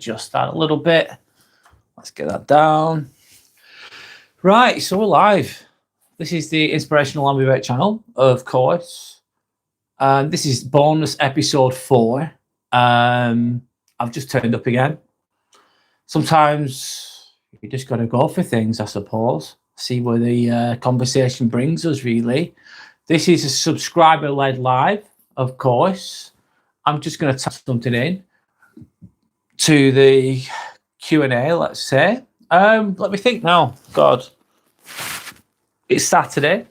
adjust that a little bit. Let's get that down. Right, so we're live. This is the Inspirational Ambivert channel, of course. This is bonus episode 4. I've just turned up again. Sometimes you just got to go for things, I suppose. See where the conversation brings us, really. This is a subscriber-led live, of course. I'm just going to type something in to the Q&A, let's say. Let me think now. God. It's Saturday.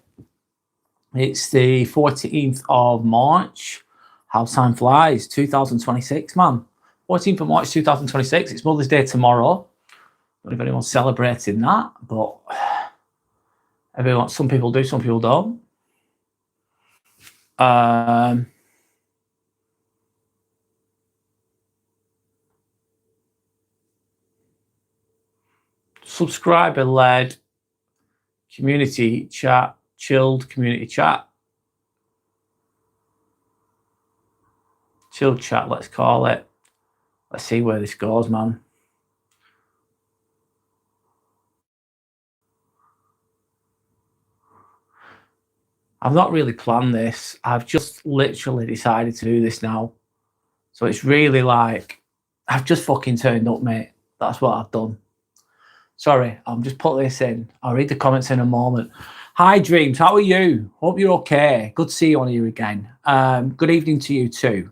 It's the 14th of March. How time flies. 2026, man. 14th of March, 2026. It's Mother's Day tomorrow. Don't know if anyone's celebrating that, but some people do, some people don't. Subscriber-led community chat, chilled community chat. Chilled chat, let's call it. Let's see where this goes, man. I've not really planned this. I've just literally decided to do this now. So it's really like, I've just fucking turned up, mate. That's what I've done. Sorry, I'm just putting this in. I'll read the comments in a moment. Hi, Dreams. How are you? Hope you're okay. Good to see you on here again. Good evening to you too.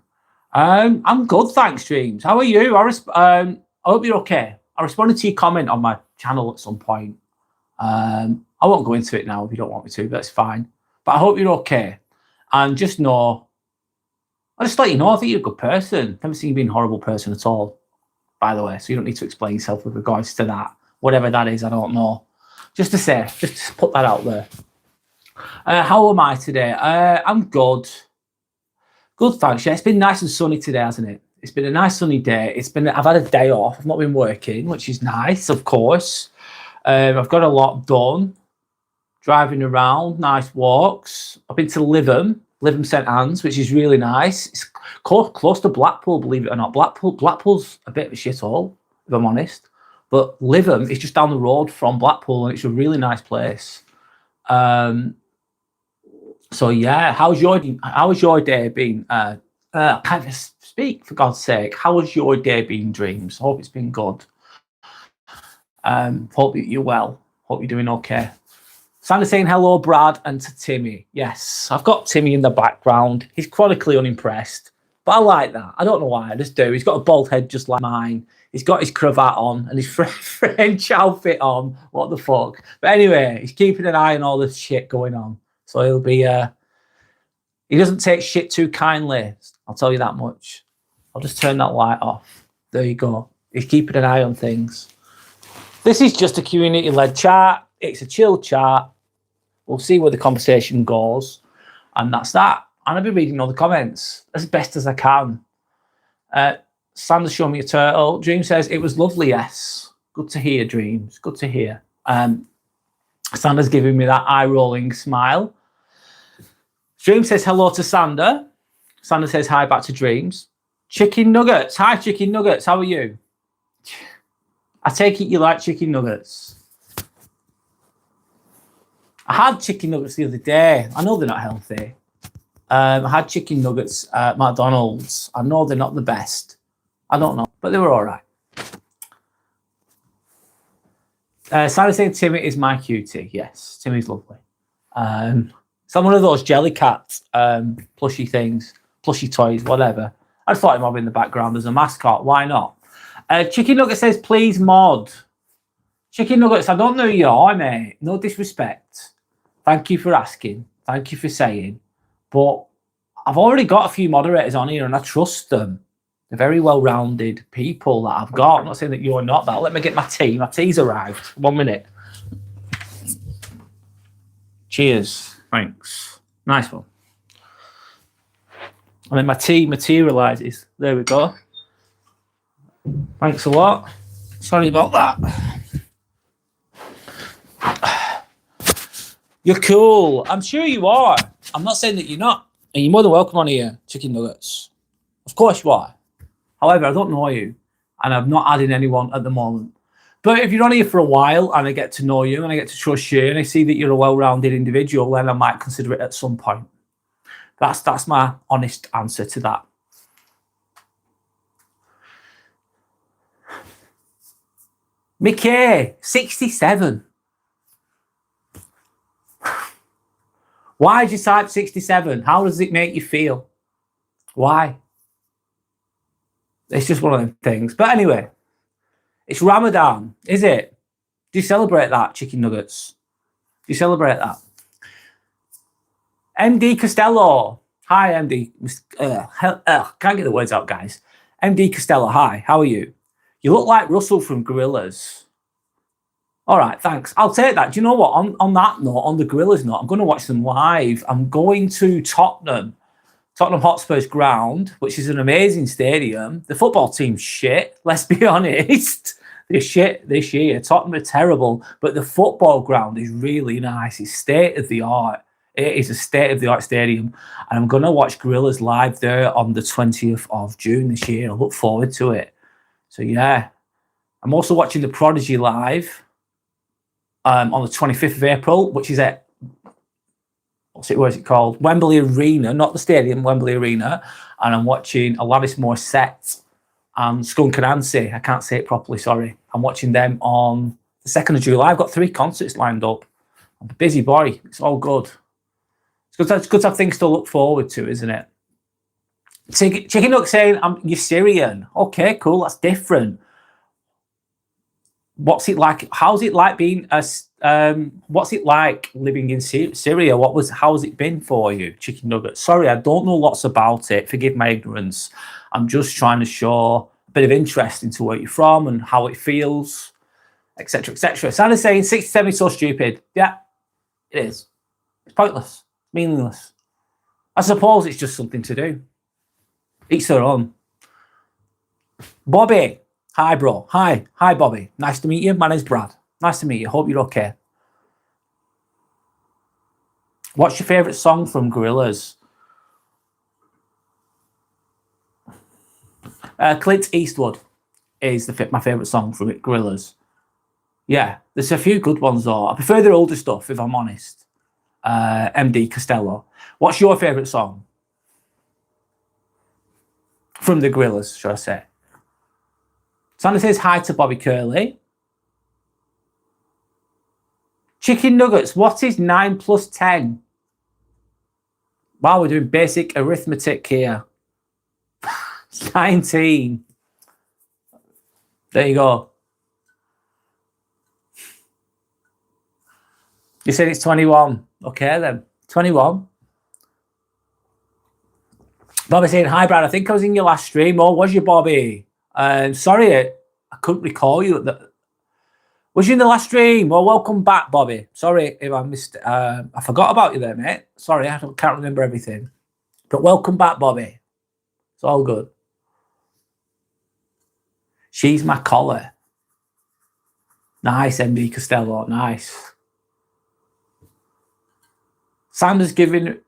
I'm good, thanks, Dreams. How are you? I hope you're okay. I responded to your comment on my channel at some point. I won't go into it now if you don't want me to, but that's fine. But I hope you're okay. And just know, I'll just let you know, I think you're a good person. Never seen you being a horrible person at all, by the way. So you don't need to explain yourself with regards to that. Whatever that is, I don't know. Just to say, just to put that out there. How am I today? I'm good. Good, thanks. Yeah, it's been nice and sunny today, hasn't it? It's been a nice sunny day. I've had a day off. I've not been working, which is nice, of course. I've got a lot done. Driving around, nice walks. I've been to Lytham St Anne's, which is really nice. It's close to Blackpool, believe it or not. Blackpool's a bit of a shithole, if I'm honest. But Lytham is just down the road from Blackpool, and it's a really nice place. So yeah, how's your day been? I can't even speak, for God's sake. How has your day been, Dreams? Hope it's been good. Hope you're well. Hope you're doing okay. Sandy's saying hello, Brad, and to Timmy. Yes, I've got Timmy in the background. He's chronically unimpressed, but I like that. I don't know why, I just do. He's got a bald head just like mine. He's got his cravat on and his French outfit on. What the fuck? But anyway, he's keeping an eye on all this shit going on. So he'll be, he doesn't take shit too kindly. I'll tell you that much. I'll just turn that light off. There you go. He's keeping an eye on things. This is just a community-led chat. It's a chill chat. We'll see where the conversation goes. And that's that. And I'll be reading all the comments as best as I can. Sanders showing me a turtle. Dream says, it was lovely, yes. Good to hear, Dreams. Good to hear. Sanders giving me that eye-rolling smile. Dream says hello to Sander. Sander says hi back to Dreams. Chicken nuggets. Hi, chicken nuggets. How are you? I take it you like chicken nuggets. I had chicken nuggets the other day. I know they're not healthy. I had chicken nuggets at McDonald's. I know they're not the best. I don't know, but they were all right. Sally saying Timmy is my cutie. Yes, Timmy's lovely. So I'm one of those jelly cats, plushy things, plushy toys, whatever. I just thought him of in the background as a mascot. Why not? Chicken Nugget says, please mod. Chicken Nuggets, I don't know who you are, mate. No disrespect. Thank you for asking. Thank you for saying. But I've already got a few moderators on here and I trust them. They're very well-rounded people that I've got. I'm not saying that you're not that. Let me get my tea. My tea's arrived. 1 minute. Cheers. Thanks. Nice one. And then my tea materializes. There we go. Thanks a lot. Sorry about that. You're cool. I'm sure you are. I'm not saying that you're not. And you're more than welcome on here, Chicken Nuggets. Of course you are. However, I don't know you. and I'm not adding anyone at the moment. But if you're on here for a while and I get to know you and I get to trust you and I see that you're a well-rounded individual, then I might consider it at some point. That's my honest answer to that. Mickey, 67. Why did you type 67? How does it make you feel? Why? It's just one of them things. But anyway, it's Ramadan, is it? Do you celebrate that, chicken nuggets? Do you celebrate that? MD Costello. Hi, MD. Can't get the words out, guys. MD Costello, hi. How are you? You look like Russell from Gorillaz. All right, thanks. I'll take that. Do you know what? On that note, on the Gorillaz note, I'm going to watch them live. I'm going to Tottenham Hotspur's ground, which is an amazing stadium. The football team's shit, let's be honest. They're shit this year. Tottenham are terrible, but the football ground is really nice. It's state of the art. It is a state of the art stadium. And I'm going to watch Gorillaz live there on the 20th of June this year. I look forward to it. So, yeah. I'm also watching The Prodigy live on the 25th of April, which is at, what is it called? Wembley Arena, not the stadium, Wembley Arena. And I'm watching Alanis Morissette and Skunk Anansie. I can't say it properly, sorry. I'm watching them on the 2nd of July. I've got 3 concerts lined up. I'm a busy boy. It's all good. It's good to have things to look forward to, isn't it? Chicken Nook saying, you're Syrian. Okay, cool. That's different. What's it like? How's it like being what's it like living in Syria? How's it been for you, Chicken Nugget? Sorry, I don't know lots about it. Forgive my ignorance. I'm just trying to show a bit of interest into where you're from and how it feels, etc., etc. Sandy's saying 67 is so stupid. Yeah, it is. It's pointless, meaningless. I suppose it's just something to do. Each their own. Bobby. Hi, bro. Hi, Bobby. Nice to meet you. My name's Brad. Nice to meet you. Hope you're okay. What's your favourite song from Gorillaz? Clint Eastwood is my favourite song from Gorillaz. Yeah, there's a few good ones though. I prefer their older stuff, if I'm honest. MD Costello. What's your favourite song from the Gorillaz, should I say? Sandra says hi to Bobby Curley. Chicken nuggets, what is 9 plus 10? Wow, we're doing basic arithmetic here. 19. There you go. You said it's 21. Okay then, 21. Bobby saying, hi Brad, I think I was in your last stream. Oh, was you, Bobby? Sorry, I couldn't recall you. Was you in the last stream? Well, welcome back, Bobby. Sorry if I missed. I forgot about you there, mate. Sorry, I can't remember everything. But welcome back, Bobby. It's all good. She's my collar. Nice, MB Costello. Nice. Sanders giving it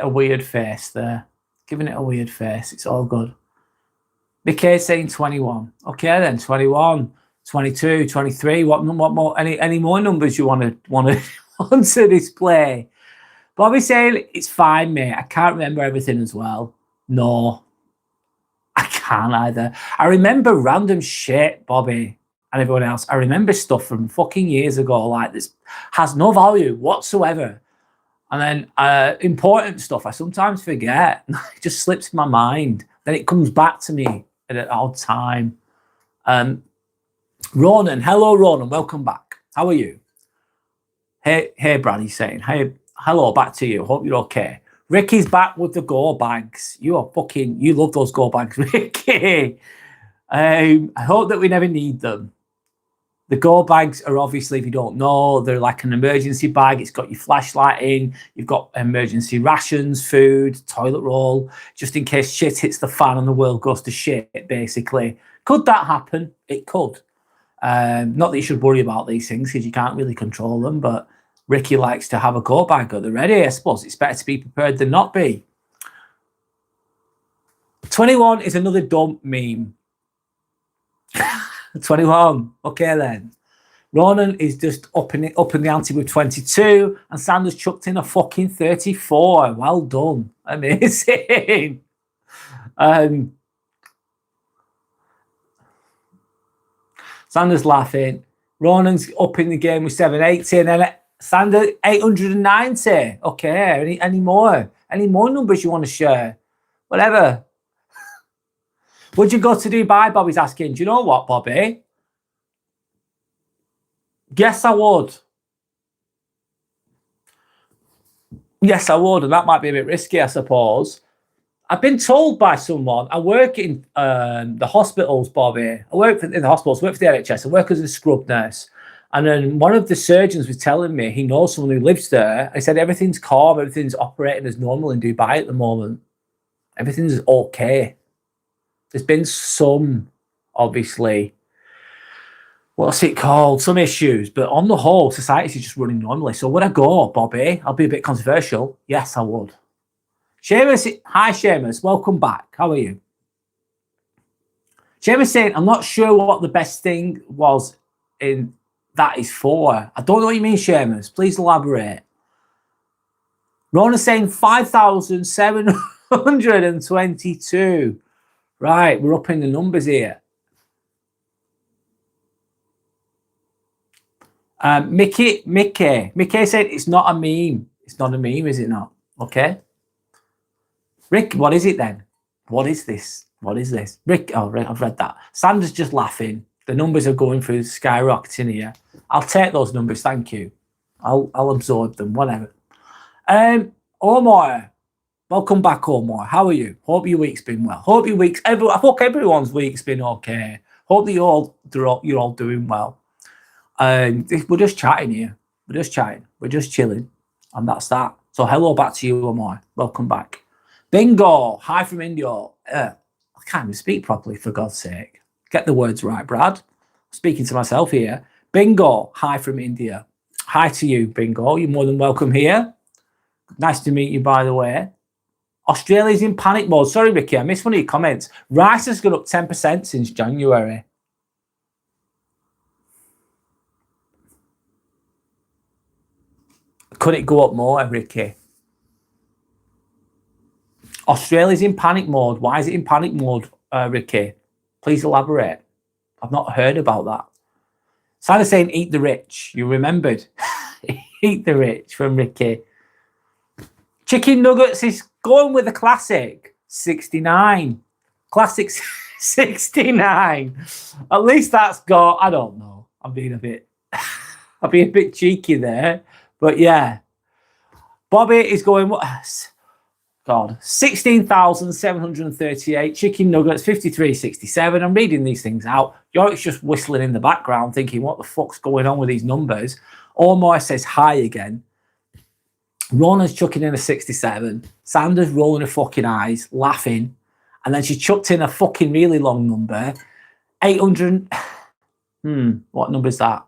a weird face there. Giving it a weird face. It's all good. Mickey saying 21. Okay then, 21, 22, 23. What more? Any more numbers you want to display? Bobby saying it's fine, mate. I can't remember everything as well. No, I can't either. I remember random shit, Bobby and everyone else. I remember stuff from fucking years ago, like this has no value whatsoever. And then important stuff I sometimes forget. It just slips my mind. Then it comes back to me at an odd time. Ronan, hello Ronan, welcome back. How are you? Hey Brad, he's saying, hey, hello, back to you. Hope you're okay. Ricky's back with the go bags. You love those go bags, Ricky. I hope that we never need them. The go bags are obviously, if you don't know, they're like an emergency bag. It's got your flashlight in. You've got emergency rations, food, toilet roll, just in case shit hits the fan and the world goes to shit, basically. Could that happen? It could. Not that you should worry about these things because you can't really control them, but Ricky likes to have a go bag at the ready. I suppose it's better to be prepared than not be. 21 is another dumb meme. 21. Okay then. Ronan is just upping the ante with 22, and Sanders chucked in a fucking 34. Well done. Amazing. Sanders laughing. Ronan's upping the game with 780, and then Sanders 890. Okay, any more? Any more numbers you want to share? Whatever. Would you go to Dubai? Bobby's asking. Do you know what, Bobby? Yes, I would. Yes, I would, and that might be a bit risky, I suppose. I've been told by someone, I work in the hospitals, Bobby. I work in the hospitals, I work for the NHS, I work as a scrub nurse. And then one of the surgeons was telling me he knows someone who lives there. I said, everything's calm, everything's operating as normal in Dubai at the moment. Everything's okay. There's been some, obviously, what's it called? Some issues, but on the whole, society's just running normally. So would I go, Bobby? I'll be a bit controversial. Yes, I would. Seamus, hi Seamus, welcome back. How are you? Seamus saying, I'm not sure what the best thing was in that is for. I don't know what you mean, Seamus. Please elaborate. Rona saying 5,722. Right, we're upping the numbers here. Mickey said it's not a meme. It's not a meme, is it not? Okay. Rick, what is it then? What is this? What is this? Rick, oh, I've read that. Sanders just laughing. The numbers are going through skyrocketing here. I'll take those numbers, thank you. I'll absorb them, whatever. Omar, welcome back, Omar. How are you? Hope your week's been well. Hope your week's I hope everyone's week's been okay. Hope that you're all doing well. We're just chatting here. We're just chatting. We're just chilling, and that's that. So hello back to you, Omar. Welcome back. Bingo. Hi from India. I can't even speak properly, for God's sake. Get the words right, Brad. Speaking to myself here. Bingo. Hi from India. Hi to you, Bingo. You're more than welcome here. Nice to meet you, by the way. Australia's in panic mode. Sorry, Ricky, I missed one of your comments. Rice has gone up 10% since January. Could it go up more, Ricky? Australia's in panic mode. Why is it in panic mode, Ricky? Please elaborate. I've not heard about that. Santa saying, eat the rich. You remembered. Eat the rich from Ricky. Chicken nuggets is going with the classic. 69. Classic 69. At least that's got, I don't know. I'm being a bit cheeky there. But yeah. Bobby is going, God, 16,738 chicken nuggets, 53.67. I'm reading these things out. Yorick's just whistling in the background, thinking, what the fuck's going on with these numbers? Omar says hi again. Rona's chucking in a 67. Sanders rolling her fucking eyes, laughing. And then she chucked in a fucking really long number. 800. What number is that?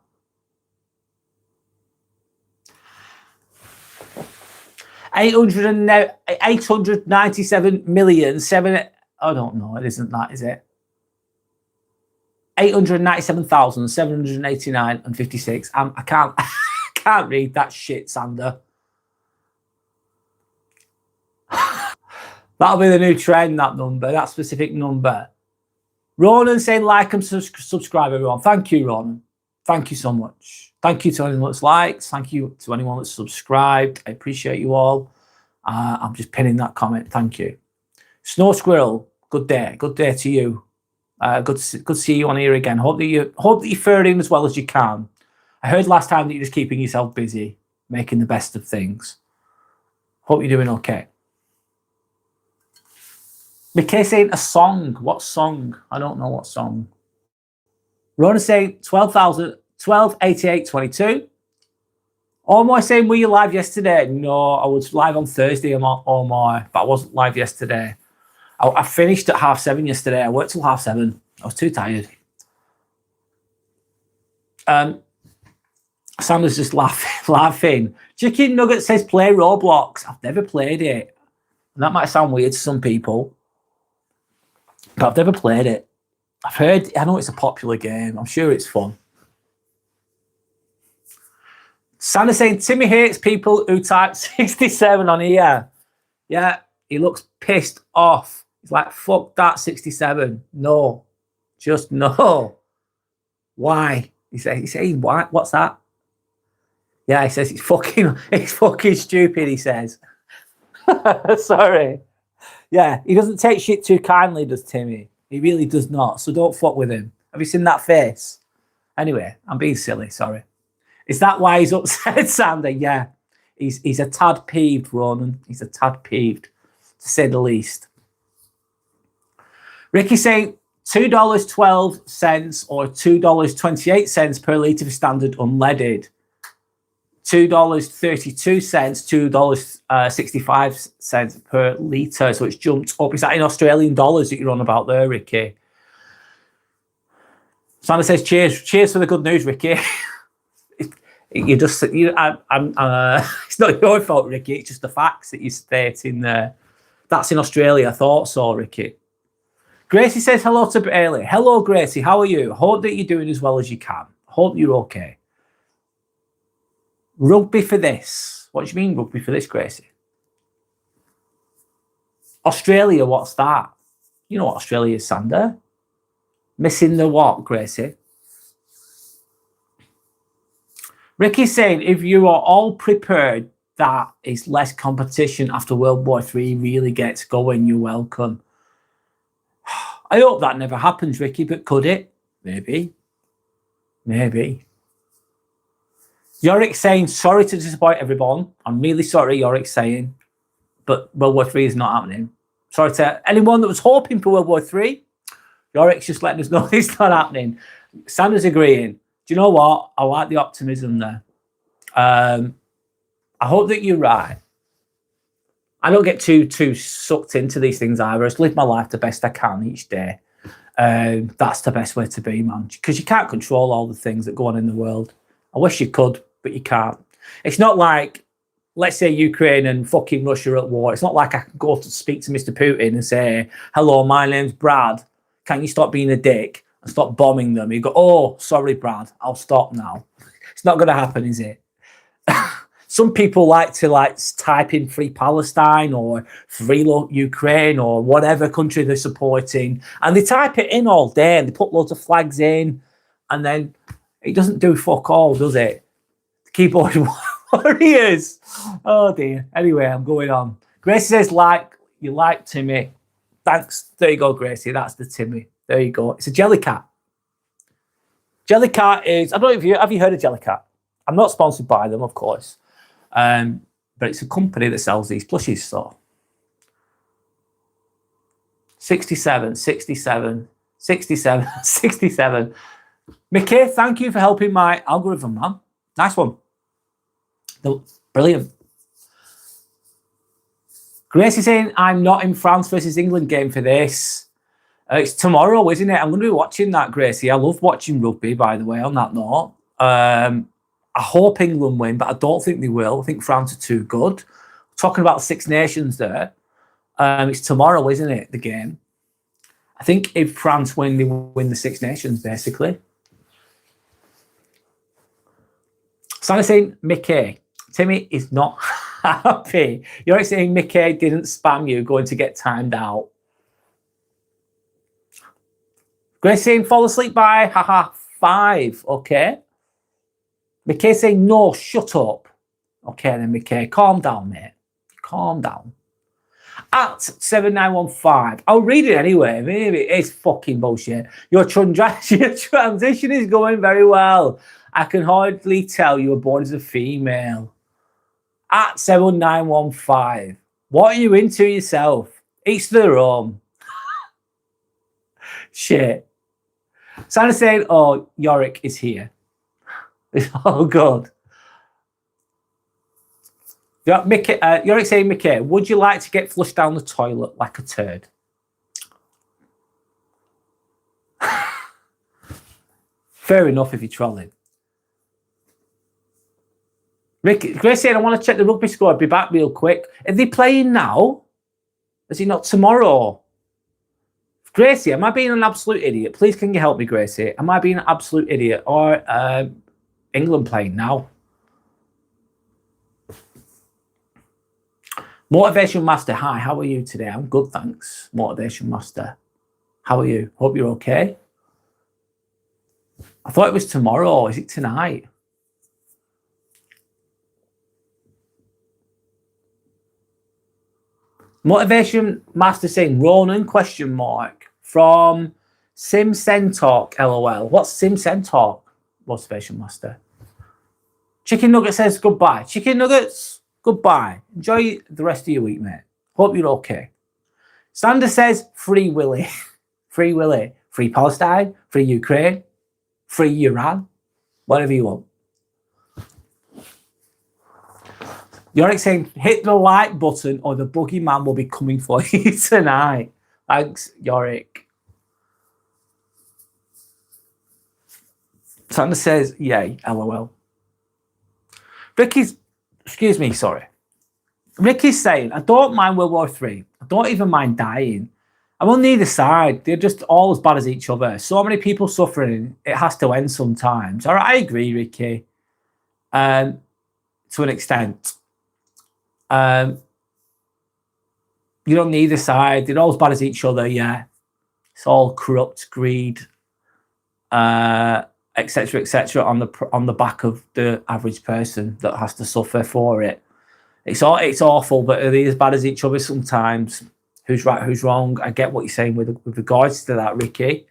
897 million, I don't know. It isn't that, is it? 897,789 and 56. I can't read that shit, Sander. That'll be the new trend, that number, that specific number. Ronan saying like and subscribe, everyone. Thank you, Ronan. Thank you so much. Thank you to anyone that's liked. Thank you to anyone that's subscribed. I appreciate you all. I'm just pinning that comment. Thank you. Snow Squirrel, good day. Good day to you. Good to see you on here again. Hope that you're faring as well as you can. I heard last time that you're just keeping yourself busy, making the best of things. Hope you're doing okay. McKay saying a song. What song? I don't know what song. Rona saying 12,8822. Omar saying, were you live yesterday? No, I was live on Thursday, Omar, but I wasn't live yesterday. I finished at 7:30 yesterday. I worked till 7:30. I was too tired. Sanders just laughing. Chicken Nugget says play Roblox. I've never played it. And that might sound weird to some people, but I've never played it. I've heard, I know it's a popular game. I'm sure it's fun. Santa's saying, Timmy hates people who type 67 on here. Yeah, he looks pissed off. He's like, fuck that 67. No, just no. Why? He's saying, why? What's that? Yeah, he says it's fucking stupid, he says. Sorry. Yeah, he doesn't take shit too kindly, does Timmy? He really does not. So don't fuck with him. Have you seen that face? Anyway, I'm being silly, sorry. Is that why he's upset, Sander? Yeah. He's a tad peeved, Ronan. He's a tad peeved, to say the least. Ricky saying $2.12 or $2.28 per litre for standard unleaded. $2.32, $2.65 per litre. So it's jumped up. Is that in Australian dollars that you're on about there, Ricky? Santa says, cheers. Cheers for the good news, Ricky. It's not your fault, Ricky. It's just the facts that you're stating there. That's in Australia. I thought so, Ricky. Gracie says hello to Bailey. Hello, Gracie. How are you? Hope that you're doing as well as you can. Hope you're okay. Rugby for this. What do you mean rugby for this, Gracie? Australia, what's that? You know what Australia is, Sander? Missing the what, Gracie? Ricky's saying, if you are all prepared, that is less competition after World War III really gets going. You're welcome. I hope that never happens, Ricky, but could it? Maybe. Maybe. Yorick saying, sorry to disappoint everyone. I'm really sorry, Yorick saying, but World War III is not happening. Sorry to anyone that was hoping for World War III. Yorick's just letting us know it's not happening. Sandra's agreeing. Do you know what? I like the optimism there. I hope that you're right. I don't get too sucked into these things either. I just live my life the best I can each day. That's the best way to be, man. Because you can't control all the things that go on in the world. I wish you could, but you can't. It's not like, let's say Ukraine and fucking Russia are at war. It's not like I can go to speak to Mr. Putin and say, hello, my name's Brad. Can you stop being a dick and stop bombing them? You go, oh, sorry, Brad. I'll stop now. It's not going to happen, is it? Some people like to type in Free Palestine or Free Ukraine or whatever country they're supporting, and they type it in all day and they put loads of flags in, and then it doesn't do fuck all, does it? The keyboard warriors. Oh dear. Anyway, I'm going on. Gracie says, you like Timmy. Thanks. There you go, Gracie. That's the Timmy. There you go. It's a Jellycat. Jellycat is, I don't know if you have you heard of Jellycat? I'm not sponsored by them, of course. But it's a company that sells these plushies. So 67. 67. Mickey, thank you for helping my algorithm, man. Nice one. Brilliant. Gracie saying, I'm not in France versus England game for this. It's tomorrow, isn't it? I'm going to be watching that, Gracie. I love watching rugby, by the way, on that note. I hope England win, but I don't think they will. I think France are too good. Talking about Six Nations there. It's tomorrow, isn't it, the game? I think if France win, they win the Six Nations, basically. Santa saying, Mickey, Timmy is not happy. You're saying Mickey didn't spam you, going to get timed out. Grace saying, fall asleep by 5. Okay. Mickey saying, no, shut up. Okay, then, Mickey, calm down, mate. Calm down. At 7915. I'll read it anyway. Maybe it's fucking bullshit. Your transition is going very well. I can hardly tell you were born as a female. At 7915. What are you into yourself? Each their own. Shit. Santa's saying, oh, Yorick is here. It's all good. Yorick saying, Mickey, would you like to get flushed down the toilet like a turd? Fair enough if you're trolling. Grace saying, I want to check the rugby score. I'll be back real quick. Are they playing now? Is it not tomorrow? Gracie, am I being an absolute idiot? Please, can you help me, Gracie? Am I being an absolute idiot? Or England playing now? Motivation Master, hi, how are you today? I'm good, thanks. Motivation Master, how are you? Hope you're okay. I thought it was tomorrow. Is it tonight? Motivation Master saying Ronan question mark from Sim Talk LOL. What's Sim Talk? Motivation Master. Chicken Nugget says goodbye. Chicken Nuggets, goodbye. Enjoy the rest of your week, mate. Hope you're okay. Sander says Free Willy. Free Willy. Free Palestine. Free Ukraine. Free Iran. Whatever you want. Yorick saying, hit the like button or the boogeyman will be coming for you tonight. Thanks, Yorick. Sander says, yay, LOL. Ricky's saying, I don't mind World War III. I don't even mind dying. I'm on neither side. They're just all as bad as each other. So many people suffering, it has to end sometimes. All right, I agree, Ricky. To an extent. You're on neither side. They're all as bad as each other, yeah. It's all corrupt, greed, etc., etc., on the back of the average person that has to suffer for it. It's awful, but are they as bad as each other sometimes? Who's right, who's wrong? I get what you're saying with regards to that, Ricky.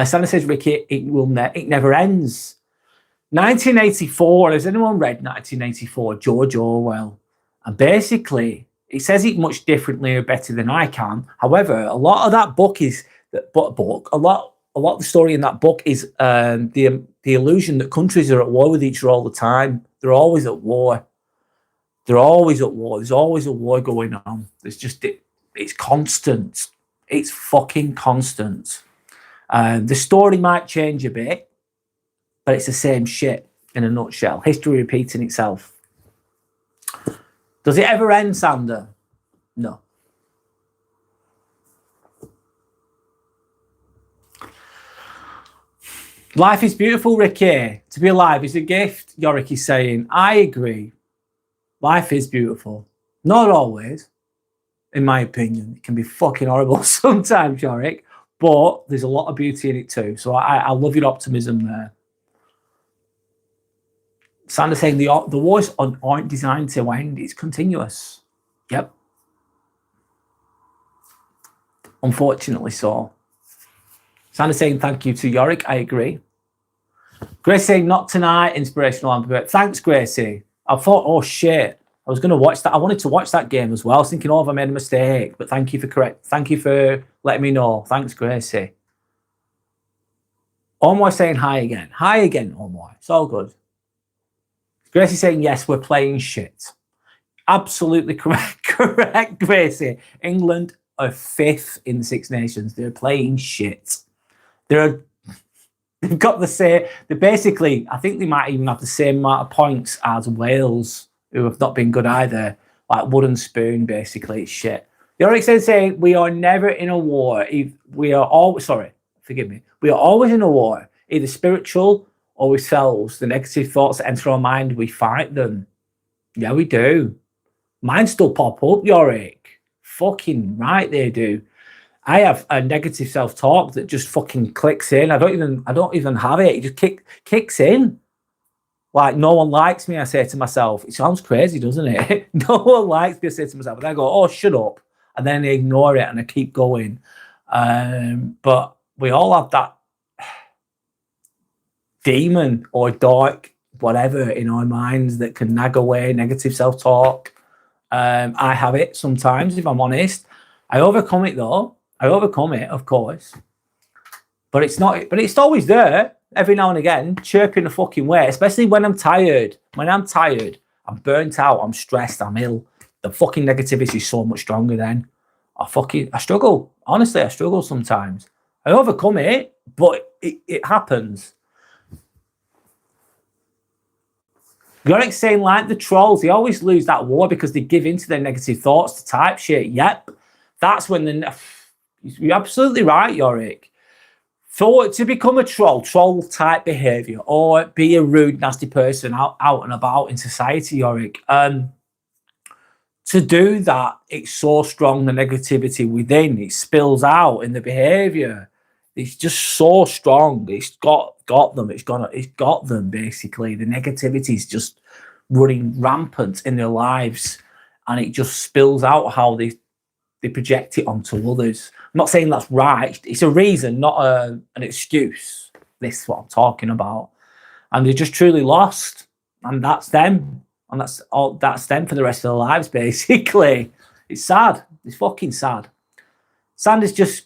Santa says, Ricky, it never ends. 1984. Has anyone read 1984? George Orwell. And basically, it says it much differently or better than I can. However, a lot of that book is a lot of the story in that book is the illusion that countries are at war with each other all the time. They're always at war. They're always at war. There's always a war going on. It's constant. It's fucking constant. The story might change a bit, but it's the same shit in a nutshell. History repeating itself. Does it ever end, Sander? No. Life is beautiful, Ricky. To be alive is a gift, Yorick is saying. I agree. Life is beautiful. Not always, in my opinion. It can be fucking horrible sometimes, Yorick, but there's a lot of beauty in it too. So I love your optimism there. Sander saying the wars aren't designed to end. It's continuous. Yep. Unfortunately so. Sander saying thank you to Yorick. I agree. Grace saying not tonight. Inspirational anthem. Thanks, Gracie. I thought, oh shit, I was going to watch that. I wanted to watch that game as well. I was thinking, oh, have I made a mistake? But thank you for letting me know. Thanks, Gracie. Omar saying hi again. Hi again, Omar. It's all good. Gracie saying, yes, we're playing shit. Absolutely correct. Correct, Gracie. England are 5th in the Six Nations. They're playing shit. They've got the same. They're basically, I think they might even have the same amount of points as Wales, who have not been good either. Like wooden spoon, basically. It's shit. The Oryx says saying, we are never in a war. We are always, sorry, forgive me. We are always in a war, either spiritual or with selves. The negative thoughts that enter our mind, we fight them. Yeah, we do. Mine still pop up, Yorick. Fucking right, they do. I have a negative self-talk that just fucking clicks in. I don't even have it. It just kicks in. Like, no one likes me, I say to myself. It sounds crazy, doesn't it? No one likes me, I say to myself. And I go, oh, shut up. And then I ignore it and I keep going. But we all have that demon or dark whatever in our minds that can nag away negative self-talk. I have it sometimes, if I'm honest. I overcome it though. I overcome it, of course. But it's always there every now and again, chirping a fucking way, especially when I'm tired. When I'm tired, I'm burnt out, I'm stressed, I'm ill. The fucking negativity is so much stronger then. I struggle. Honestly, I struggle sometimes. I overcome it, but it happens. Yorick saying, like the trolls, they always lose that war because they give in to their negative thoughts to type shit. Yep. That's when You're absolutely right, Yorick. For it to become a troll type behaviour, or be a rude, nasty person out and about in society, Yorick, to do that, it's so strong, the negativity within, it spills out in the behaviour. It's just so strong. It's got them. It's got them, basically. The negativity is just running rampant in their lives, and it just spills out how they project it onto others. I'm not saying that's right. It's a reason, not an excuse. This is what I'm talking about. And they're just truly lost. And that's them. And that's them for the rest of their lives, basically. It's sad. It's fucking sad. Sandy's just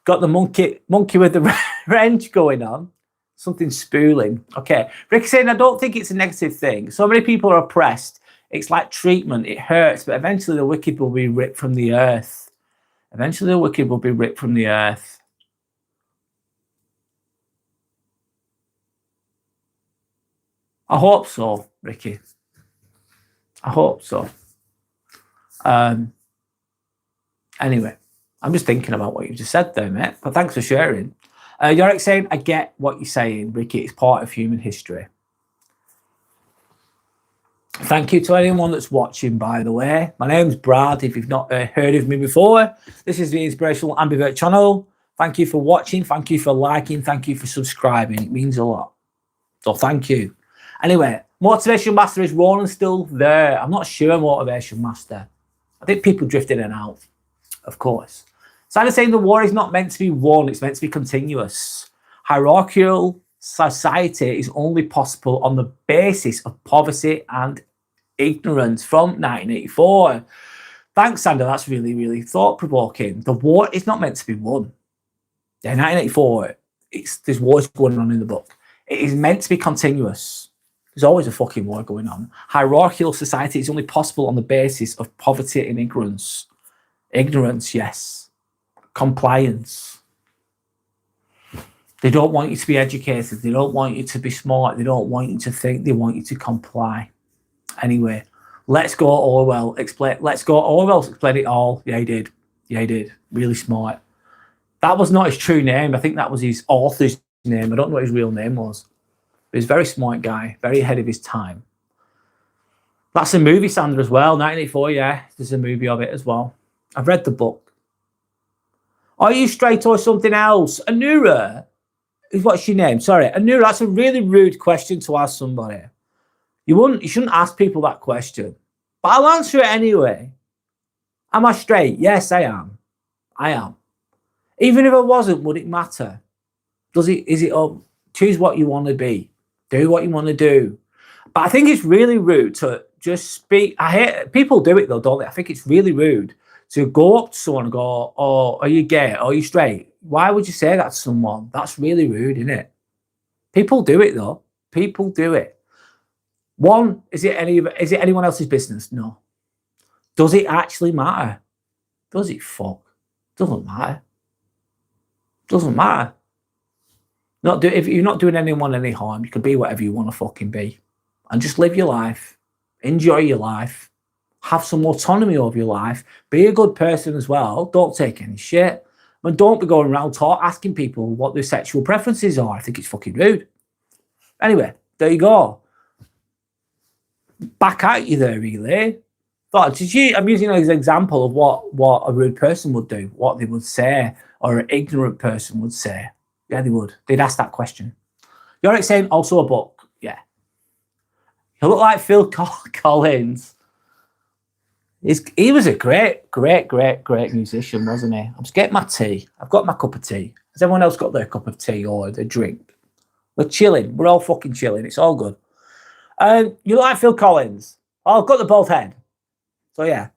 got the monkey with the wrench going on. Something spooling. Okay. Ricky saying, I don't think it's a negative thing. So many people are oppressed. It's like treatment. It hurts, but eventually the wicked will be ripped from the earth. Eventually the wicked will be ripped from the earth. I hope so, Ricky. I hope so. Anyway, I'm just thinking about what you just said there, mate. But thanks for sharing. Yorick saying, I get what you're saying, Ricky. It's part of human history. Thank you to anyone that's watching, by the way. My name's Brad. If you've not heard of me before, this is the Inspirational Ambivert channel. Thank you for watching. Thank you for liking. Thank you for subscribing. It means a lot. So thank you. Anyway, Motivation Master, is Roland still there? I'm not sure, Motivation Master. I think people drift in and out, of course. Simon saying the war is not meant to be won. It's meant to be continuous. Hierarchical society is only possible on the basis of poverty and ignorance, from 1984. Thanks, Sander. That's really, really thought-provoking. The war is not meant to be won. Yeah, 1984, there's wars going on in the book. It is meant to be continuous. There's always a fucking war going on. Hierarchical society is only possible on the basis of poverty and ignorance. Ignorance, yes. Compliance. They don't want you to be educated. They don't want you to be smart. They don't want you to think. They want you to comply. Anyway, let's go Orwell. Let's go Orwell. Explain it all. Yeah, he did. Yeah, he did. Really smart. That was not his true name. I think that was his author's name. I don't know what his real name was. But he's a very smart guy. Very ahead of his time. That's a movie, Sandra, as well. 1984, yeah. There's a movie of it as well. I've read the book. Are you straight or something else? Anura? What's your name? Sorry. Anura, that's a really rude question to ask somebody. You shouldn't ask people that question. But I'll answer it anyway. Am I straight? Yes, I am. I am. Even if I wasn't, would it matter? Is it choose what you want to be. Do what you want to do. But I think it's really rude to just speak. I hate people do it though, don't they? I think it's really rude to go up to someone and go, oh, are you gay? Are you straight? Why would you say that to someone? That's really rude, isn't it? People do it though. People do it. One, is it anyone else's business? No. Does it actually matter? Does it fuck? Doesn't matter. Doesn't matter. If you're not doing anyone any harm, you can be whatever you want to fucking be. And just live your life. Enjoy your life. Have some autonomy over your life. Be a good person as well. Don't take any shit. And don't be going around asking people what their sexual preferences are. I think it's fucking rude. Anyway, there you go. Back at you there, really. I'm using an example of what a rude person would do, what they would say, or an ignorant person would say. Yeah, they would. They'd ask that question. Yorick saying also a book. Yeah. He looked like Phil Collins. He was a great musician, wasn't he? I'm just getting my tea. I've got my cup of tea. Has everyone else got their cup of tea or their drink? We're chilling. We're all fucking chilling. It's all good. You look like Phil Collins. Oh, I've got the bald head. So, yeah.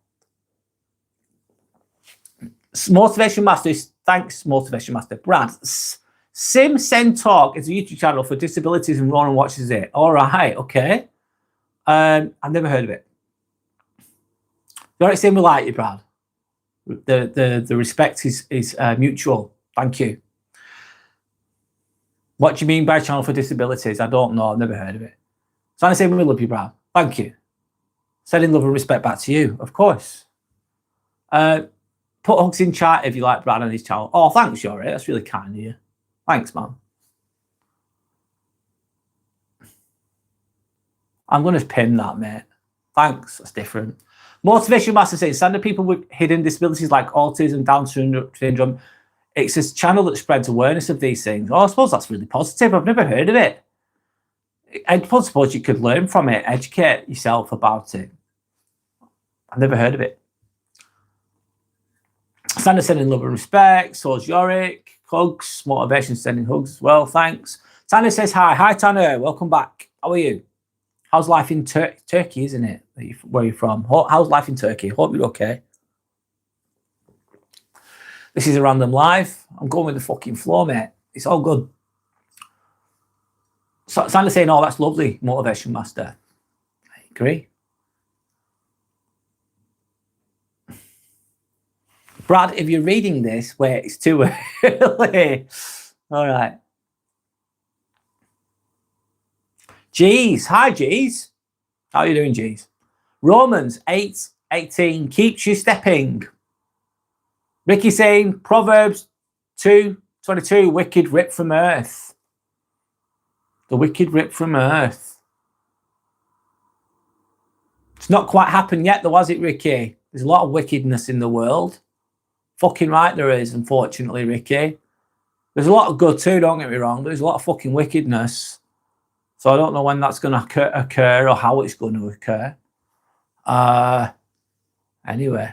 Motivation Master. Thanks, Motivation Master. Brad. Sim Sen Talk is a YouTube channel for disabilities and Ronan watches it. All right, okay. I've never heard of it. You're saying we like you, Brad. The respect is mutual. Thank you. What do you mean by channel for disabilities? I don't know. I've never heard of it. So I'm saying we love you, Brad. Thank you. Sending love and respect back to you, of course. Put hugs in chat if you like Brad on his channel. Oh, thanks, Yori. That's really kind of you. Thanks, man. I'm going to pin that, mate. Thanks. That's different. Motivation Master says, standard people with hidden disabilities like autism, Down syndrome. It's a channel that spreads awareness of these things. Oh, I suppose that's really positive. I've never heard of it. I suppose you could learn from it, educate yourself about it. I've never heard of it. Standard sending love and respect. So's Yorick. Hugs. Motivation sending hugs as well. Thanks. Tanner says hi. Hi, Tanner. Welcome back. How are you? How's life in Turkey, isn't it? Where are you from? How's life in Turkey? Hope you're okay. This is a random live. I'm going with the fucking flow, mate. It's all good. So Sandra's saying, oh, that's lovely, Motivation Master. I agree. Brad, if you're reading this, wait, it's too early. All right. Jeez. Hi, Jeez. How are you doing, Jeez? Romans 8:18 keeps you stepping. Ricky saying, Proverbs 2:22, wicked ripped from earth. The wicked ripped from earth. It's not quite happened yet, though, has it, Ricky? There's a lot of wickedness in the world. Fucking right there is, unfortunately, Ricky. There's a lot of good too, don't get me wrong, but there's a lot of fucking wickedness. So I don't know when that's going to occur or how it's going to occur. Anyway.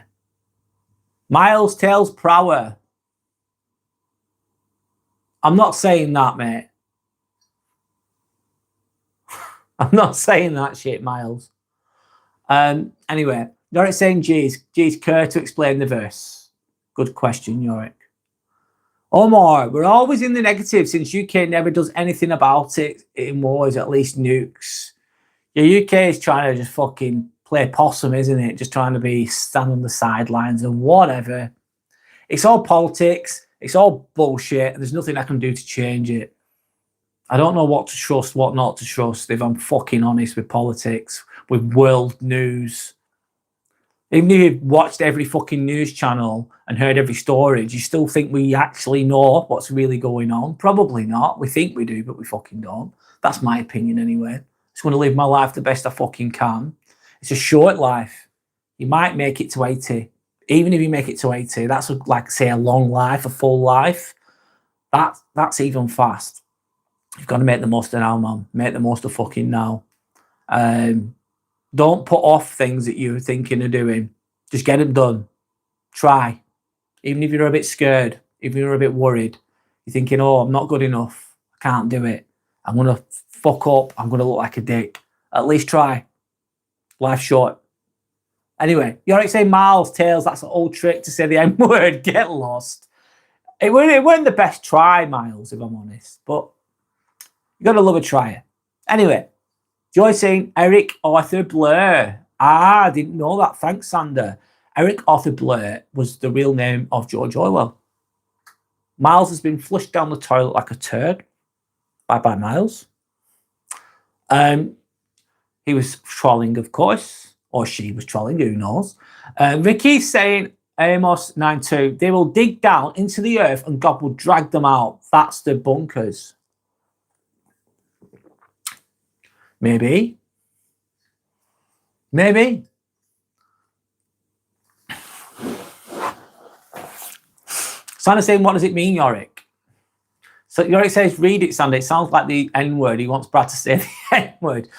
Miles Tails per hour. I'm not saying that, mate. I'm not saying that shit, Miles. Anyway, Yorick saying G's care to explain the verse. Good question, Yorick. Omar, we're always in the negative since UK never does anything about it in wars, at least nukes. Yeah, UK is trying to just fucking play possum, isn't it? Just trying to stand on the sidelines and whatever. It's all politics. It's all bullshit. There's nothing I can do to change it. I don't know what to trust, what not to trust, if I'm fucking honest with politics, with world news. Even if you've watched every fucking news channel and heard every story, do you still think we actually know what's really going on? Probably not. We think we do, but we fucking don't. That's my opinion anyway. Just want to live my life the best I fucking can. It's a short life. You might make it to 80. Even if you make it to 80, that's like, say, a long life, a full life. That's even fast. You've got to make the most of now, man. Make the most of fucking now. Don't put off things that you're thinking of doing. Just get them done. Try. Even if you're a bit scared, even if you're a bit worried, you're thinking, oh, I'm not good enough. I can't do it. I'm going to fuck up. I'm going to look like a dick. At least try. Life's short. Anyway, you're like saying Miles, Tails, that's an old trick to say the M word. Get lost. It weren't the best try, Miles, if I'm honest. But you got to love a tryer. Anyway. Joy saying Eric Arthur Blair. I didn't know that. Thanks, Sander. Eric Arthur Blair was the real name of George Orwell. Miles has been flushed down the toilet like a turd. Bye-bye, Miles. He was trolling, of course. Or she was trolling, who knows. Ricky's saying, Amos 9:2, they will dig down into the earth and God will drag them out. That's the bunkers. Maybe. Maybe. Sandra's saying, what does it mean, Yorick? So Yorick says, read it, Sandra. It sounds like the N-word. He wants Brad to say the N-word.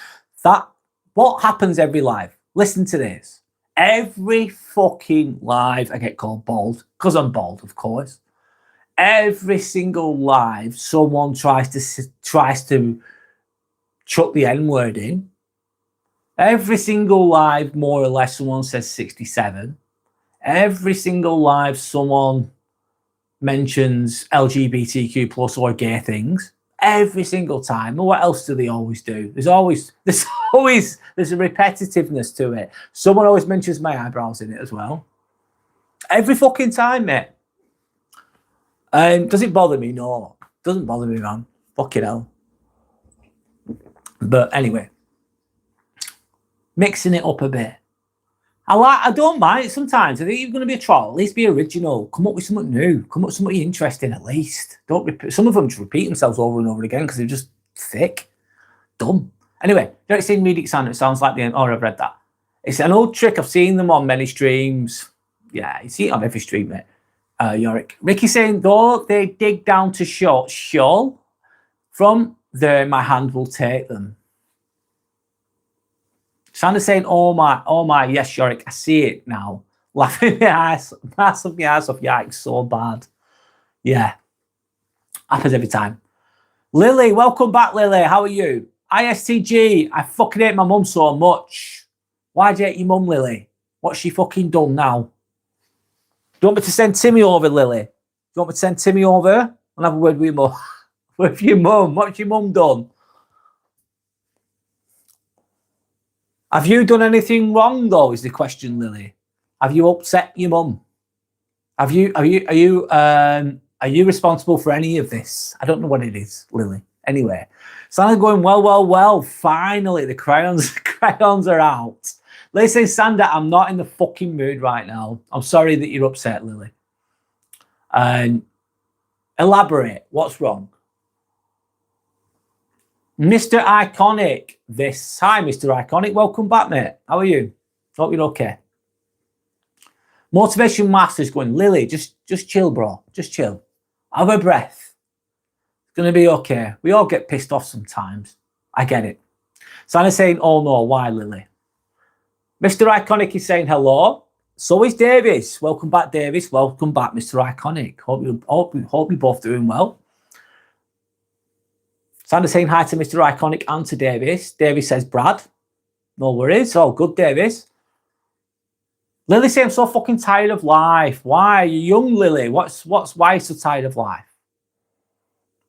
What happens every live? Listen to this. Every fucking live I get called bald, because I'm bald, of course. Every single live, someone tries to chuck the N-word in. Every single live, more or less, someone says 67. Every single live, someone mentions LGBTQ plus or gay things. Every single time. And what else do they always do? There's a repetitiveness to it. Someone always mentions my eyebrows in it as well. Every fucking time, mate. Does it bother me? No. Doesn't bother me, man. Fucking hell. But anyway, mixing it up a bit. I don't mind it sometimes. I think you're going to be a troll. At least be original. Come up with something new. Come up with something interesting at least. Don't repeat. Some of them just repeat themselves over and over again because they're just thick. Dumb. Anyway, don't see Read It Sound. It sounds like the end. Oh, I've read that. It's an old trick. I've seen them on many streams. Yeah, you see it on every stream, mate. Yorick. Ricky saying, though they dig down to Shoal, from there my hand will take them. Sandra's saying, oh my, yes, Yorick, I see it now. Laughing my ass off, yikes, so bad. Yeah. Happens every time. Lily, welcome back, Lily. How are you? ISTG, I fucking hate my mum so much. Why do you hate your mum, Lily? What's she fucking done now? Do you want me to send Timmy over, Lily? Do you want me to send Timmy over and have a word with your mum? With your mum? What's your mum done? Have you done anything wrong, though, is the question, Lily? Have you upset your mum? Are you responsible for any of this? I don't know what it is, Lily. Anyway, Sandra's going, well. Finally, the crayons are out. Listen, Sandra, I'm not in the fucking mood right now. I'm sorry that you're upset, Lily. Elaborate. What's wrong? Mr. Iconic, this. Hi, Mr. Iconic. Welcome back, mate. How are you? Hope you're okay. Motivation Master's going, Lily, just chill, bro. Just chill. Have a breath. It's going to be okay. We all get pissed off sometimes. I get it. Sandra's saying, oh no, why, Lily? Mr. Iconic is saying hello. So is Davis. Welcome back, Davis. Welcome back, Mr. Iconic. Hope you're both doing well. Sandra's saying hi to Mr. Iconic and to Davis. Davis says, Brad. No worries. All good, Davis. Lily saying, I'm so fucking tired of life. Why? You're young, Lily. Why are you so tired of life?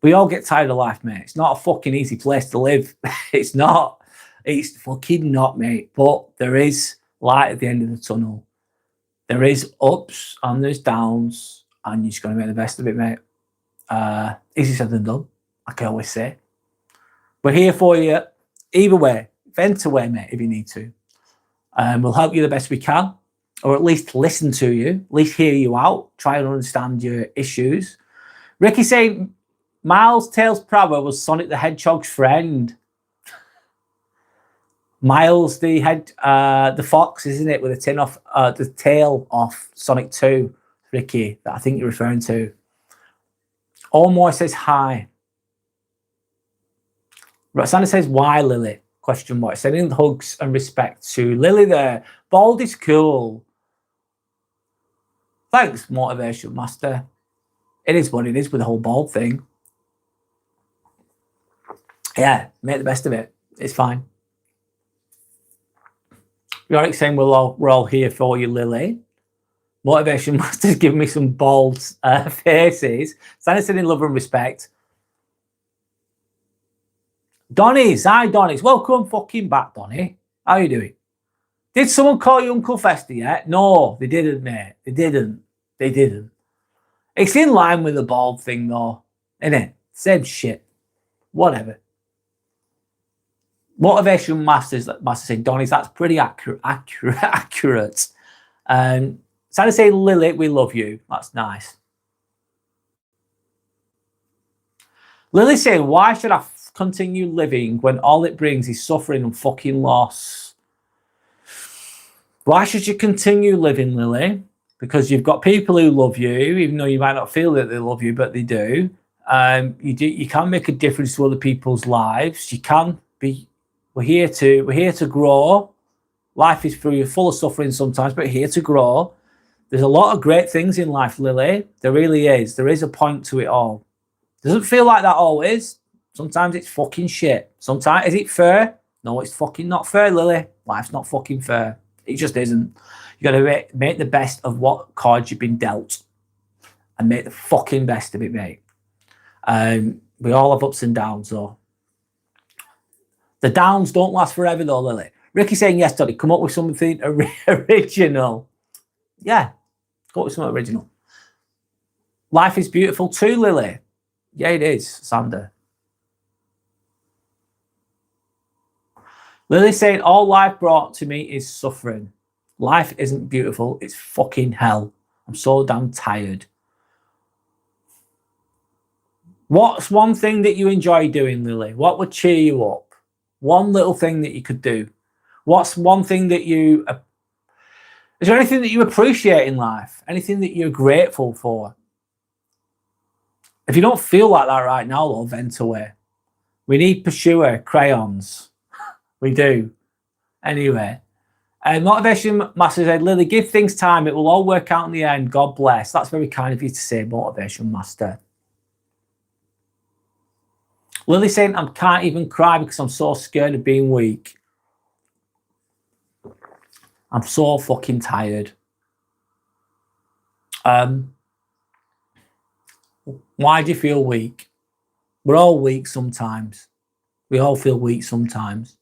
We all get tired of life, mate. It's not a fucking easy place to live. It's not. It's fucking not, mate. But there is light at the end of the tunnel. There is ups and there's downs, and you're just going to make the best of it, mate. Easier said than done, like I always say. We're here for you. Either way, vent away, mate, if you need to. We'll help you the best we can, or at least listen to you, at least hear you out, try and understand your issues. Ricky saying, Miles Tails Prower was Sonic the Hedgehog's friend. Miles, the fox, isn't it, with the tail off Sonic 2, Ricky, that I think you're referring to. Almost says hi. Roxana says, why, Lily? Question mark. Sending hugs and respect to Lily there. Bald is cool. Thanks, Motivation Master. It is what it is with the whole bald thing. Yeah, make the best of it. It's fine. Yorick saying we're all here for you, Lily. Motivation Master's giving me some bald faces. Sandra's sending love and respect. Donny's, hi Donny's. Welcome fucking back, Donny. How you doing? Did someone call you Uncle Fester yet? No, they didn't, mate. They didn't. It's in line with the bald thing, though, isn't it? Same shit. Whatever. Motivation Master saying, Donny's, that's pretty accurate. Santa saying, Lily, we love you. That's nice. Lily saying, why should I continue living when all it brings is suffering and fucking loss? Why should you continue living, Lily? Because you've got people who love you, even though you might not feel that they love you, but they do. You can make a difference to other people's lives. You can be. We're here to grow. Life is full of suffering sometimes, but here to grow. There's a lot of great things in life, Lily. There really is. There is a point to it all. Doesn't feel like that always. Sometimes it's fucking shit. Sometimes, is it fair? No, it's fucking not fair, Lily. Life's not fucking fair. It just isn't. You got to make the best of what cards you've been dealt, and make the fucking best of it, mate. We all have ups and downs, though. The downs don't last forever, though, Lily. Ricky saying, yes, Daddy, come up with something original. Yeah, come up with something original. Life is beautiful too, Lily. Yeah, it is, Sander. Lily saying, all life brought to me is suffering. Life isn't beautiful. It's fucking hell. I'm so damn tired. What's one thing that you enjoy doing, Lily? What would cheer you up? One little thing that you could do. What's one thing that you... Is there anything that you appreciate in life? Anything that you're grateful for? If you don't feel like that right now, though, vent away. We need Pursuer crayons. We do. Anyway. Motivation Master said, Lily, give things time. It will all work out in the end. God bless. That's very kind of you to say, Motivation Master. Lily saying, I can't even cry because I'm so scared of being weak. I'm so fucking tired. Why do you feel weak? We're all weak sometimes. We all feel weak sometimes.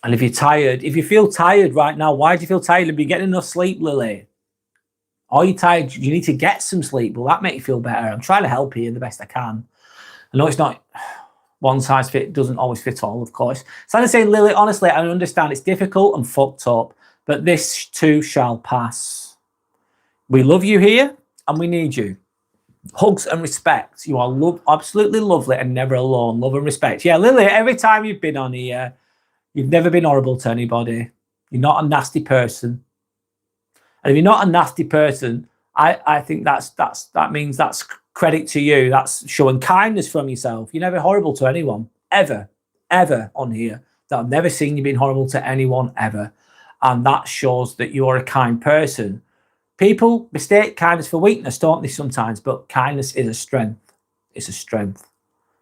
And if you're tired, if you feel tired right now, why do you feel tired? Have you getting enough sleep, Lily? Are you tired? You need to get some sleep. Will that make you feel better? I'm trying to help you the best I can. I know it's not one size fit, doesn't always fit all, of course. So I'm saying, Lily, honestly, I understand it's difficult and fucked up, but this too shall pass. We love you here and we need you. Hugs and respect. You are absolutely lovely and never alone. Love and respect. Yeah, Lily, every time you've been on here, you've never been horrible to anybody. You're not a nasty person. And if you're not a nasty person, I think that means that's credit to you. That's showing kindness from yourself. You're never horrible to anyone, ever on here. That I've never seen you being horrible to anyone, ever. And that shows that you're a kind person. People mistake kindness for weakness, don't they, sometimes? But kindness is a strength. It's a strength.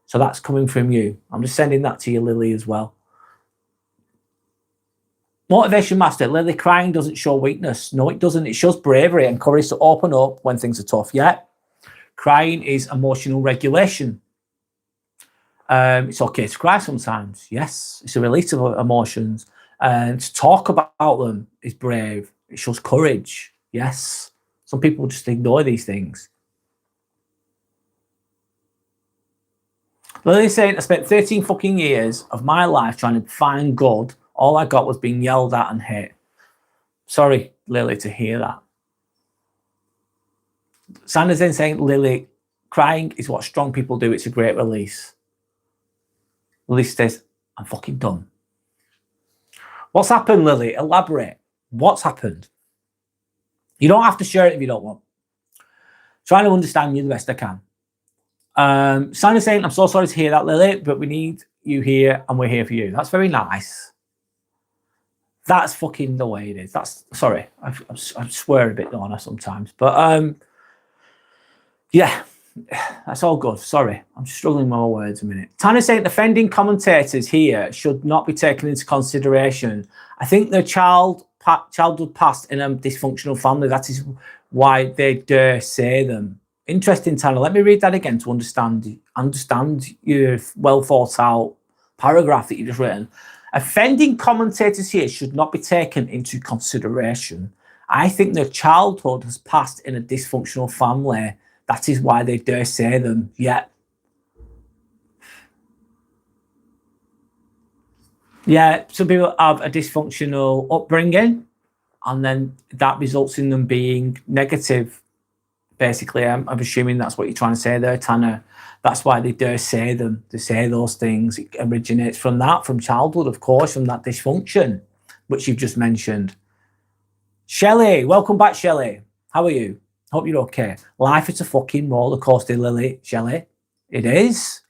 So that's coming from you. I'm just sending that to you, Lily, as well. Motivation Master, Lily, crying doesn't show weakness. No, it doesn't. It shows bravery and courage to open up when things are tough. Yeah. Crying is emotional regulation. It's okay to cry sometimes. Yes. It's a release of emotions. And to talk about them is brave. It shows courage. Yes. Some people just ignore these things. Lily's saying, I spent 13 fucking years of my life trying to find God. All I got was being yelled at and hit. Sorry, Lily, to hear that. Sanders then saying, Lily, crying is what strong people do. It's a great release. Lily says, I'm fucking done. What's happened, Lily? Elaborate. What's happened? You don't have to share it if you don't want. Trying to understand you the best I can. Sanders saying, I'm so sorry to hear that, Lily, but we need you here and we're here for you. That's very nice. That's fucking the way it is. That's sorry. I swear a bit, don't I, sometimes. But yeah, that's all good. Sorry, I'm struggling with my words a minute. Tanner saying offending commentators here should not be taken into consideration. I think their childhood past in a dysfunctional family. That is why they dare say them. Interesting, Tanner. Let me read that again to understand your well thought out paragraph that you've just written. Offending commentators here should not be taken into consideration. I think their childhood has passed in a dysfunctional family. That is why they dare say them. Yeah. Yeah, some people have a dysfunctional upbringing and then that results in them being negative. Basically, I'm assuming that's what you're trying to say there, Tanner. That's why they dare say them. They say those things. It originates from that, from childhood, of course, from that dysfunction, which you've just mentioned. Shelley, welcome back, Shelley. How are you? Hope you're okay. Life is a fucking roller coaster, Lily. Shelley, it is.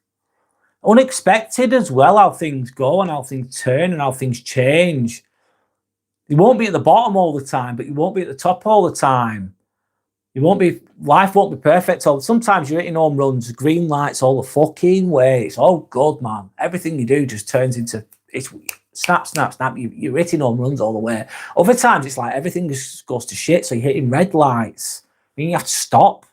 Unexpected as well, how things go and how things turn and how things change. You won't be at the bottom all the time, but you won't be at the top all the time. Life won't be perfect. So sometimes you're hitting home runs, green lights all the fucking way. It's all good, man. Everything you do just turns into, it's snap, snap, snap. You're hitting home runs all the way. Other times it's like everything just goes to shit. So you're hitting red lights. You have to stop.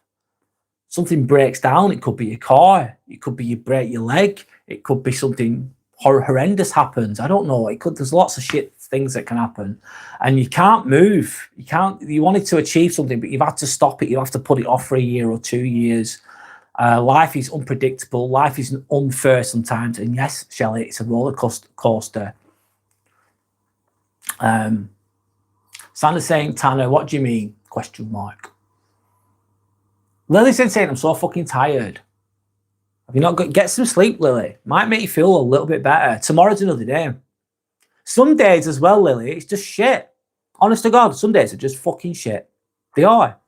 Something breaks down. It could be your car. It could be you break your leg. It could be something horrendous happens. I don't know. There's lots of shit things that can happen and you can't move. You wanted to achieve something, but you've had to stop it. You have to put it off for a year or 2 years. Life is unpredictable. Life is unfair sometimes. And yes, Shelley, it's a roller coaster. Sandra's saying, Tanner, what do you mean? Question mark. Lily's saying, I'm so fucking tired. Have you not got, get some sleep, Lily? Might make you feel a little bit better. Tomorrow's another day. Some days as well, Lily, it's just shit. Honest to God, some days are just fucking shit. They are.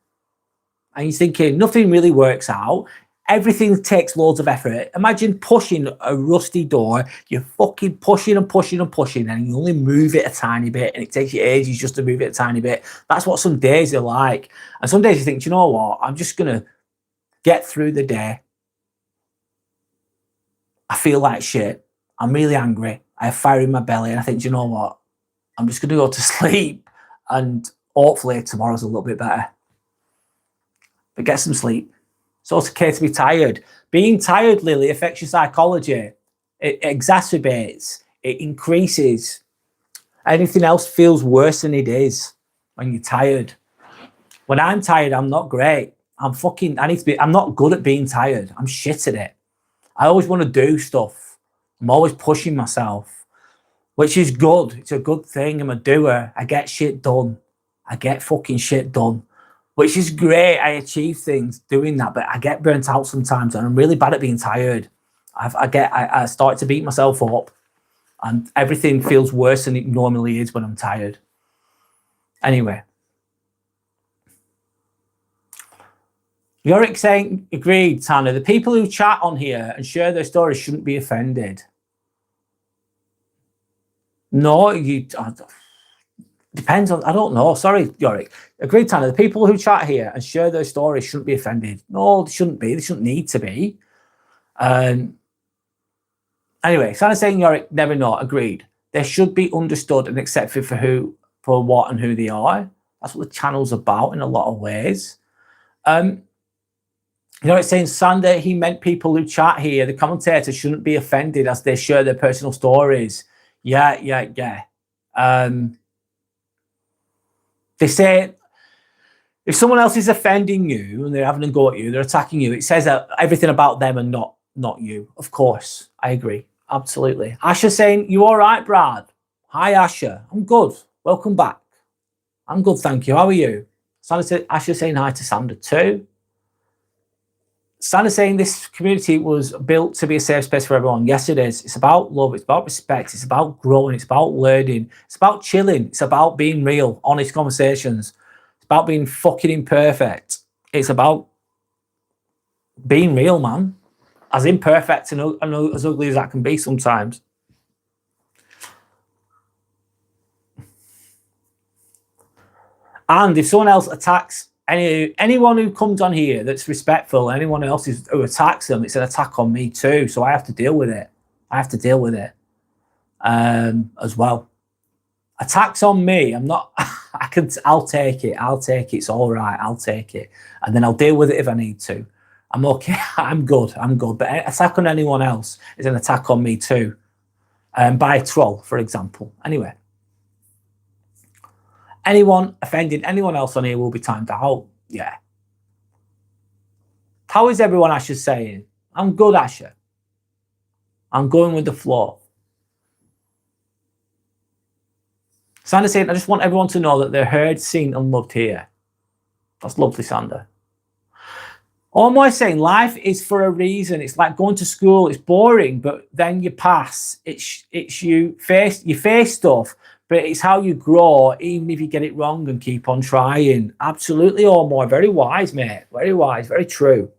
And you're thinking, nothing really works out. Everything takes loads of effort. Imagine pushing a rusty door. You're fucking pushing and pushing and pushing, and you only move it a tiny bit, and it takes you ages just to move it a tiny bit. That's what some days are like. And some days you think, do you know what? I'm just going to get through the day. I feel like shit. I'm really angry. I have fire in my belly, and I think, do you know what? I'm just going to go to sleep, and hopefully tomorrow's a little bit better. But get some sleep. So it's okay to be tired. Being tired, Lily, affects your psychology. It exacerbates. It increases. Anything else feels worse than it is when you're tired. When I'm tired, I'm not great. I'm not good at being tired. I'm shit at it. I always want to do stuff. I'm always pushing myself, which is good. It's a good thing. I'm a doer. I get shit done. I get fucking shit done. Which is great. I achieve things doing that, but I get burnt out sometimes, and I'm really bad at being tired. I start to beat myself up, and everything feels worse than it normally is when I'm tired. Anyway, Yorick saying, agreed, Tanner. The people who chat on here and share their stories shouldn't be offended. No, depends on, I don't know. Sorry, Yorick. Agreed, Tanner. The people who chat here and share their stories shouldn't be offended. No, they shouldn't be. They shouldn't need to be. Anyway, Sandra's saying, Yorick, never not. Agreed. They should be understood and accepted for what and who they are. That's what the channel's about in a lot of ways. It's saying, Sandra, he meant people who chat here. The commentators shouldn't be offended as they share their personal stories. Yeah. They say if someone else is offending you and they're having a go at you, they're attacking you, it says everything about them and not you. Of course, I agree. Absolutely. Asha saying, you all right, Brad? Hi, Asha. I'm good. Welcome back. I'm good, thank you. How are you? Asha saying hi to Sandra too. Sandra saying this community was built to be a safe space for everyone. Yes, it is. It's about love. It's about respect. It's about growing. It's about learning. It's about chilling. It's about being real, honest conversations. It's about being fucking imperfect. It's about being real, man. As imperfect and as ugly as that can be sometimes. And if someone else attacks anyone who comes on here that's respectful, anyone else who attacks them, it's an attack on me too. So I have to deal with it. As well. Attacks on me, I'm not. I'll take it. It's all right. I'll take it, and then I'll deal with it if I need to. I'm okay. I'm good. But an attack on anyone else is an attack on me too, by a troll, for example. Anyway. Anyone offending anyone else on here will be timed out. Yeah. How is everyone, Asha, saying? I'm good, Asha. I'm going with the flow. Sandra saying, I just want everyone to know that they're heard, seen, and loved here. That's lovely, Sandra. All am I saying, life is for a reason. It's like going to school. It's boring, but then you pass. It's you face stuff. But it's how you grow, even if you get it wrong and keep on trying. Absolutely, Ormoy. Very wise, mate. Very wise. Very true.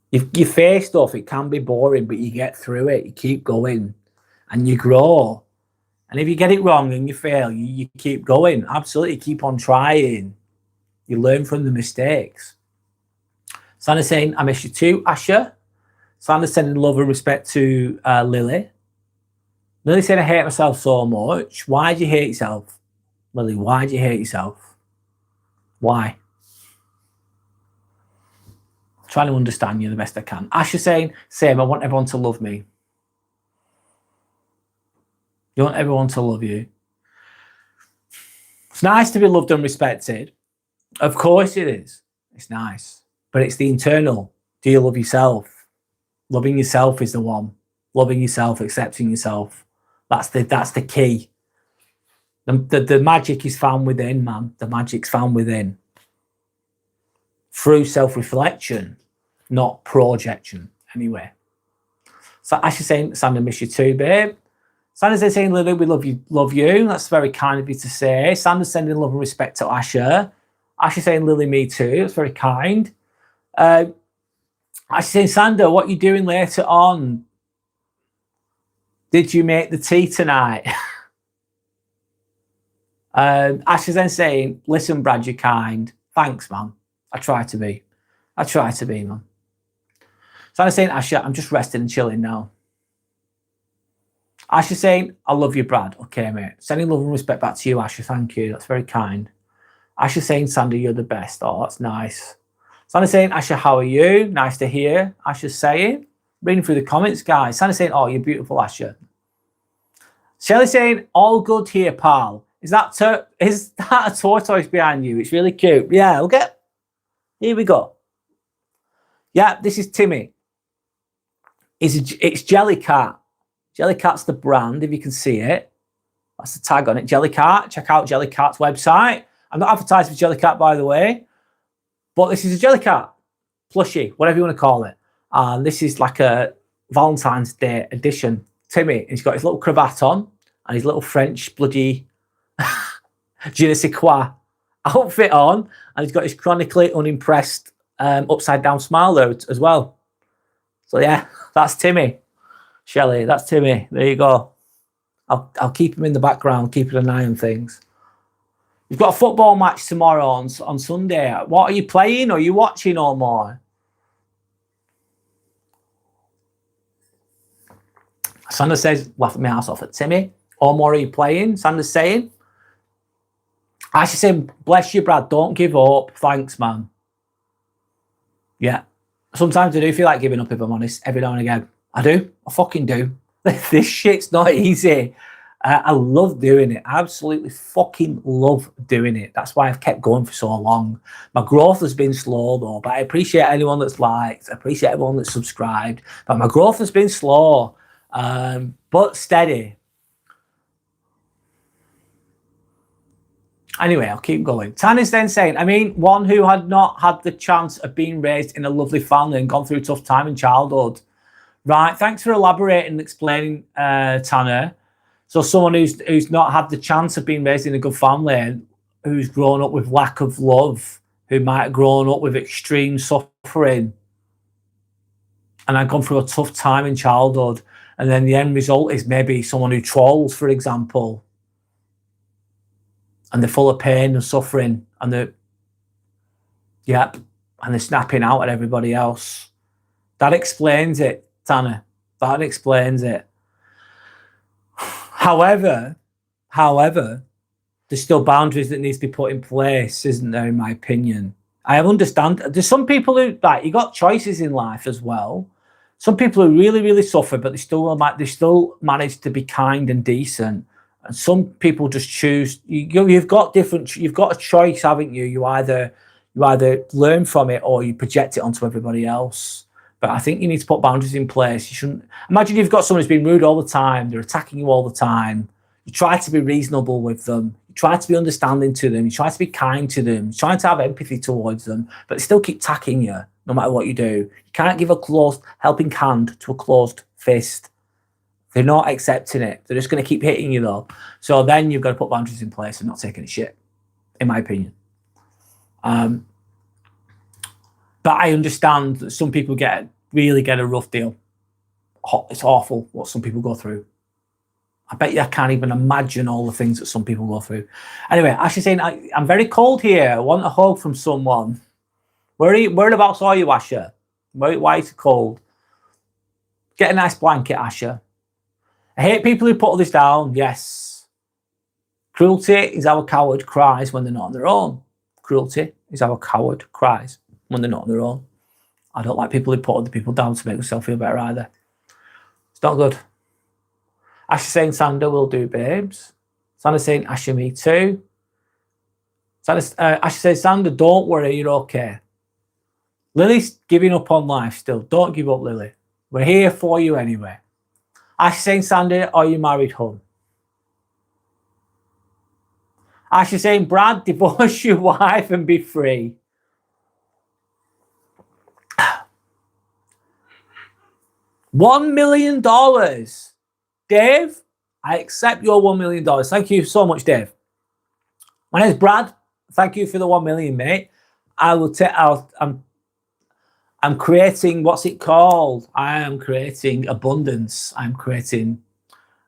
You face stuff, it can be boring, but you get through it. You keep going and you grow. And if you get it wrong and you fail, you keep going. Absolutely, keep on trying. You learn from the mistakes. Sandra's saying, I miss you too, Asha. Sandra's sending love and respect to Lily. Lily said, I hate myself so much. Why do you hate yourself? Lily, why do you hate yourself? Why? I'm trying to understand you the best I can. Asha saying, same, I want everyone to love me. You want everyone to love you. It's nice to be loved and respected. Of course it is. It's nice. But it's the internal. Do you love yourself? Loving yourself is the one. loving yourself, accepting yourself. That's the key. The magic is found within, man. The magic's found within. Through self-reflection, not projection, anyway. So Ashley saying, Sandra, miss you too, babe. Sandra's saying, Lily, we love you. That's very kind of you to say. Sandra's sending love and respect to Asher. Ashley saying, Lily, me too. That's very kind. Ashley saying, Sandra, what are you doing later on? Did you make the tea tonight? Ashley's then saying, listen, Brad, you're kind. Thanks, man. I try to be, man. Sandra's saying, Ashley, I'm just resting and chilling now. Ashley saying, I love you, Brad. Okay, mate. Sending love and respect back to you, Ashley. Thank you. That's very kind. Ashley saying, Sandra, you're the best. Oh, that's nice. Sandra saying, Ashley, how are you? Nice to hear. Ashley saying, reading through the comments, guys. Sandra saying, oh, you're beautiful, Ashley. Shelley saying, all good here, pal. Is that a tortoise behind you? It's really cute. Yeah, we'll get. Here we go. Yeah, this is Timmy. It's Jellycat. Jellycat's the brand, if you can see it. That's the tag on it. Jellycat. Check out Jellycat's website. I'm not advertising for Jellycat, by the way. But this is a Jellycat plushie, whatever you want to call it. And this is like a Valentine's Day edition. Timmy, he's got his little cravat on and his little French bloody je ne sais quoi outfit on. And he's got his chronically unimpressed upside down smile there as well. So yeah, that's Timmy. Shelley, that's Timmy. There you go. I'll keep him in the background, keeping an eye on things. You've got a football match tomorrow on Sunday. What are you playing? Or are you watching or more? Sandra says, laughing my ass off at Timmy. Or more are you playing? Sandra's saying. I should say, bless you, Brad. Don't give up. Thanks, man. Yeah. Sometimes I do feel like giving up, if I'm honest, every now and again. I do. I fucking do. This shit's not easy. I love doing it. I absolutely fucking love doing it. That's why I've kept going for so long. My growth has been slow, though, but I appreciate anyone that's liked. I appreciate everyone that's subscribed. But my growth has been slow, but steady. Anyway, I'll keep going. Tanya's then saying, I mean, one who had not had the chance of being raised in a lovely family and gone through a tough time in childhood. Right, thanks for elaborating and explaining, Tanya. So someone who's not had the chance of being raised in a good family and who's grown up with lack of love, who might have grown up with extreme suffering and had gone through a tough time in childhood, and then the end result is maybe someone who trolls, for example, and they're full of pain and suffering, and they're snapping out at everybody else. That explains it, Tanya. That explains it. However, there's still boundaries that needs to be put in place, isn't there, in my opinion? I understand. There's some people who, like, you got choices in life as well. Some people who really, really suffer, but they still manage to be kind and decent. And some people just choose. You've got a choice, haven't you? You either learn from it or you project it onto everybody else. But I think you need to put boundaries in place. You shouldn't imagine you've got someone who's been rude all the time. They're attacking you all the time. You try to be reasonable with them. You try to be understanding to them. You try to be kind to them. You try to have empathy towards them, but they still keep attacking you no matter what you do. You can't give a closed helping hand to a closed fist. They're not accepting it. They're just going to keep hitting you though. So then you've got to put boundaries in place and not take any shit, in my opinion. But I understand that some people really get a rough deal. It's awful what some people go through. I bet you I can't even imagine all the things that some people go through. Anyway, Ashley's saying, I'm very cold here. I want a hug from someone. Whereabouts are you, Asher? Why is it cold? Get a nice blanket, Asher. I hate people who put all this down. Yes. Cruelty is how a coward cries when they're not on their own. Cruelty is how a coward cries when they're not on their own. I don't like people who put other people down to make themselves feel better either. It's not good. Ashley saying, Sandra will do, babes. Sandra saying, Ashley, me too. Ashley says, Sandra, don't worry, you're okay. Lily's giving up on life still. Don't give up, Lily. We're here for you anyway. Ash saying, Sandy, are you married, hon? Ash is saying, Brad, divorce your wife and be free. $1 million. Dave, I accept your $1 million. Thank you so much, Dave. My name's Brad. Thank you for the 1 million, mate. I will take out. I'm creating, what's it called? I am creating abundance. I am connecting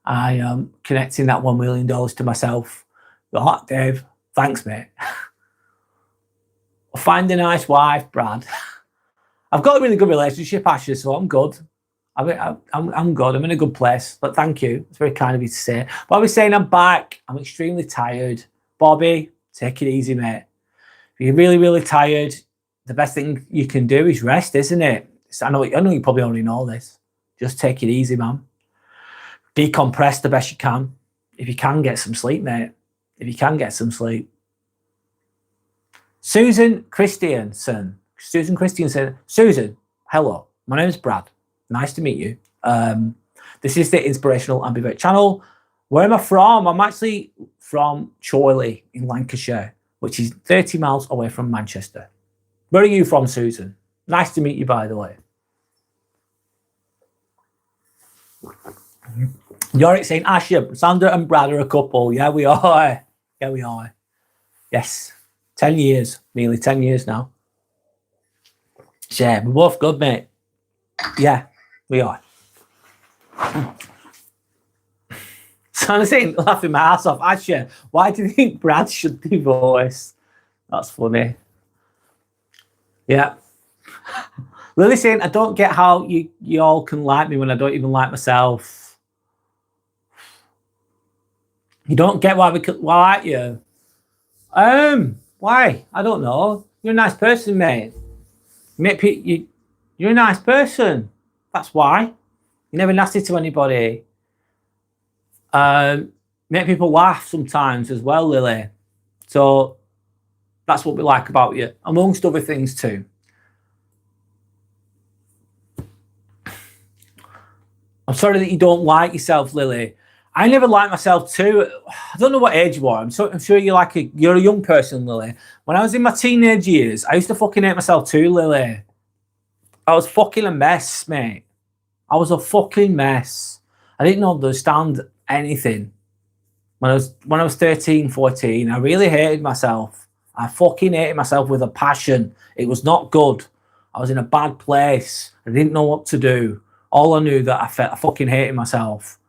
that $1 million to myself. Right, Dave. Thanks, mate. Find a nice wife, Brad. I've got a really good relationship, Ashley, so I'm good. I'm good. I'm in a good place. But thank you. It's very kind of you to say. Bobby's saying I'm back. I'm extremely tired. Bobby, take it easy, mate. If you're really, really tired, the best thing you can do is rest, isn't it? I know you probably already know this. Just take it easy, man. Decompress the best you can. If you can, get some sleep, mate. If you can, get some sleep. Susan Christiansen. Susan, hello. My name is Brad. Nice to meet you. This is the Inspirational Ambivert channel. Where am I from? I'm actually from Chorley in Lancashire, which is 30 miles away from Manchester. Where are you from, Susan? Nice to meet you, by the way. Yorick saying, Asher, Sandra and Brad are a couple. Yeah, we are. Yeah, we are. Yes. 10 years. Nearly 10 years now. Yeah, we're both good, mate. Yeah, we are. So I'm saying, laughing my ass off. Asher, why do you think Brad should divorce? That's funny. Yeah. Lily saying, I don't get how you all can like me when I don't even like myself. You don't get why why like you? Why? I don't know. You're a nice person, mate. You're a nice person. That's why. You're never nasty to anybody. Make people laugh sometimes as well, Lily. So that's what we like about you, amongst other things too. I'm sorry that you don't like yourself, Lily. I never liked myself too. I don't know what age you are. I'm sure you're a young person, Lily. When I was in my teenage years, I used to fucking hate myself too, Lily. I was fucking a mess, mate. I was a fucking mess. I didn't understand anything. When I was 13, 14, I really hated myself. I fucking hated myself with a passion. It was not good. I was in a bad place. I didn't know what to do. All I knew that I fucking hated myself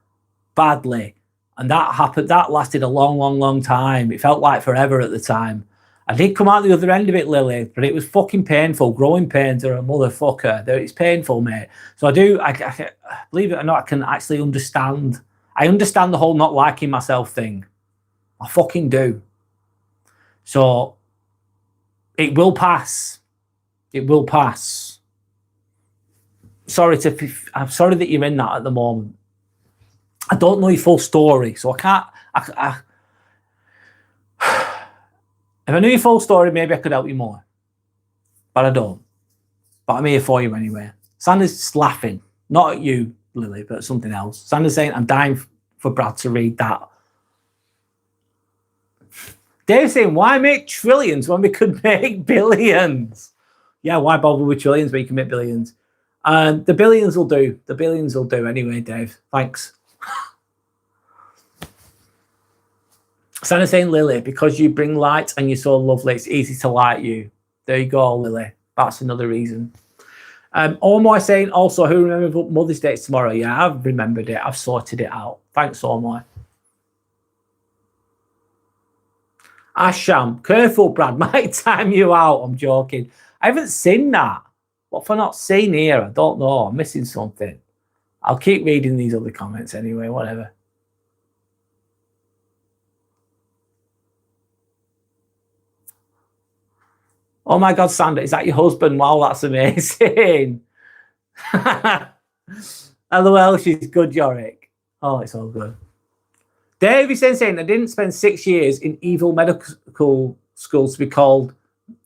badly. And that lasted a long, long, long time. It felt like forever at the time. I did come out the other end of it, Lily, but it was fucking painful. Growing pains are a motherfucker. It's painful, mate. So I believe it or not, I can actually understand. I understand the whole not liking myself thing. I fucking do. So it will pass. It will pass. I'm sorry that you're in that at the moment. I don't know your full story, so I can't. If I knew your full story, maybe I could help you more. But I don't. But I'm here for you anyway. Sandra's laughing. Not at you, Lily, but at something else. Sandra's saying, I'm dying for Brad to read that. Dave's saying, why make trillions when we could make billions? Yeah, why bother with trillions when you can make billions? The billions will do. The billions will do anyway, Dave. Thanks. Sandra's saying, Lily, because you bring light and you're so lovely, it's easy to like you. There you go, Lily. That's another reason. Omoy saying, also, who remembers Mother's Day tomorrow? Yeah, I've remembered it. I've sorted it out. Thanks, Omoy. Asham, careful, Brad. Might time you out. I'm joking. I haven't seen that. What have I not seen here? I don't know. I'm missing something. I'll keep reading these other comments anyway, whatever. Oh my God, Sandra, is that your husband? Wow, that's amazing. LOL, she's good, Yorick. Oh, it's all good. Dave is saying, I didn't spend 6 years in evil medical school to be called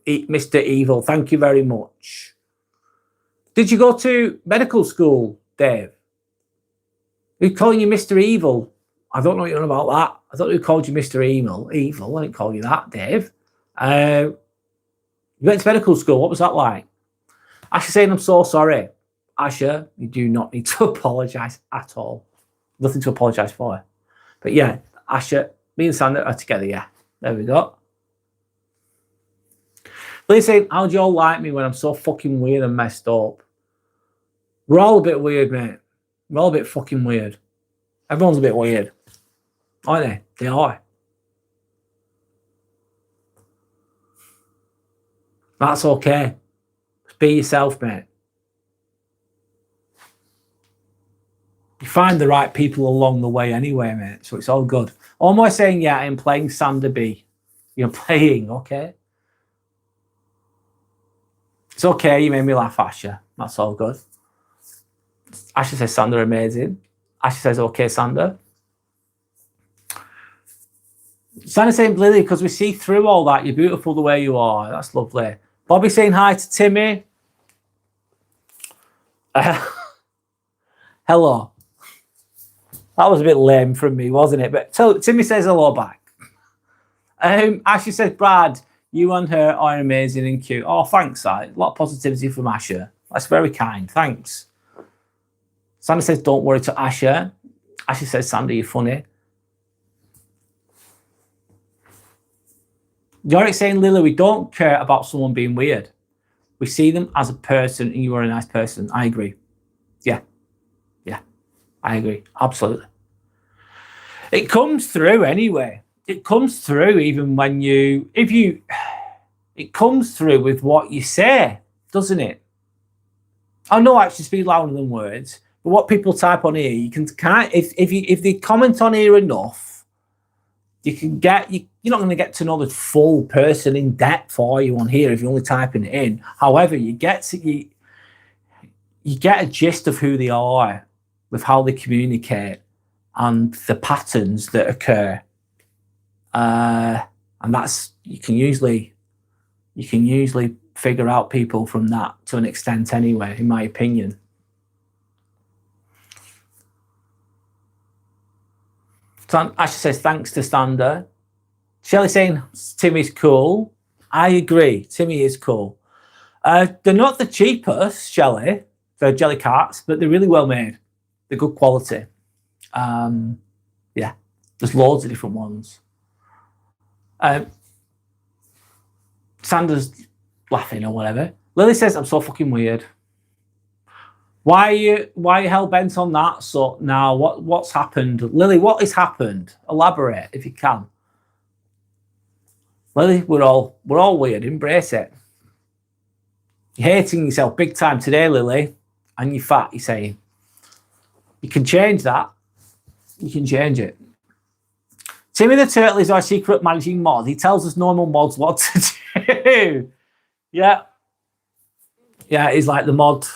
Mr. Evil. Thank you very much. Did you go to medical school, Dave? Who's calling you Mr. Evil? I don't know what you're on about that. I thought who called you Mr. Evil. Evil. I didn't call you that, Dave. You went to medical school. What was that like? Asher saying, I'm so sorry. Asher, you do not need to apologise at all. Nothing to apologise for. But yeah, Asher, me and Sander are together, yeah. There we go. Please saying, how do you all like me when I'm so fucking weird and messed up? We're all a bit weird, mate. We're all a bit fucking weird. Everyone's a bit weird. Aren't they? They are. That's okay. Just be yourself, mate. You find the right people along the way anyway, mate. So it's all good. All am I saying, yeah, I'm playing Sander B. You're playing, okay? It's okay, you made me laugh, Asher. That's all good. Asher says, Sander, amazing. Asher says, okay, Sander. Sander saying, Lily, because we see through all that. You're beautiful the way you are. That's lovely. Bobby saying hi to Timmy. Hello. That was a bit lame from me, wasn't it? But so Timmy says hello back. Asher says, Brad, you and her are amazing and cute. Oh, thanks, a lot of positivity from Asher. That's very kind. Thanks. Sander says, don't worry to Asher. Asher says, Sander, you're funny. Yorick saying, Lily, we don't care about someone being weird. We see them as a person and you are a nice person. I agree. Yeah. Yeah. I agree. Absolutely. It comes through anyway. It comes through even when it comes through with what you say, doesn't it? I know actions speak louder than words, but what people type on here, you can if they comment on here enough, you can get you're not going to get to know the full person in depth for you on here if you're only typing it in. However, you get a gist of who they are with how they communicate and the patterns that occur. And that's you can usually figure out people from that to an extent anyway, in my opinion. So Ashley says thanks to Sander. Shelley saying Timmy's cool. I agree, Timmy is cool. They're not the cheapest, Shelley. They're jelly carts, but they're really well made. They're good quality. Yeah, there's loads of different ones. Sander's laughing or whatever. Lily says, I'm so fucking weird. Why are you hell bent on that? So now what's happened? Lily, what has happened? Elaborate if you can. Lily, we're all weird. Embrace it. You're hating yourself big time today, Lily. And you're fat, you're saying. You can change that. You can change it. Timmy the Turtle is our secret managing mod. He tells us normal mods what to do. Yeah. Yeah, he's like the mod.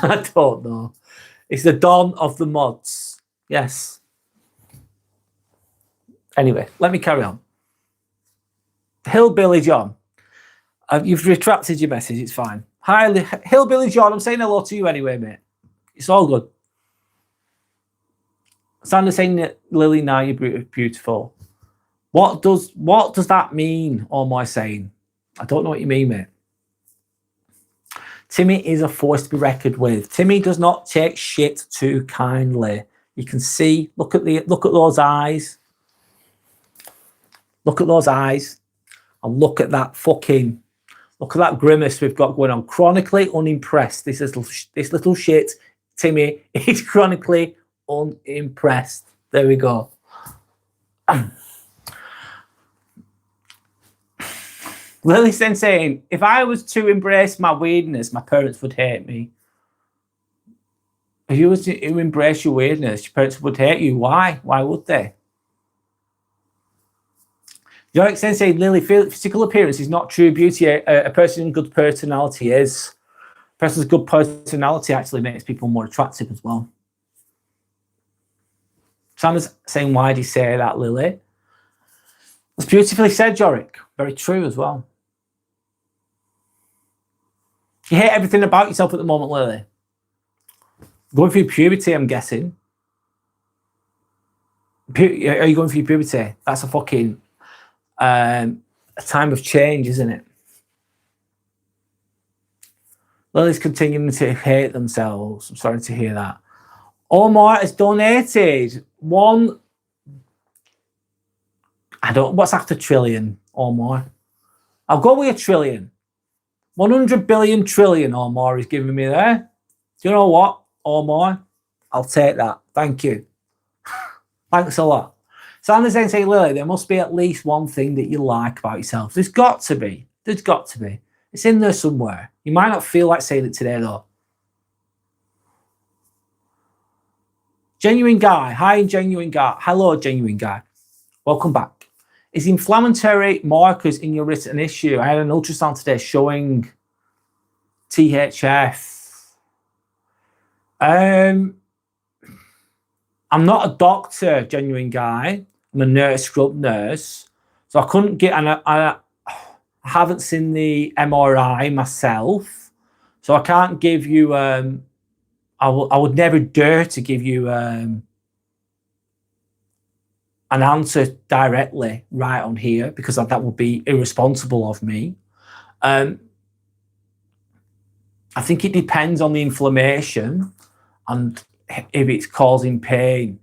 I don't know. It's the Don of the mods. Yes. Anyway, let me carry on. Hillbilly John. You've retracted your message. It's fine. Hi, Hillbilly John. I'm saying hello to you anyway, mate. It's all good. Sander saying that Lily, now you're beautiful. What does that mean? All my saying, I don't know what you mean, mate. Timmy is a force to be reckoned with. Timmy does not take shit too kindly. You can see. Look at those eyes. Look at those eyes, and look at that grimace we've got going on. Chronically unimpressed. This little shit, Timmy, is chronically unimpressed. There we go. Lily's then saying, if I was to embrace my weirdness, my parents would hate me. If you was to embrace your weirdness, your parents would hate you. Why? Why would they? Yorick then saying, Lily, physical appearance is not true beauty. A person's good personality is. A person's good personality actually makes people more attractive as well. Sander's saying, why do you say that, Lily? That's beautifully said, Yorick. Very true as well. You hate everything about yourself at the moment, Lily. Going through puberty, I'm guessing. Are you going through puberty? That's a fucking a time of change, isn't it? Lily's continuing to hate themselves. I'm sorry to hear that. Omar has donated one. I don't. What's after trillion, Omar? I'll go with a trillion. 100 billion trillion, Omar is giving me there. Do you know what, Omar? I'll take that. Thank you. Thanks a lot. Sandra's then saying, Lily, there must be at least one thing that you like about yourself. There's got to be. There's got to be. It's in there somewhere. You might not feel like saying it today, though. Genuine Guy. Hi, Genuine Guy. Hello, Genuine Guy. Welcome back. Is inflammatory markers in your wrist an issue? I had an ultrasound today showing THF. I'm not a doctor, Genuine Guy. I'm a nurse, scrub nurse. So I couldn't get, and I haven't seen the MRI myself. So I can't give you, I would never dare to give you an answer directly right on here, because that would be irresponsible of me. I think it depends on the inflammation and if it's causing pain.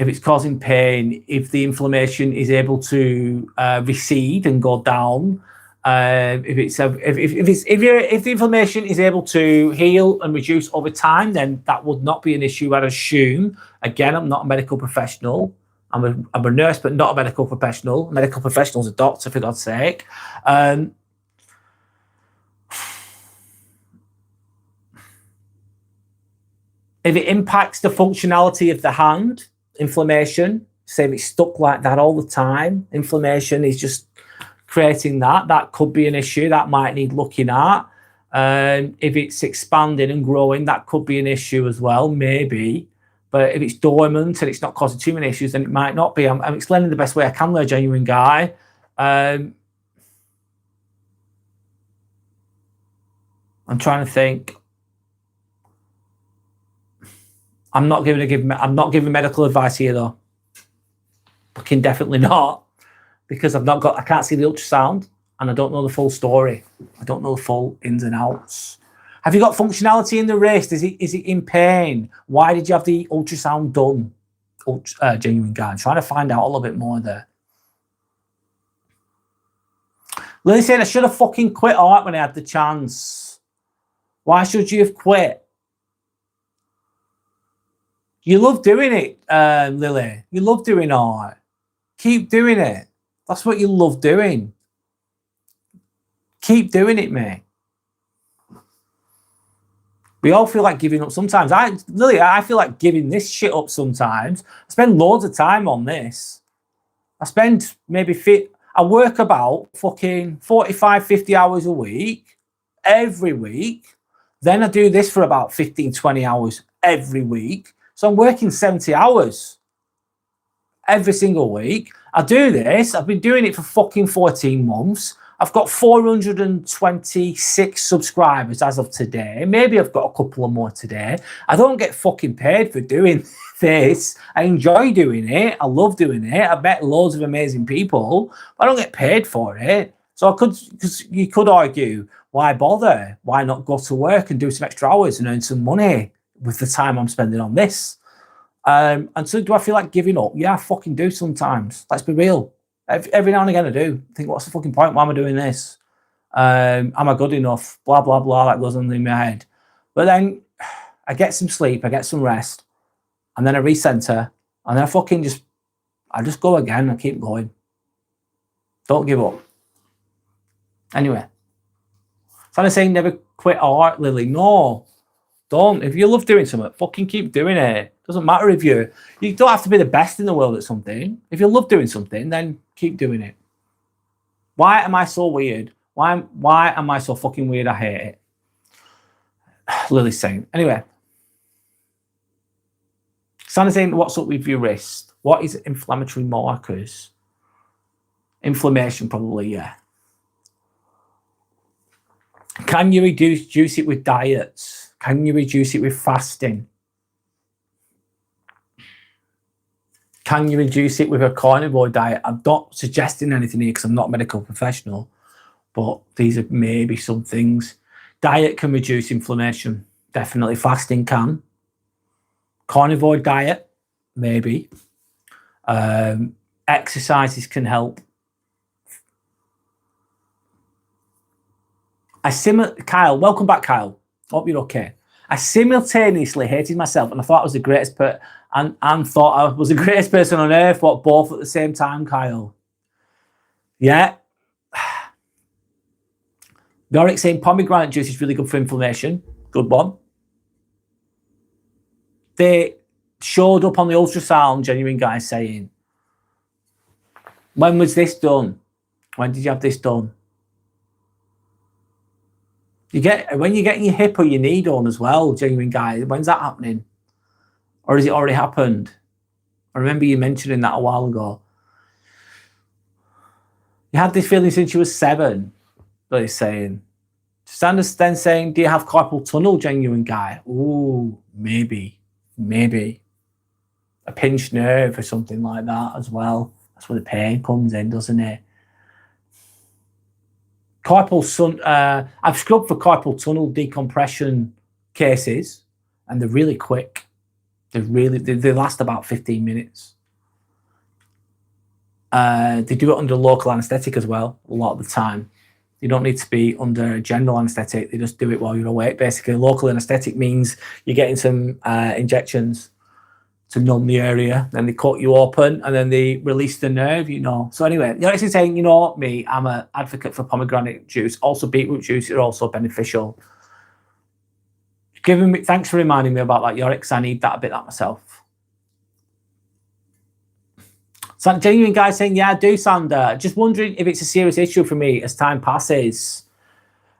If it's causing pain, if the inflammation is able to recede and go down, if the inflammation is able to heal and reduce over time, then that would not be an issue, I'd assume. Again, I'm not a medical professional. I'm a nurse, but not a medical professional. A medical professional is a doctor, for God's sake. If it impacts the functionality of the hand, inflammation, say if it's stuck like that all the time, inflammation is just creating that could be an issue that might need looking at. If it's expanding and growing, that could be an issue as well, maybe. But if it's dormant and it's not causing too many issues, then it might not be. I'm explaining the best way I can there, Genuine Guy. I'm trying to think. I'm not giving medical advice here, though. Fucking definitely not, because I can't see the ultrasound and I don't know the full story. I don't know the full ins and outs. Have you got functionality in the wrist? Is it in pain? Why did you have the ultrasound done? Genuine Guy. I'm trying to find out a little bit more there. Lily saying I should have fucking quit art when I had the chance. Why should you have quit? You love doing it, Lily. You love doing art. Keep doing it. That's what you love doing. Keep doing it, mate. We all feel like giving up sometimes. Lily, I feel like giving this shit up sometimes. I spend loads of time on this. I spend I work about fucking 45, 50 hours a week, every week. Then I do this for about 15, 20 hours every week. So I'm working 70 hours every single week. I do this. I've been doing it for fucking 14 months. I've got 426 subscribers as of today. Maybe I've got a couple of more today. I don't get fucking paid for doing this. I enjoy doing it. I love doing it. I've met loads of amazing people, but I don't get paid for it. So because you could argue, why bother? Why not go to work and do some extra hours and earn some money with the time I'm spending on this? And so do I feel like giving up? Yeah, I fucking do sometimes. Let's be real. Every now and again I do. I think, what's the fucking point? Why am I doing this? Am I good enough? Blah, blah, blah. That goes on in my head. But then I get some sleep, I get some rest, and then I recenter, and then I just go again. I keep going. Don't give up. Anyway. So I'm saying never quit art, Lily. No. Don't. If you love doing something, fucking keep doing it. Doesn't matter if you don't have to be the best in the world at something. If you love doing something, then keep doing it. Why am I so weird? Why am I so fucking weird? I hate it. Lily's saying. Anyway. Sandra's saying, what's up with your wrist? What is inflammatory markers? Inflammation, probably, yeah. Can you reduce it with diets? Can you reduce it with fasting? Can you reduce it with a carnivore diet? I'm not suggesting anything here because I'm not a medical professional, but these are maybe some things. Diet can reduce inflammation. Definitely fasting can. Carnivore diet, maybe. Exercises can help. Kyle, welcome back, Kyle. Hope you're okay. I simultaneously hated myself and I thought I was the greatest and thought I was the greatest person on earth, what, both at the same time, Kyle? Yeah. Yorick saying pomegranate juice is really good for inflammation. Good one. They showed up on the ultrasound, Genuine Guy saying, when was this done? When did you have this done? When you're getting your hip or your knee done as well, Genuine Guy, when's that happening? Or has it already happened? I remember you mentioning that a while ago. You had this feeling since you were 7, that he's saying. Sanders then saying, do you have carpal tunnel, Genuine Guy? Ooh, maybe. A pinched nerve or something like that as well. That's where the pain comes in, doesn't it? I've scrubbed for carpal tunnel decompression cases, and they're really quick. They last about 15 minutes. They do it under local anaesthetic as well, a lot of the time. You don't need to be under general anaesthetic. They just do it while you're awake. Basically, local anaesthetic means you're getting some injections to numb the area. Then they cut you open and then they release the nerve, So anyway, you're actually saying, me, I'm an advocate for pomegranate juice. Also, beetroot juice is also beneficial. Thanks for reminding me about that, Yorick, because I need that a bit like myself. So, Genuine Guy saying, yeah, I do, Sander. Just wondering if it's a serious issue for me as time passes.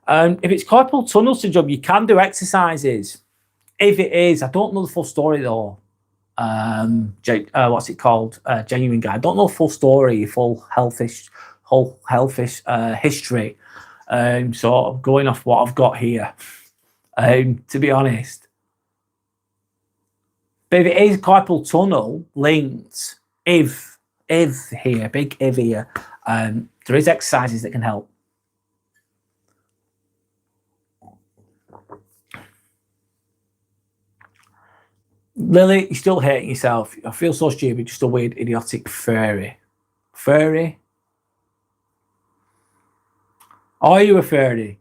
If it's carpal tunnel syndrome, you can do exercises. If it is, I don't know the full story though. What's it called? Genuine Guy. I don't know the full story, full health history. So I'm going off what I've got here. To be honest. But if it is carpal tunnel linked, if here, big if here, there is exercises that can help. Lily, you're still hating yourself. I feel so stupid, just a weird, idiotic furry. Furry? Are you a furry?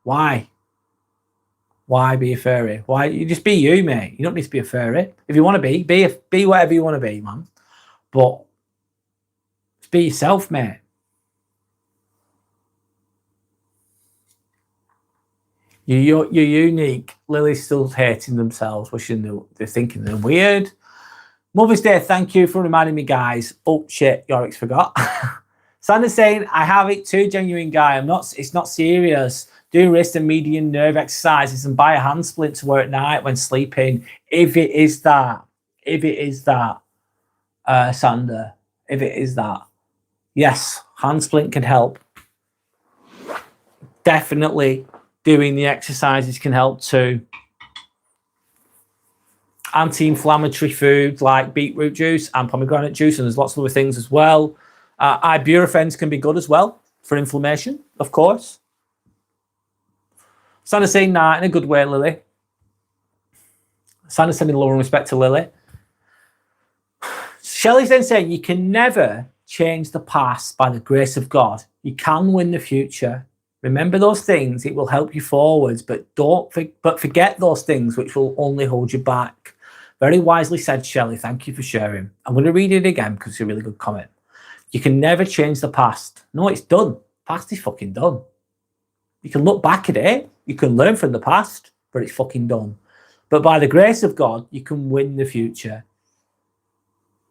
Why? Why be a furry? Why? You just be you, mate. You don't need to be a furry. If you want to be whatever you want to be, man. But just be yourself, mate. You're unique. Lily's still hating themselves, wishing they're thinking they're weird. Mother's Day, thank you for reminding me, guys. Oh shit, Yorick's forgot. Sandra's saying, I have it too, Genuine Guy. It's not serious. Do wrist and median nerve exercises and buy a hand splint to wear at night when sleeping. If it is that, Sandra, if it is that. Yes, hand splint can help. Definitely doing the exercises can help too. Anti-inflammatory foods like beetroot juice and pomegranate juice, and there's lots of other things as well. Ibuprofens can be good as well for inflammation, of course. Sandra saying nah in a good way, Lily. Sandra sending love and respect to Lily. Shelley's then saying you can never change the past by the grace of God. You can win the future. Remember those things, it will help you forwards, but forget those things which will only hold you back. Very wisely said, Shelley. Thank you for sharing. I'm going to read it again because it's a really good comment. You can never change the past. No, it's done. Past is fucking done. You can look back at it. You can learn from the past, but it's fucking done. But by the grace of God, you can win the future.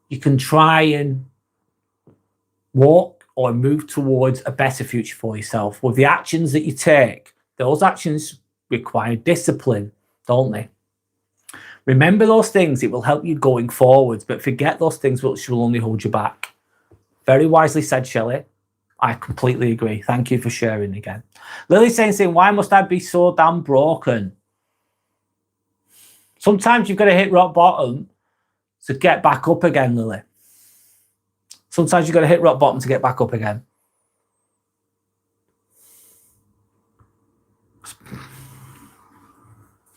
You can try and walk or move towards a better future for yourself with the actions that you take. Those actions require discipline, don't they? Remember those things. It will help you going forwards, but forget those things which will only hold you back. Very wisely said, Shelley. I completely agree. Thank you for sharing again. Lily's saying, why must I be so damn broken? Sometimes you've got to hit rock bottom to get back up again, Lily. Sometimes you've got to hit rock bottom to get back up again.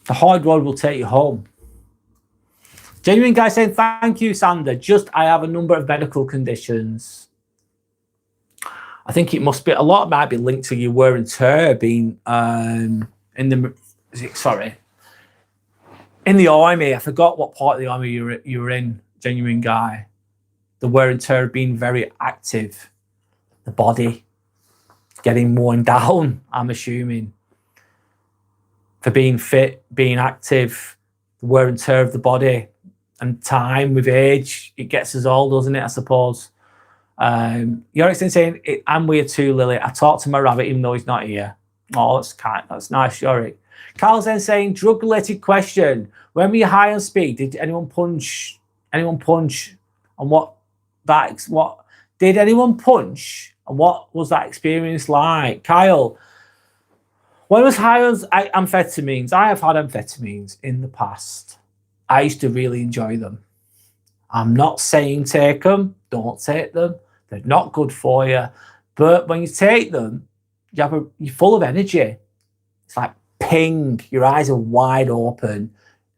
The hard road will take you home. Genuine guy saying, thank you, Sander. Just, I have a number of medical conditions. I think it must be, a lot might be linked to your wear and tear being in the army. I forgot what part of the army you were in, genuine guy. The wear and tear being very active. The body getting worn down, I'm assuming. For being fit, being active, the wear and tear of the body, and time with age, it gets us all, doesn't it, I suppose. Yorick's saying, I'm weird too, Lily. I talk to my rabbit even though he's not here. Oh, that's nice, Yorick. Carl's then saying, drug-related question. When were you high on speed? Did anyone punch? And did anyone punch? And what was that experience like? Kyle, when I was high on amphetamines, I have had amphetamines in the past. I used to really enjoy them. I'm not saying take them. Don't take them. They're not good for you. But when you take them, you're full of energy. It's like ping. Your eyes are wide open.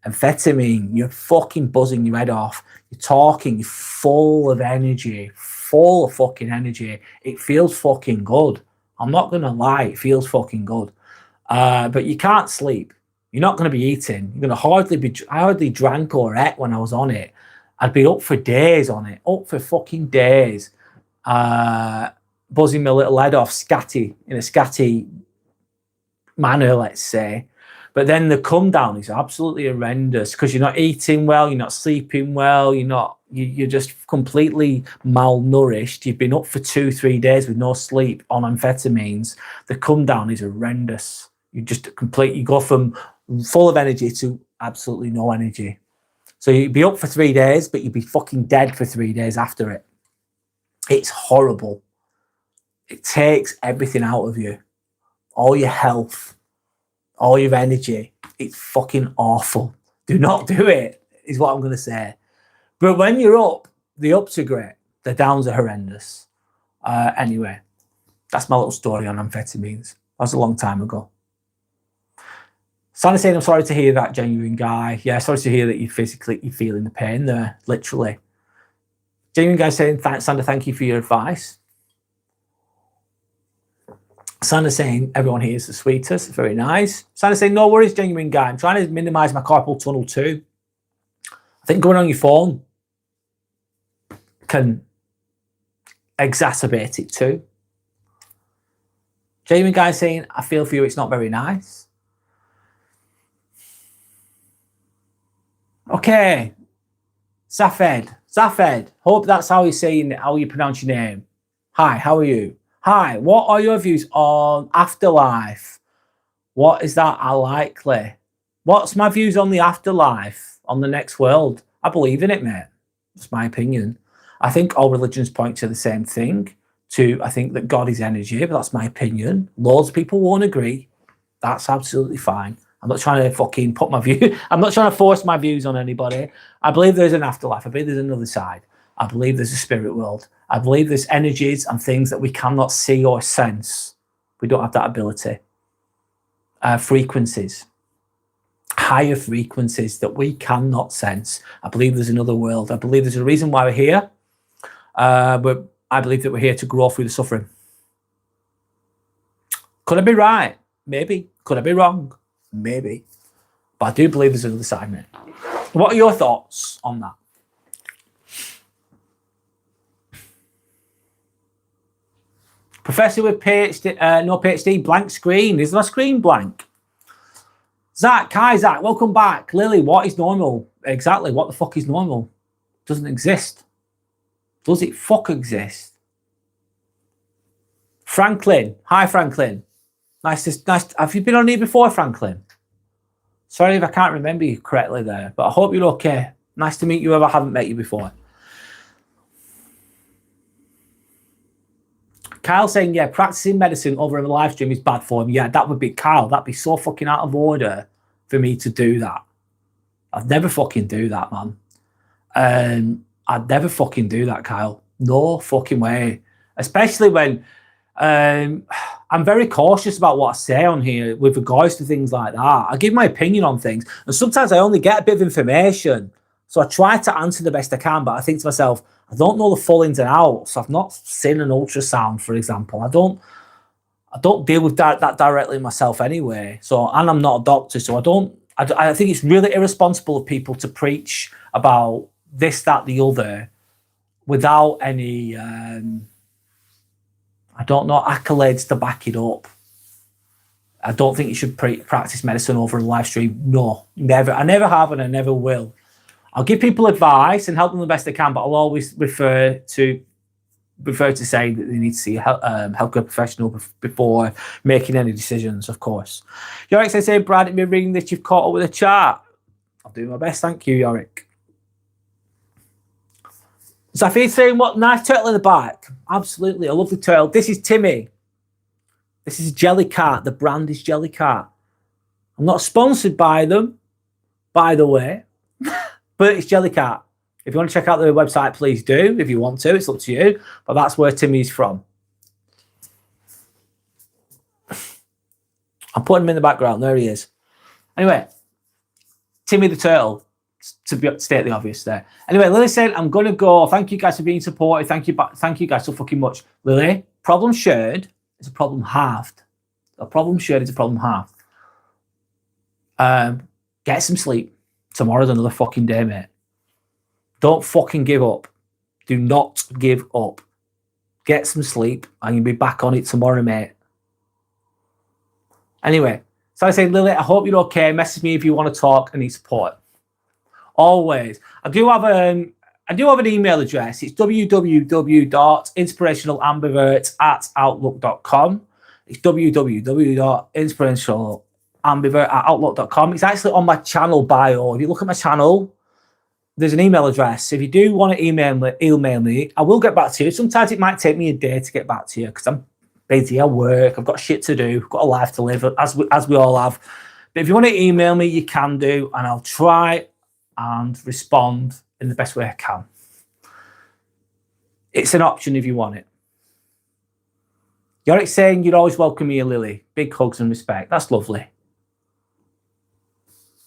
Amphetamine, you're fucking buzzing your head off. You're talking. You're full of energy. Full of fucking energy. It feels fucking good. I'm not going to lie. It feels fucking good. But you can't sleep. You're not going to be eating. You're going to I hardly drank or ate when I was on it. I'd be up for days on it. Up for fucking days. Buzzing my little head off in a scatty manner, let's say. But then the come down is absolutely horrendous because you're not eating well, you're not sleeping well, you're just completely malnourished. You've been up for 2-3 days with no sleep on amphetamines. The come down is horrendous. You go from full of energy to absolutely no energy. So you'd be up for 3 days, but you'd be fucking dead for 3 days after it. It's horrible. It takes everything out of you. All your health, all your energy. It's fucking awful. Do not do it, is what I'm going to say. But when you're up, the ups are great. The downs are horrendous. Anyway, that's my little story on amphetamines. That was a long time ago. Sandy saying, I'm sorry to hear that, genuine guy. Yeah, sorry to hear that you're feeling the pain there, literally. Genuine guy saying, thanks, Sander, thank you for your advice. Sander saying, everyone here is the sweetest. Very nice. Sander saying, no worries, genuine guy. I'm trying to minimize my carpal tunnel too. I think going on your phone can exacerbate it too. Genuine guy saying, I feel for you, it's not very nice. Okay. Zafed. Hope that's how you pronounce your name. Hi, how are you? Hi, what are your views on afterlife? What is that likely? What's my views on the afterlife, on the next world? I believe in it, mate. That's my opinion. I think all religions point to the same thing. I think that God is energy, but that's my opinion. Loads of people won't agree. That's absolutely fine. I'm not trying to fucking put my view. I'm not trying to force my views on anybody. I believe there's an afterlife. I believe there's another side. I believe there's a spirit world. I believe there's energies and things that we cannot see or sense. We don't have that ability. Frequencies. Higher frequencies that we cannot sense. I believe there's another world. I believe there's a reason why we're here. But I believe that we're here to grow through the suffering. Could I be right? Maybe. Could I be wrong? Maybe. But I do believe there's another side, mate. What are your thoughts on that? Professor with PhD, no PhD, blank screen. Is my screen blank? Zach, hi Zach, welcome back. Lily, what is normal? Exactly, what the fuck is normal? Doesn't exist. Does it fuck exist? Franklin, hi Franklin. Nice. Have you been on here before, Franklin? Sorry if I can't remember you correctly there, but I hope you're okay. Nice to meet you if I haven't met you before. Kyle saying, yeah, practicing medicine over a live stream is bad for him. Yeah, that would be Kyle. That'd be so fucking out of order for me to do that. I'd never fucking do that, man. I'd never fucking do that, Kyle. No fucking way. Especially when I'm very cautious about what I say on here with regards to things like that. I give my opinion on things, and sometimes I only get a bit of information. So I try to answer the best I can, but I think to myself, I don't know the full ins and outs. I've not seen an ultrasound, for example. I don't deal with that directly myself anyway. So, and I'm not a doctor, so I think it's really irresponsible of people to preach about this, that, the other without any, I don't know, accolades to back it up. I don't think you should practice medicine over a live stream. No, never. I never have, and I never will. I'll give people advice and help them the best I can, but I'll always refer to saying that they need to see a healthcare professional before making any decisions, of course. Yorick says, hey, Brad, it'd be ringing that you've caught up with the chat. I'll do my best. Thank you, Yorick. Zafir saying, what nice turtle in the back. Absolutely. I love the turtle. This is Timmy. This is Jellycat. The brand is Jellycat. I'm not sponsored by them, by the way, but it's Jellycat. If you want to check out their website, please do. If you want to, it's up to you. But that's where Timmy's from. I'm putting him in the background. There he is. Anyway, Timmy the Turtle, to state the obvious there. Anyway, Lily said, I'm going to go. Thank you guys for being supportive. Thank you guys so fucking much. Lily, problem shared is a problem halved. A problem shared is a problem halved. Get some sleep. Tomorrow's another fucking day, mate. Don't fucking give up. Do not give up. Get some sleep and you'll be back on it tomorrow, mate. Anyway, so I say, Lily, I hope you're okay. Message me if you want to talk and need support. Always. I do have an email address. It's www.inspirationalambivert@outlook.com. It's www.inspirationalambivert@outlook.com. It's actually on my channel bio. If you look at my channel, there's an email address. If you do want to email me, I will get back to you. Sometimes it might take me a day to get back to you because I'm busy at work. I've got shit to do. I've got a life to live, as we all have. But if you want to email me, you can do, and I'll try and respond in the best way I can. It's an option if you want it. Yorick saying you're always welcome here, Lily. Big hugs and respect. That's lovely.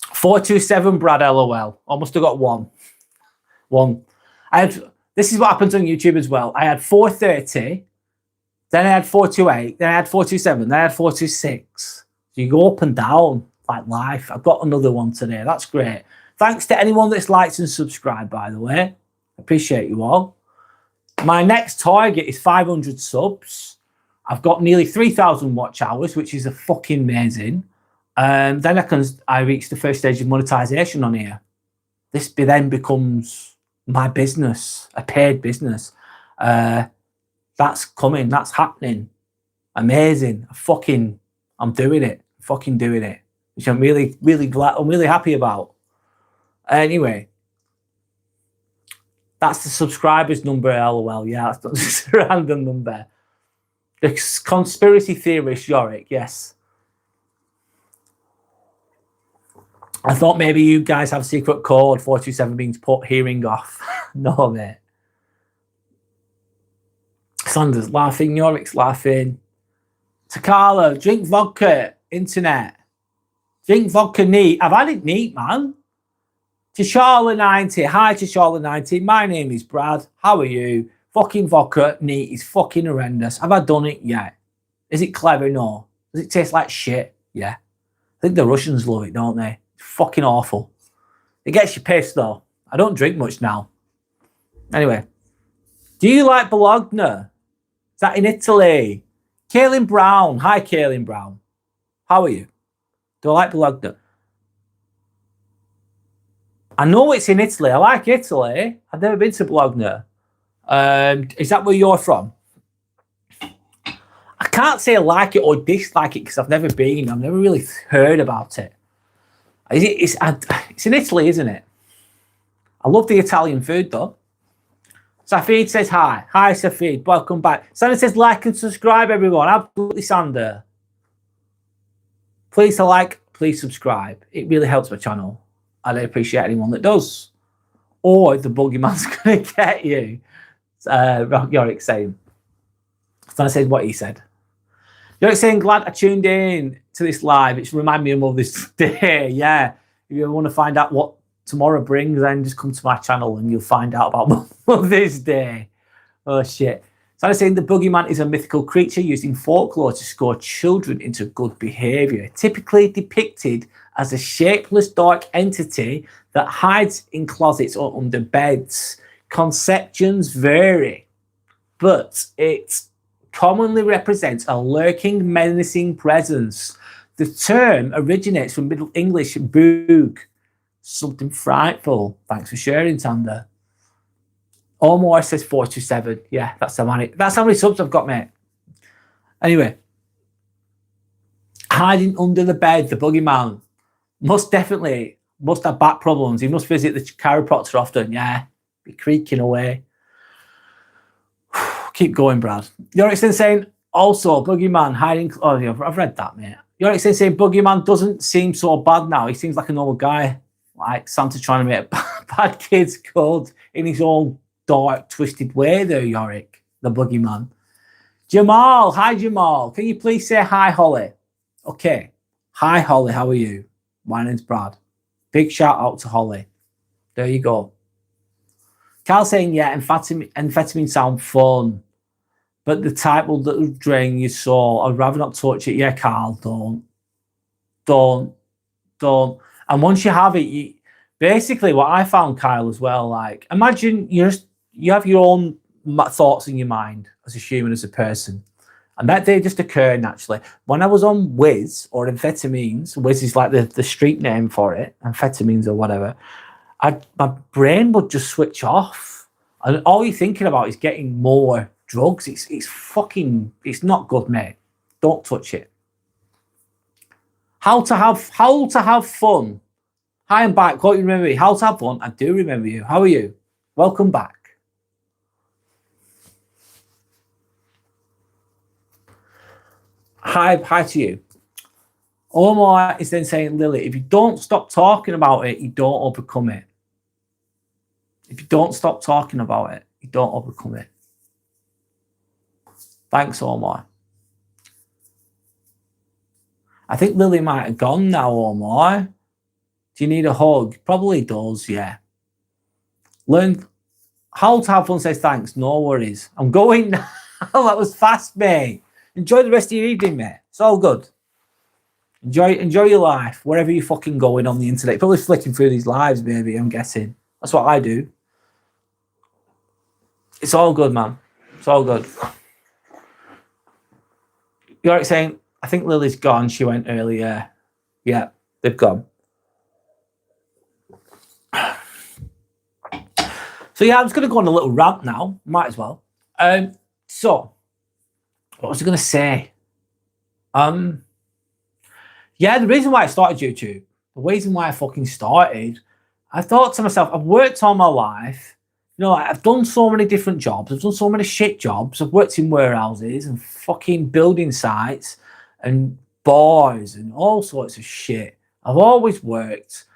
427 Brad, LOL. Almost have got one. This is what happens on YouTube as well. I had 430, then I had 428, then I had 427, then I had 426. So you go up and down like life. I've got another one today. That's great. Thanks to anyone that's liked and subscribed, by the way. Appreciate you all. My next target is 500 subs. I've got nearly 3,000 watch hours, which is a fucking amazing. And then I reach the first stage of monetization on here. This then becomes my business, a paid business. That's coming. That's happening. Amazing. I'm doing it. Fucking doing it. Which I'm really, really glad. I'm really happy about. Anyway, that's the subscribers number. LOL. Yeah, that's not just a random number. The conspiracy theorist Yorick. Yes. I thought maybe you guys have secret code 427 means put hearing off. No, mate. Sanders laughing. Yorick's laughing. Takala, drink vodka. Internet. Drink vodka neat. I've had it neat, man. T'Challa90. Hi, T'Challa90. My name is Brad. How are you? Fucking vodka neat is fucking horrendous. Have I done it yet? Is it clever? No. Does it taste like shit? Yeah. I think the Russians love it, don't they? Fucking awful. It gets you pissed though. I don't drink much now. Anyway, do you like Bologna? Is that in Italy? Kaylin Brown. Hi, Kaylin Brown. How are you? Do I like Bologna? I know it's in Italy. I like Italy. I've never been to Bologna. Is that where you're from? I can't say I like it or dislike it because I've never been. I've never really heard about it. It's in Italy, isn't it? I love the Italian food, though. Safid says hi. Hi, Safid. Welcome back. Sander says like and subscribe, everyone. Absolutely, Sander. Please like, please subscribe. It really helps my channel. I don't appreciate anyone that does. Or the boogeyman's going to get you. Yorick saying. So I said what he said. Yorick saying, glad I tuned in to this live. It's reminded me of Mother's Day. Yeah. If you want to find out what tomorrow brings, then just come to my channel and you'll find out about Mother's Day. Oh, shit. So I'm saying the boogeyman is a mythical creature used in folklore to scare children into good behaviour, typically depicted as a shapeless dark entity that hides in closets or under beds. Conceptions vary, but it commonly represents a lurking, menacing presence. The term originates from Middle English boog, something frightful. Thanks for sharing, Tander. Omar says 427. Yeah, that's how many subs I've got, mate. Anyway, hiding under the bed, the boogeyman must have back problems. He must visit the chiropractor often. Yeah, be creaking away. Keep going, Brad. Yorickson saying also boogeyman hiding. Oh, yeah, I've read that, mate. Yorickson saying boogeyman doesn't seem so bad now. He seems like a normal guy, like Santa trying to make bad kids good in his own dark, twisted way there, Yorick, the boogeyman. Jamal, hi Jamal. Can you please say hi, Holly? Okay. Hi, Holly, how are you? My name's Brad. Big shout out to Holly. There you go. Carl saying, yeah, amphetamine sound fun, but the type will drain your soul. I'd rather not touch it. Yeah, Carl, don't. And once you have it, basically what I found, Kyle, as well, like, imagine you have your own thoughts in your mind as a human, as a person. And that they just occur naturally. When I was on Wiz or amphetamines, Wiz is like the street name for it, amphetamines or whatever, my brain would just switch off. And all you're thinking about is getting more drugs. It's not good, mate. Don't touch it. How to have fun. Hi, I'm back. Hope you remember me. How to have fun. I do remember you. How are you? Welcome back. Hi to you. Omar is then saying, Lily, if you don't stop talking about it, you don't overcome it. If you don't stop talking about it, you don't overcome it. Thanks, Omar. I think Lily might have gone now, Omar. Do you need a hug? Probably does, yeah. Learn how to have fun, says thanks. No worries. I'm going now. That was fast, mate. Enjoy the rest of your evening, mate. It's all good. Enjoy your life, wherever you're fucking going on the internet. Probably flicking through these lives, maybe, I'm guessing. That's what I do. It's all good, man. It's all good. You're like saying, I think Lily's gone. She went earlier. Yeah, they've gone. So yeah, I'm just going to go on a little rant now. Might as well. So, what was I going to say? Yeah, the reason why I started YouTube, the reason why I fucking started, I thought to myself, I've worked all my life. You know, I've done so many different jobs. I've done so many shit jobs. I've worked in warehouses and fucking building sites and bars and all sorts of shit. I've always worked.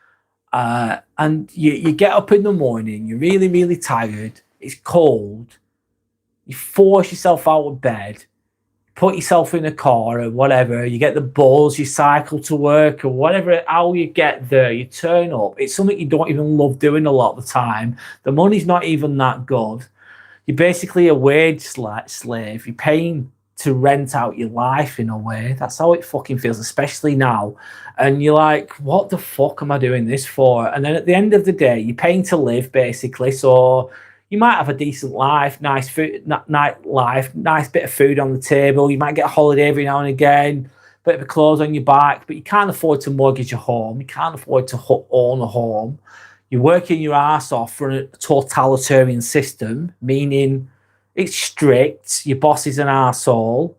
And you get up in the morning, you're really, really tired. It's cold. You force yourself out of bed, put yourself in a car or whatever. You get the buzz, you cycle to work or whatever, how you get there, you turn up. It's something you don't even love doing a lot of the time. The money's not even that good. You're basically a wage slave. You're paying to rent out your life in a way. That's how it fucking feels, especially now. And you're like, what the fuck am I doing this for? And then at the end of the day, you're paying to live, basically. So you might have a decent life, nice food, nice bit of food on the table. You might get a holiday every now and again, bit of clothes on your back, but you can't afford to mortgage a home. You can't afford to own a home. You're working your ass off for a totalitarian system, meaning it's strict. Your boss is an arsehole.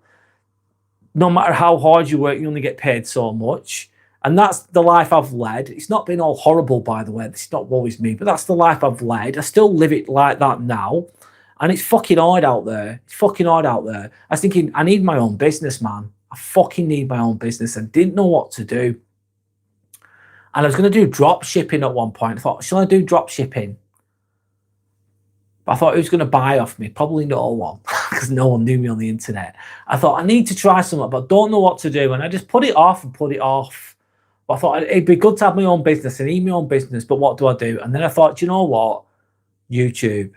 No matter how hard you work, you only get paid so much. And that's the life I've led. It's not been all horrible, by the way. This is not always me, but that's the life I've led. I still live it like that now. And it's fucking hard out there. It's fucking hard out there. I was thinking, I need my own business, man. I fucking need my own business. I didn't know what to do. And I was going to do drop shipping at one point. I thought, shall I do drop shipping? But I thought, who's going to buy off me? Probably no one, because no one knew me on the internet. I thought, I need to try something, but don't know what to do. And I just put it off and put it off. But I thought, it'd be good to have my own business. I need my own business, but what do I do? And then I thought, do you know what? YouTube.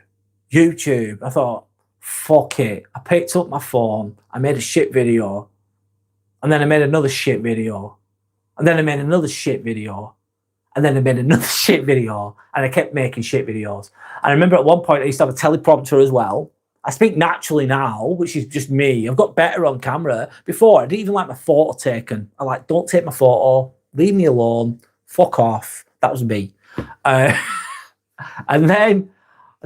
I thought, fuck it. I picked up my phone. I made a shit video. And then I made another shit video. And then I made another shit video. And then I made another shit video. And I kept making shit videos. And I remember at one point I used to have a teleprompter as well. I speak naturally now, which is just me. I've got better on camera. Before, I didn't even like my photo taken. I like, don't take my photo. Leave me alone. Fuck off. That was me. And then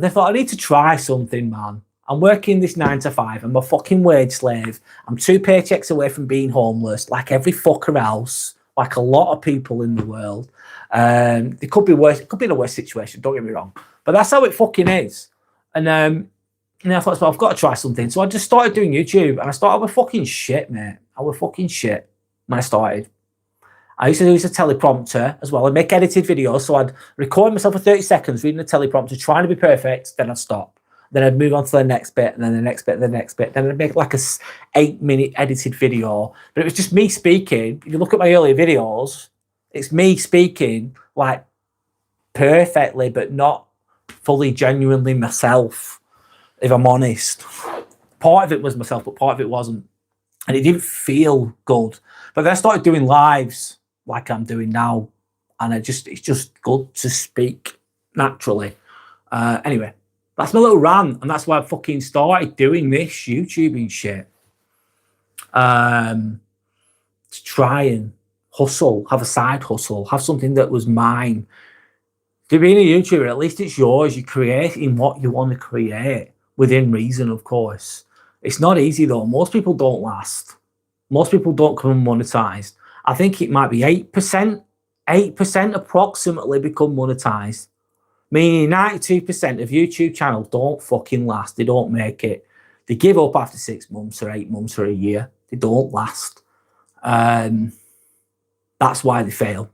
I thought, I need to try something, man. I'm working this 9 to 5. I'm a fucking wage slave. I'm 2 paychecks away from being homeless, like every fucker else, like a lot of people in the world. It could be worse. It could be in a worse situation. Don't get me wrong, but that's how it fucking is. And I thought, well, I've got to try something. So I just started doing YouTube, and I started with fucking shit, mate. I was fucking shit when I started. I used to use a teleprompter as well. I'd make edited videos, so I'd record myself for 30 seconds reading the teleprompter, trying to be perfect. Then I'd stop. Then I'd move on to the next bit, and then the next bit, and the next bit. Then I'd make like a 8-minute edited video. But it was just me speaking. If you look at my earlier videos, it's me speaking like perfectly, but not fully genuinely myself, if I'm honest. Part of it was myself, but part of it wasn't. And it didn't feel good. But then I started doing lives like I'm doing now. And it's just good to speak naturally. Anyway, that's my little rant. And that's why I fucking started doing this YouTubing shit. To try and hustle, have a side hustle, have something that was mine. To being a YouTuber, at least it's yours. You're creating what you want to create within reason, of course. It's not easy though. Most people don't last. Most people don't come monetized. I think it might be 8%. 8% approximately become monetized. Meaning 92% of YouTube channels don't fucking last. They don't make it. They give up after 6 months or 8 months or a year. They don't last. That's why they fail.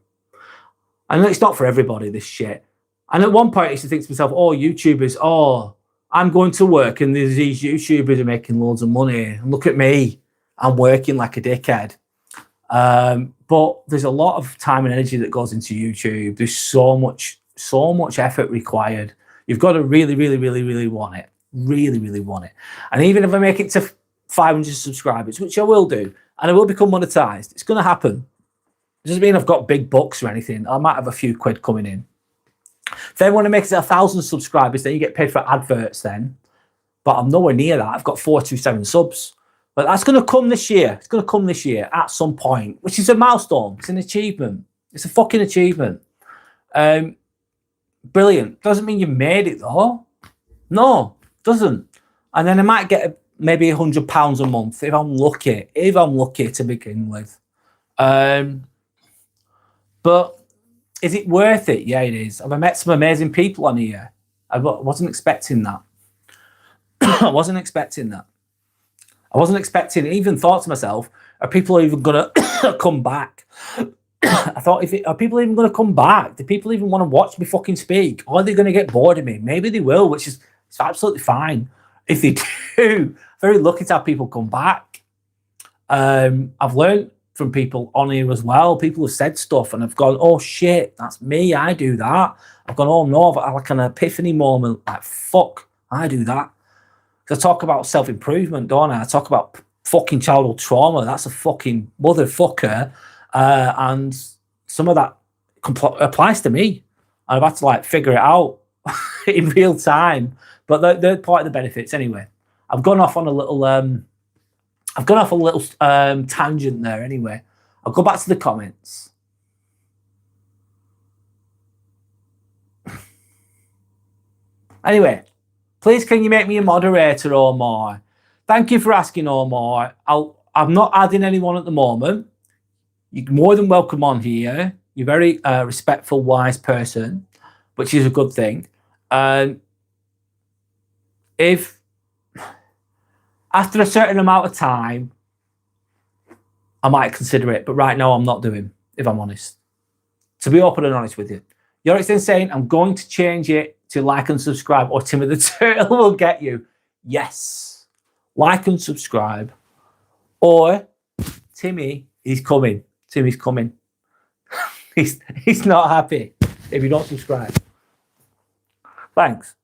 And it's not for everybody, this shit. And at one point I used to think to myself, oh, YouTubers, oh, I'm going to work and there's these YouTubers are making loads of money. And look at me. I'm working like a dickhead. But there's a lot of time and energy that goes into YouTube. There's so much effort required. You've got to really, really, really, really want it. Really, really want it. And even if I make it to 500 subscribers, which I will do, and I will become monetized, it's going to happen. It doesn't mean I've got big bucks or anything. I might have a few quid coming in. If they want to make it 1,000 subscribers, then you get paid for adverts then. But I'm nowhere near that. I've got 427 subs. But that's going to come this year. It's going to come this year at some point, which is a milestone. It's an achievement. It's a fucking achievement. Brilliant. Doesn't mean you made it though. No, doesn't. And then I might get maybe £100 a month if I'm lucky. If I'm lucky to begin with. But is it worth it? Yeah, it is. Have I met some amazing people on here? I wasn't expecting that. I wasn't expecting that. I wasn't expecting it. I even thought to myself, are people even going to come back? I thought, are people even going to come back? Do people even want to watch me fucking speak? Or are they going to get bored of me? Maybe they will, which is it's absolutely fine. If they do, very lucky to have people come back. I've learned from people on here as well. People have said stuff and I've gone, oh shit, that's me. I do that. I've gone, oh no, I've like an epiphany moment. Like, fuck, I do that. Because I talk about self-improvement, don't I? I talk about fucking childhood trauma. That's a fucking motherfucker. And some of that applies to me. I've had to like figure it out in real time. But they're part of the benefits anyway. I've gone off on a little tangent there anyway. I'll go back to the comments. Anyway, please can you make me a moderator, Omar? Thank you for asking, Omar. I'm not adding anyone at the moment. You're more than welcome on here. You're a very respectful, wise person, which is a good thing. If after a certain amount of time, I might consider it, but right now I'm not doing, if I'm honest. To be open and honest with you. Yorik's then saying, I'm going to change it to like and subscribe, or Timmy the Turtle will get you. Yes. Like and subscribe. Or Timmy is coming. Timmy's coming. he's not happy if you don't subscribe. Thanks.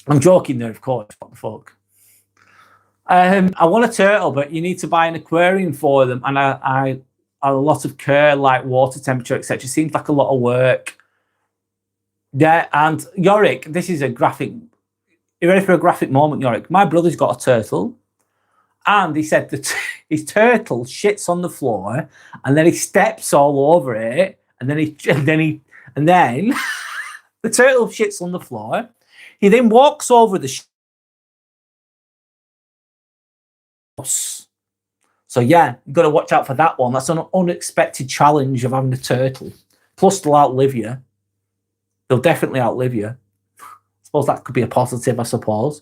I'm joking there, of course. What the fuck? I want a turtle, but you need to buy an aquarium for them, and I a lot of care, like water temperature, etc. Seems like a lot of work. Yeah, and Yorik, this is a graphic. You ready for a graphic moment, Yorik? My brother's got a turtle, and he said that his turtle shits on the floor, and then he steps all over it, and then the turtle shits on the floor. He then walks over the So yeah, you've got to watch out for that one. That's an unexpected challenge of having a turtle. Plus, they'll outlive you. They'll definitely outlive you. I suppose that could be a positive, I suppose.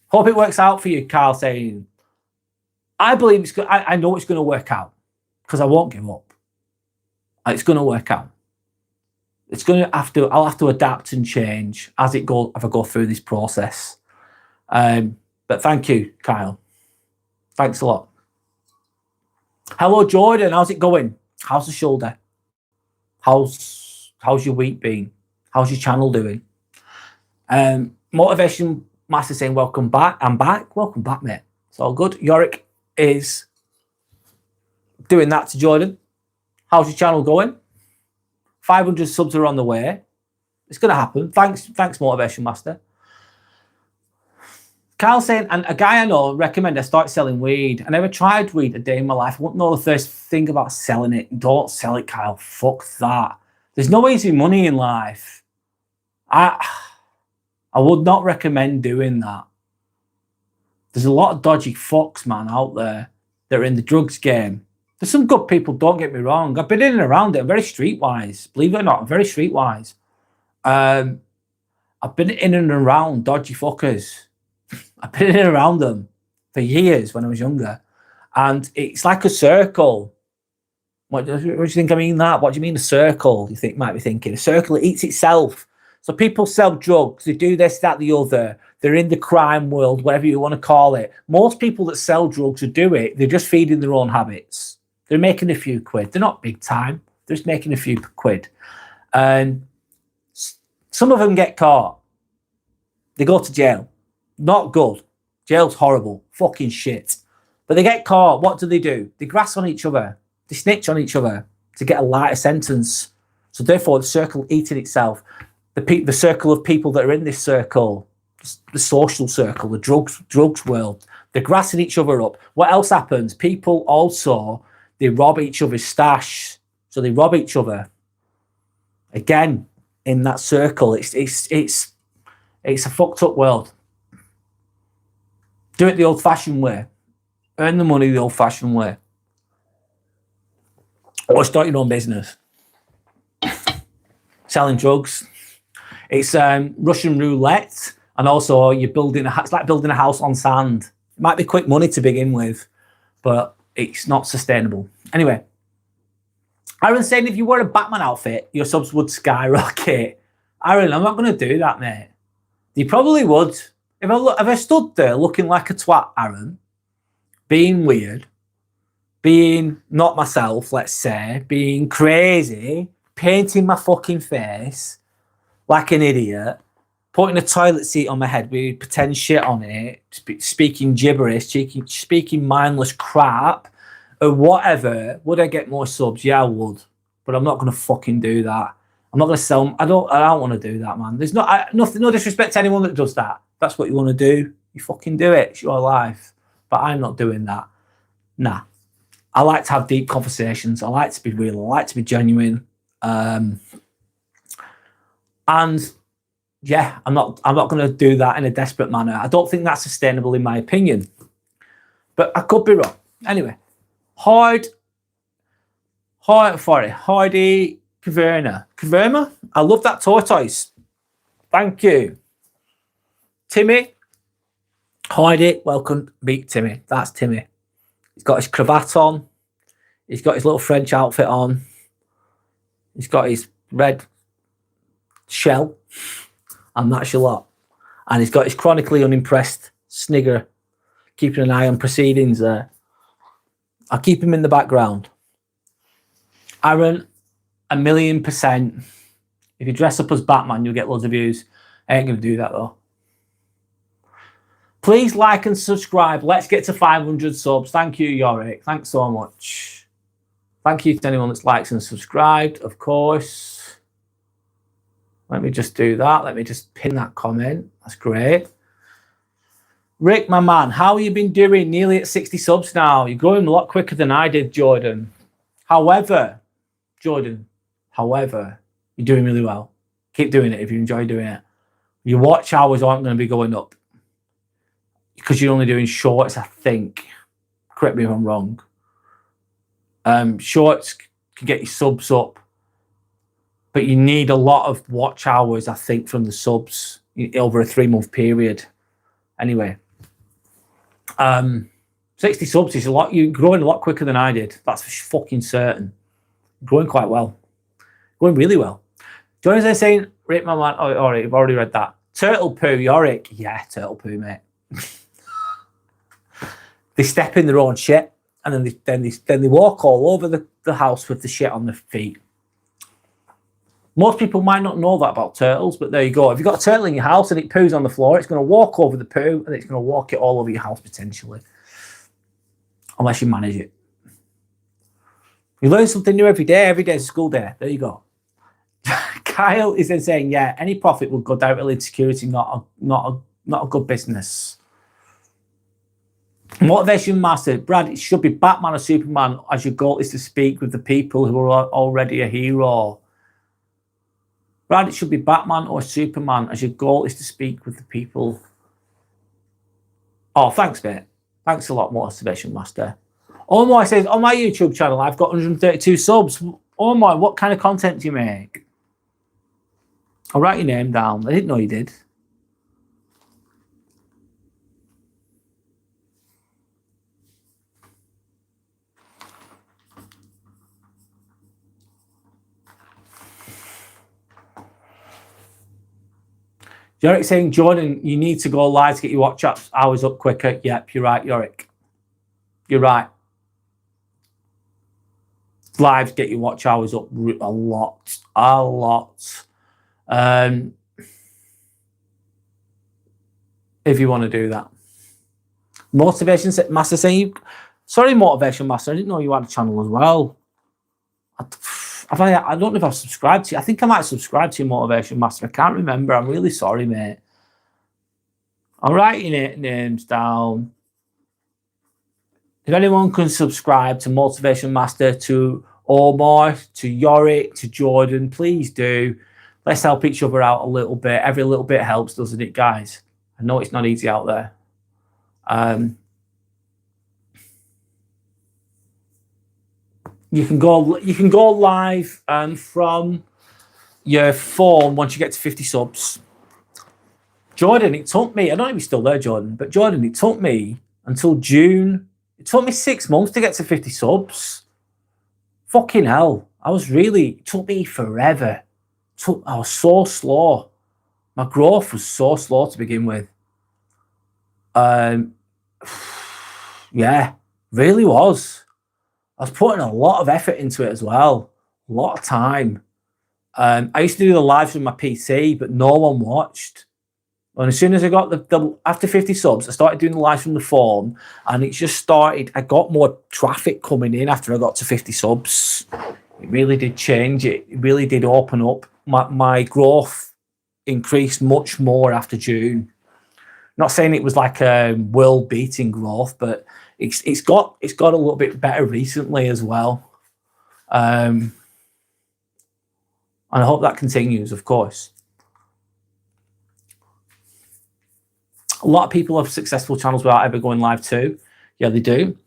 Hope it works out for you, Carl saying. I believe it's good. I know it's going to work out because I won't give up. It's going to work out. It's going to have to. I'll have to adapt and change as I go through this process. But thank you, Kyle. Thanks a lot. Hello, Jordan. How's it going? How's the shoulder? How's your week been? How's your channel doing? Motivation Master saying, welcome back. I'm back. Welcome back, mate. It's all good. Yorick is doing that to Jordan. How's your channel going? 500 subs are on the way. It's going to happen. Thanks, Motivation Master. Carl saying, and a guy I know recommend I start selling weed. I never tried weed a day in my life. I wouldn't know the first thing about selling it. Don't sell it, Kyle. Fuck that. There's no easy money in life. I would not recommend doing that. There's a lot of dodgy fucks, man, out there that are in the drugs game. There's some good people, don't get me wrong. I've been in and around it. I'm very streetwise. Believe it or not, I'm very streetwise. I've been in and around dodgy fuckers. I've been in and around them for years when I was younger. And it's like a circle. What do you think I mean that? What do you mean a circle? You might be thinking. A circle, it eats itself. So people sell drugs. They do this, that, the other. They're in the crime world, whatever you want to call it. Most people that sell drugs or do it, they're just feeding their own habits. They're making a few quid. They're not big time. They're just making a few quid. And some of them get caught. They go to jail. Not good. Jail's horrible. Fucking shit. But they get caught. What do? They grass on each other. They snitch on each other to get a lighter sentence. So therefore, the circle eating itself. The circle of people that are in this circle, the social circle, the drugs world, they're grassing each other up. What else happens? People also, they rob each other's stash. So they rob each other. Again, in that circle, it's a fucked up world. Do it the old-fashioned way. Earn the money the old-fashioned way. Or start your own business. Selling drugs. It's Russian roulette, and also you're building it's like building a house on sand. It might be quick money to begin with, but it's not sustainable. Anyway, Aaron's saying if you wear a Batman outfit, your subs would skyrocket. Aaron, I'm not going to do that, mate. You probably would. If I stood there looking like a twat, Aaron, being weird, being not myself, let's say, being crazy, painting my fucking face like an idiot, putting a toilet seat on my head with pretend shit on it, speaking gibberish, speaking mindless crap, or whatever, would I get more subs? Yeah, I would. But I'm not going to fucking do that. I'm not going to sell. I don't want to do that, man. There's no disrespect to anyone that does that. That's what you want to do. You fucking do it. It's your life. But I'm not doing that. Nah. I like to have deep conversations. I like to be real. I like to be genuine. And yeah, I'm not going to do that in a desperate manner. I don't think that's sustainable in my opinion. But I could be wrong. Anyway, Hardy Caverna. I love that tortoise. Thank you. Timmy. Hardy, welcome. Meet Timmy. That's Timmy. He's got his cravat on. He's got his little French outfit on. He's got his red shell, and that's your lot. And he's got his chronically unimpressed snigger, keeping an eye on proceedings there. I'll keep him in the background. Aaron, 1,000,000%. If you dress up as Batman, you'll get loads of views. I ain't going to do that, though. Please like and subscribe. Let's get to 500 subs. Thank you, Yorick. Thanks so much. Thank you to anyone that's liked and subscribed, of course. Let me just do that. Let me just pin that comment. That's great. Rick, my man, how you been doing? Nearly at 60 subs now. You're growing a lot quicker than I did, Jordan. However, Jordan, you're doing really well. Keep doing it if you enjoy doing it. Your watch hours aren't going to be going up because you're only doing shorts, I think. Correct me if I'm wrong. Shorts can get your subs up, but you need a lot of watch hours, I think, from the subs over a 3-month period. Anyway, 60 subs is a lot. You're growing a lot quicker than I did. That's for fucking certain. Growing quite well. Going really well. Johnny's saying, Rick, my man. Oh, all right, I've already read that. Turtle poo, Yorick. Yeah, turtle poo, mate. They step in their own shit, and then they walk all over the house with the shit on their feet. Most people might not know that about turtles, but there you go. If you've got a turtle in your house and it poos on the floor, it's going to walk over the poo and it's going to walk it all over your house potentially. Unless you manage it. You learn something new every day. Every day is a school day. There you go. Kyle is then saying, yeah, any profit will go directly to security, not a good business. Motivation Master, Brad, it should be Batman or Superman as your goal is to speak with the people who are already a hero. Brad, it should be Batman or Superman as your goal is to speak with the people. Oh, thanks, mate. Thanks a lot, Motivation Master. Omar says, on my YouTube channel, I've got 132 subs. Omar, what kind of content do you make? I'll write your name down. I didn't know you did. Yorick saying, Jordan, you need to go live to get your watch hours up quicker. Yep, you're right, Yorick. You're right. Live get your watch hours up a lot. If you want to do that. Motivation Master saying, sorry, Motivation Master, I didn't know you had a channel as well. I don't know if I've subscribed to you. I think I might subscribe to your Motivation Master. I can't remember. I'm really sorry, mate. I'll write your names down. If anyone can subscribe to Motivation Master, to Omar, to Yorick, to Jordan, please do. Let's help each other out a little bit. Every little bit helps, doesn't it, guys? I know it's not easy out there. You can go live from your phone once you get to 50 subs. Jordan, it took me, I don't know if you're still there, Jordan, but Jordan, it took me until June. It took me 6 months to get to 50 subs. Fucking hell. It took me forever. I was so slow. My growth was so slow to begin with. Yeah, really was. I was putting a lot of effort into it as well. A lot of time. I used to do the lives with my PC, but no one watched. And as soon as I got after 50 subs, I started doing the lives from the phone, and it just started. I got more traffic coming in after I got to 50 subs. It really did change. It really did open up. My growth increased much more after June. Not saying it was like a world-beating growth, but it's got a little bit better recently as well. And I hope that continues, of course. A lot of people have successful channels without ever going live too. Yeah, they do.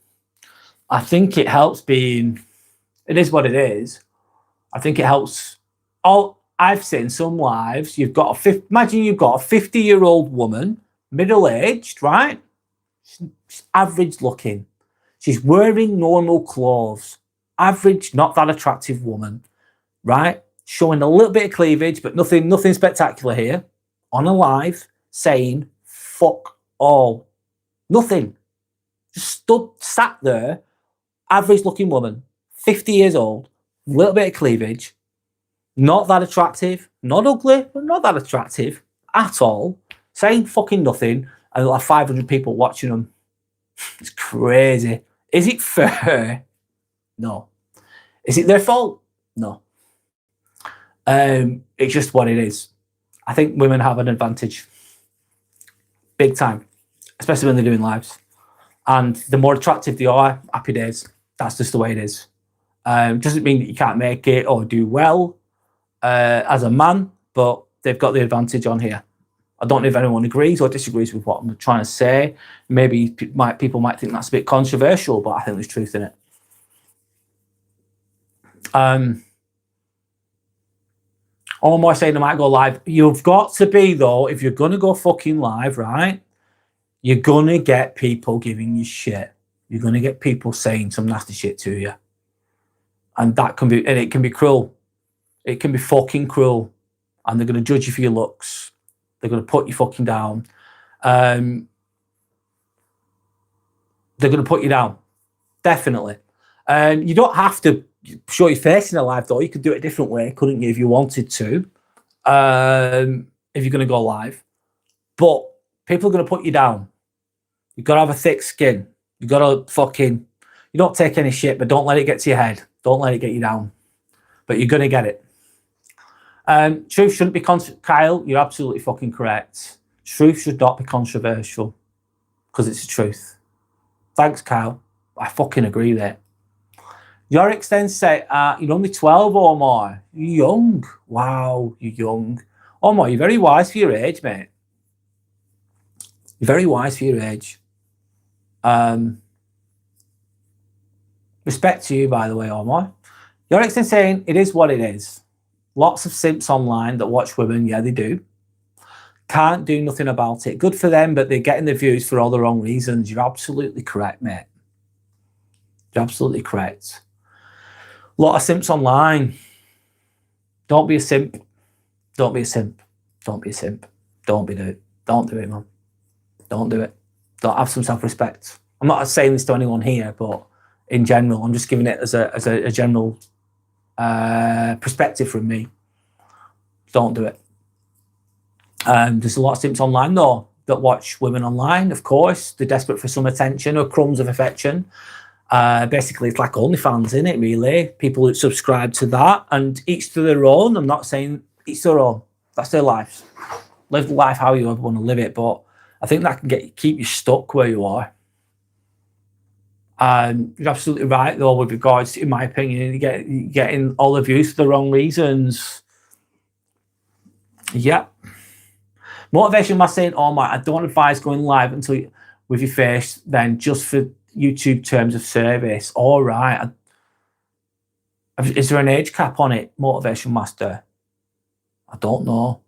I think it helps it is what it is. I think it helps. I've seen some lives, imagine you've got a 50-year-old woman, middle-aged, right? She's average looking. She's wearing normal clothes. Average, not that attractive woman, right? showing a little bit of cleavage, but nothing spectacular here, on a live, saying fuck all. Nothing. Just sat there, average looking woman, 50 years old, little bit of cleavage, not that attractive, not ugly, but not that attractive at all, saying fucking nothing, and they'll have 500 people watching them. It's crazy. Is it fair? No. Is it their fault? No. It's just what it is. I think women have an advantage. Big time. Especially when they're doing lives. And the more attractive they are, happy days. That's just the way it is. Doesn't mean that you can't make it or do well as a man, but they've got the advantage on here. I don't know if anyone agrees or disagrees with what I'm trying to say. Maybe people might think that's a bit controversial, but I think there's truth in it. All more saying I might go live. You've got to be, though, if you're going to go fucking live, right? You're going to get people giving you shit. You're going to get people saying some nasty shit to you. And that can be, and it can be cruel. It can be fucking cruel. And they're going to judge you for your looks. They're going to put you fucking down. They're going to put you down. Definitely. You don't have to show your face in a live, though. You could do it a different way, couldn't you, if you wanted to, if you're going to go live. But people are going to put you down. You've got to have a thick skin. You've got to fucking, you don't take any shit, but don't let it get to your head. Don't let it get you down. But you're going to get it. Truth shouldn't be Kyle, you're absolutely fucking correct. Truth should not be controversial because it's the truth. Thanks, Kyle. I fucking agree there. Yorick then said, you're only 12 or more. You're young. Wow, you're young. Omar, you're very wise for your age, mate. You're very wise for your age. Respect to you, by the way, Omar. Yorick then saying, it is what it is. Lots of simps online that watch women. Yeah, they do. Can't do nothing about it. Good for them, but they're getting the views for all the wrong reasons. You're absolutely correct, mate. You're absolutely correct. A lot of simps online. Don't be a simp. Don't be a simp. Don't be a simp. Don't do it. Don't do it, man. Don't do it. Don't have some self-respect. I'm not saying this to anyone here, but in general, I'm just giving it as a general perspective from me. Don't do it. There's a lot of simps online, though, that watch women online, of course. They're desperate for some attention or crumbs of affection. Basically, it's like OnlyFans, isn't it, really? People that subscribe to that, and each to their own. I'm not saying each their own. That's their lives. Live the life how you ever want to live it, but I think that can keep you stuck where you are. You're absolutely right, though, with regards to, in my opinion, you're getting all the views for the wrong reasons. Yeah. Motivation was saying, oh my, I don't advise going live until with your face, then just for YouTube terms of service. All right. Is there an age cap on it, Motivation Master? I don't know.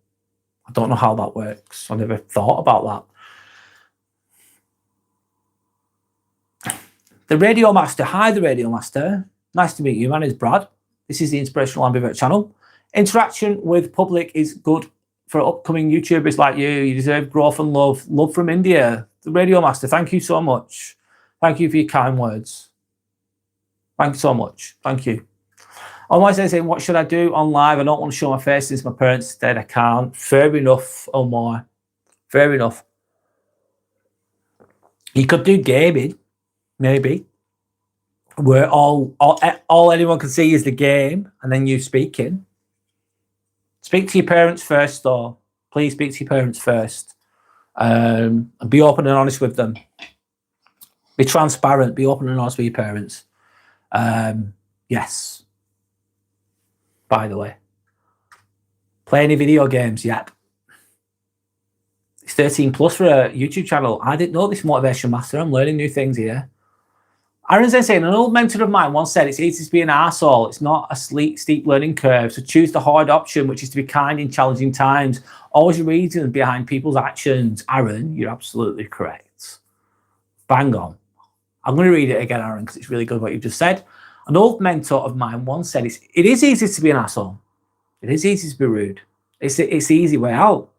I don't know how that works. I never thought about that. The Radio Master. Hi, the Radio Master. Nice to meet you. My name is Brad. This is the Inspirational Ambivert channel. Interaction with public is good for upcoming YouTubers like you. You deserve growth and love. Love from India. The Radio Master, thank you so much. Thank you for your kind words. Thank you so much. Thank you. On my saying, what should I do on live? I don't want to show my face since my parents said I can't. Fair enough, Omar. Fair enough. You could do gaming, maybe, where all anyone can see is the game, and then you speaking. Speak to your parents first, though. Please speak to your parents first. And be open and honest with them. Be transparent. Be open and honest with your parents. Yes. By the way. Play any video games? Yep. It's 13 plus for a YouTube channel. I didn't know this, Motivation Master. I'm learning new things here. Aaron's then saying, an old mentor of mine once said, it's easy to be an arsehole. It's not a steep learning curve. So choose the hard option, which is to be kind in challenging times. Always a reason behind people's actions. Aaron, you're absolutely correct. Bang on. I'm going to read it again, Aaron, because it's really good what you've just said. An old mentor of mine once said, it is easy to be an asshole. It is easy to be rude. It's the easy way out,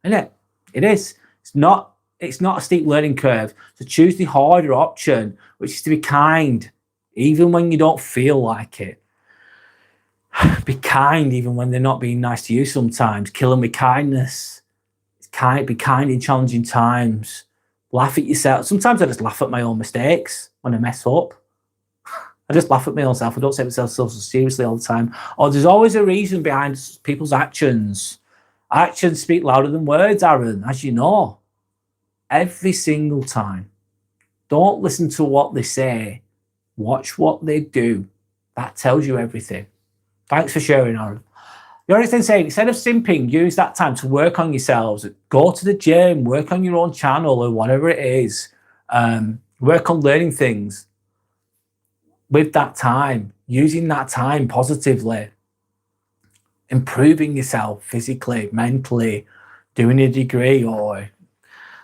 isn't it? It is. It's not a steep learning curve. So choose the harder option, which is to be kind, even when you don't feel like it. Be kind even when they're not being nice to you sometimes. Kill them with kindness. Be kind in challenging times. Laugh at yourself. Sometimes I just laugh at my own mistakes when I mess up. I just laugh at my own self. I don't take myself so seriously all the time. Or there's always a reason behind people's actions. Actions speak louder than words, Aaron, as you know. Every single time. Don't listen to what they say. Watch what they do. That tells you everything. Thanks for sharing, Aaron. You're then saying, instead of simping, use that time to work on yourselves. Go to the gym, work on your own channel or whatever it is. Work on learning things. With that time, using that time positively. Improving yourself physically, mentally, doing a degree or,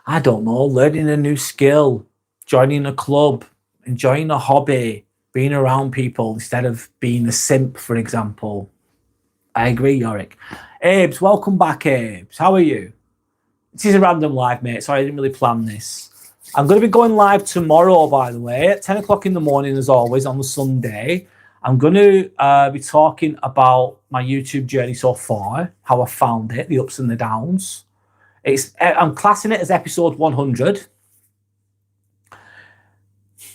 I don't know, learning a new skill, joining a club, enjoying a hobby, being around people instead of being a simp, for example. I agree, Yorick. Abes, welcome back, Abes. How are you? This is a random live, mate. Sorry, I didn't really plan this. I'm going to be going live tomorrow, by the way, at 10 o'clock in the morning, as always, on the Sunday. I'm going to be talking about my YouTube journey so far, how I found it, the ups and the downs. I'm classing it as episode 100.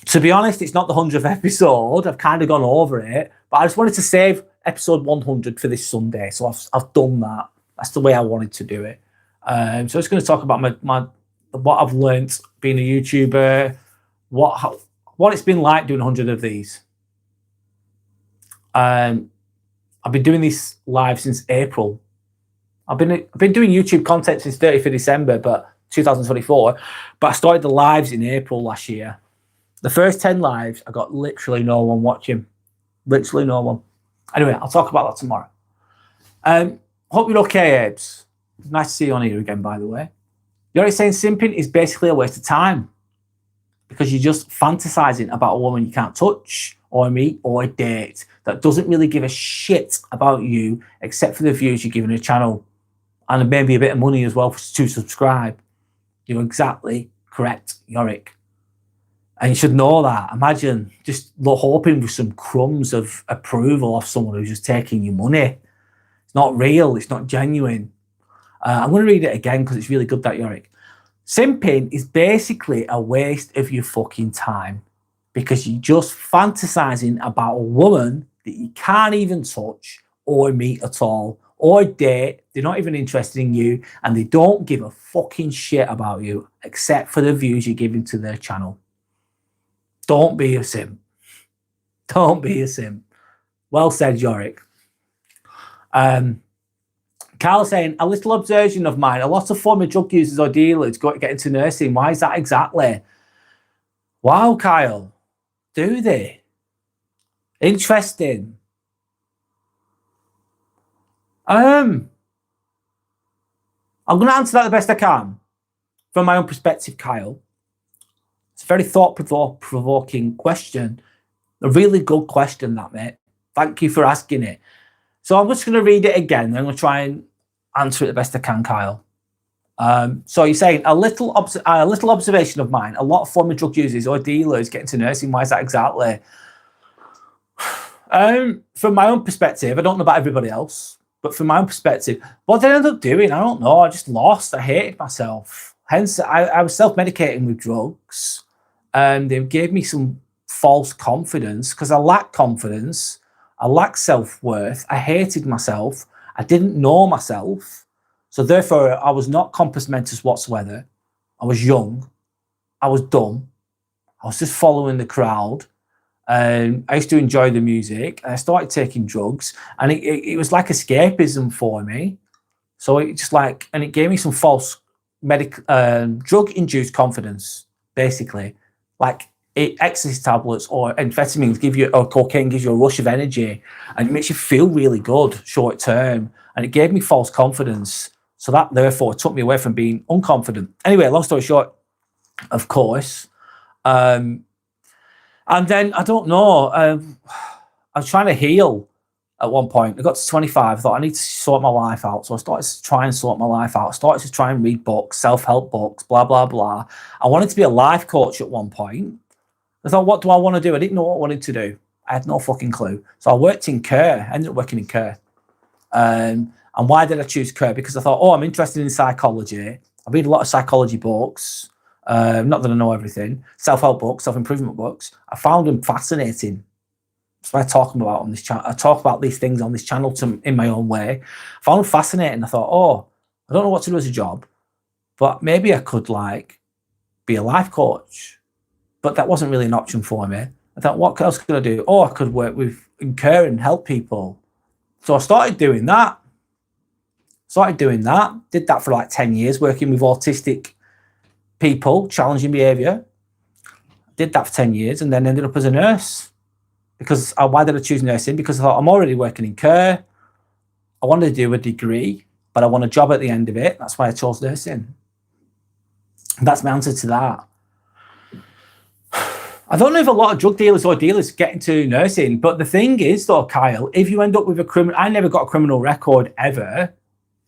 To be honest, it's not the 100th episode. I've kind of gone over it, but I just wanted to save episode 100 for this Sunday. So I've done that. That's the way I wanted to do it. So I'm just going to talk about what I've learned being a YouTuber, what it's been like doing 100 of these. I've been doing this live since April. I've been doing YouTube content since 30th of December, but 2024. But I started the lives in April last year. The first 10 lives, I got literally no one watching. Literally no one. Anyway, I'll talk about that tomorrow. Hope you're okay, Abes. Nice to see you on here again, by the way. You're saying simping is basically a waste of time because you're just fantasizing about a woman you can't touch or meet or date that doesn't really give a shit about you except for the views you're giving her channel and maybe a bit of money as well to subscribe. You're exactly correct, Yorick. And you should know that. Imagine just hoping for some crumbs of approval of someone who's just taking your money. It's not real. It's not genuine. I'm going to read it again because it's really good, that, Yorick. Simping is basically a waste of your fucking time because you're just fantasizing about a woman that you can't even touch or meet at all or date. They're not even interested in you and they don't give a fucking shit about you except for the views you're giving to their channel. Don't be a simp. Don't be a simp. Well said, Yorick. Carl saying, a little observation of mine. A lot of former drug users or dealers get into nursing. Why is that exactly? Wow, Kyle. Do they? Interesting. I'm going to answer that the best I can from my own perspective, Kyle. It's a very thought-provoking question. A really good question, that, mate. Thank you for asking it. So I'm just going to read it again. I'm going to try and answer it the best I can, Kyle. So you're saying, a little observation of mine. A lot of former drug users or dealers get into nursing. Why is that exactly? From my own perspective, I don't know about everybody else, but from my own perspective, what did I end up doing? I don't know. I just lost. I hated myself. Hence, I was self-medicating with drugs. And they gave me some false confidence because I lacked confidence. I lacked self-worth. I hated myself. I didn't know myself. So therefore, I was not compass mentis whatsoever. I was young. I was dumb. I was just following the crowd. I used to enjoy the music. And I started taking drugs. And it was like escapism for me. So it just like, and it gave me some false drug-induced confidence, basically. Like ecstasy tablets or amphetamines give you, or cocaine gives you a rush of energy and it makes you feel really good short term. And it gave me false confidence. So that therefore took me away from being unconfident. Anyway, long story short, of course. And then, I don't know, I was trying to heal at one point. I got to 25. I thought I need to sort my life out. So I started to try and sort my life out. I started to try and read books, self-help books, blah, blah, blah. I wanted to be a life coach at one point. I thought, what do I want to do? I didn't know what I wanted to do. I had no fucking clue. So I worked in care. I ended up working in care. And why did I choose care? Because I thought, oh, I'm interested in psychology. I read a lot of psychology books. Not that I know everything. Self-help books, self-improvement books. I found them fascinating. That's what I talk about on this channel. I talk about these things on this channel in my own way. I found them fascinating. I thought, oh, I don't know what to do as a job, but maybe I could like be a life coach. But that wasn't really an option for me. I thought, what else could I do? Oh, I could work with and care and help people. So I started doing that. Did that for like 10 years, working with autistic people, challenging behavior. Did that for 10 years and then ended up as a nurse. Because why did I choose nursing? Because I thought I'm already working in care. I wanted to do a degree, but I want a job at the end of it. That's why I chose nursing. That's my answer to that. I don't know if a lot of drug dealers or dealers get into nursing, but the thing is though, Kyle, if you end up with a criminal, I never got a criminal record ever.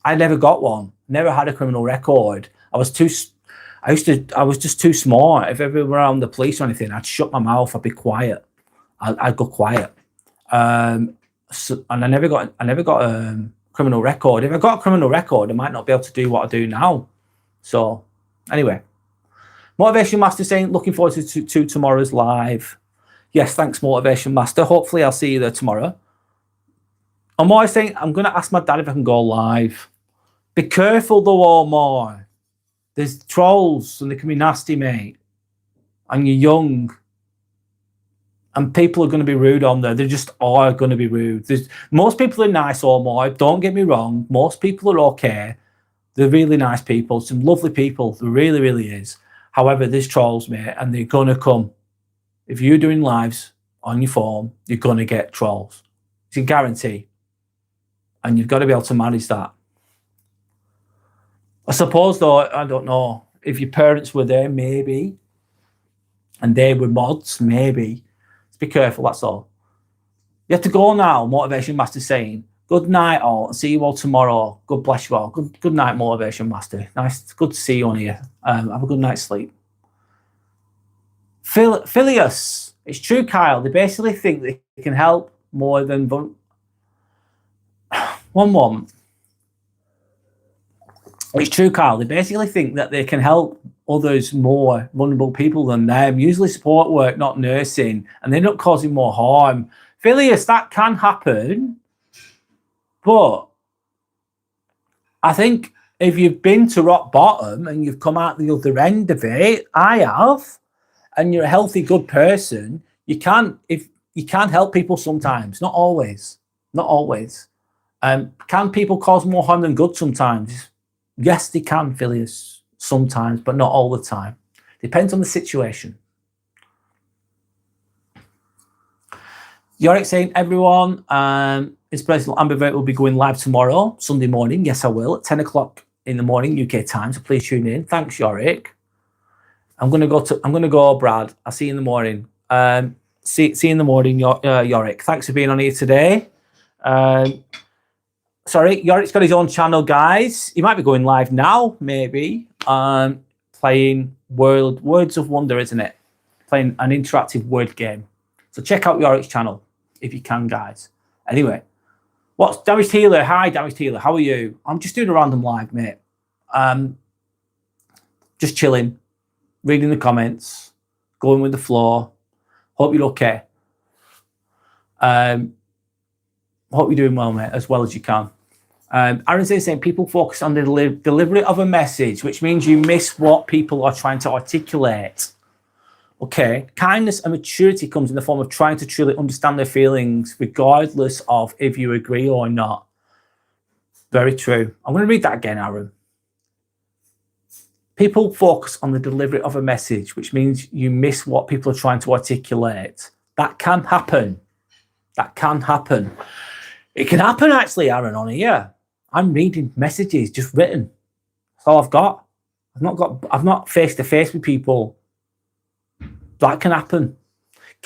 I never got one. Never had a criminal record. I was just too smart. If ever were around the police or anything, I'd shut my mouth. I'd be quiet. I'd go quiet. And I never got a criminal record. If I got a criminal record, I might not be able to do what I do now. So anyway, Motivation Master saying, looking forward to tomorrow's live. Yes, thanks, Motivation Master. Hopefully I'll see you there tomorrow. I'm always saying, I'm going to ask my dad if I can go live. Be careful though, Omar. There's trolls and they can be nasty, mate. And you're young. And people are going to be rude on there. They just are going to be rude. Most people are nice, Omar. Don't get me wrong. Most people are okay. They're really nice people. Some lovely people. There really, really is. However, there's trolls, mate. And they're going to come. If you're doing lives on your phone, you're going to get trolls. It's a guarantee. And you've got to be able to manage that. I suppose, though, I don't know, if your parents were there, maybe, and they were mods, maybe. Just be careful, that's all. You have to go now, Motivation Master saying, good night all, and see you all tomorrow. God bless you all. Good night, Motivation Master. Nice, good to see you on here. Have a good night's sleep. Phileas, it's true, Kyle. They basically think they can help more than... One moment. It's true, Kyle. They basically think that they can help others, more vulnerable people than them. Usually support work, not nursing, and they end up causing more harm. Phileas, that can happen, but I think if you've been to rock bottom and you've come out the other end of it, I have, and you're a healthy, good person, you can help people sometimes, not always. Can people cause more harm than good sometimes? Yes, they can, Phileas, sometimes, but not all the time. Depends on the situation. Yorick saying, everyone, Inspirational Ambivert will be going live tomorrow, Sunday morning. Yes, I will, at 10 o'clock in the morning, UK time, so please tune in. Thanks, Yorick. I'm gonna go, Brad. I'll see you in the morning. See you in the morning, Yorick. Thanks for being on here today. Sorry, Yorick's got his own channel, guys. He might be going live now, maybe. Playing Words of Wonder, isn't it? Playing an interactive word game. So check out Yorick's channel if you can, guys. Anyway, what's Damaged Healer? Hi, Damaged Healer. How are you? I'm just doing a random live, mate. Just chilling, reading the comments, going with the flow. Hope you're okay. Hope you're doing well, mate, as well as you can. Aaron's saying people focus on the delivery of a message, which means you miss what people are trying to articulate. Okay, kindness and maturity comes in the form of trying to truly understand their feelings, regardless of if you agree or not. Very true. I'm going to read that again, Aaron. People focus on the delivery of a message, which means you miss what people are trying to articulate. That can happen. That can happen. It can happen, actually, Aaron, on here. I'm reading messages just written. That's all I've got. I've not face to face with people. That can happen.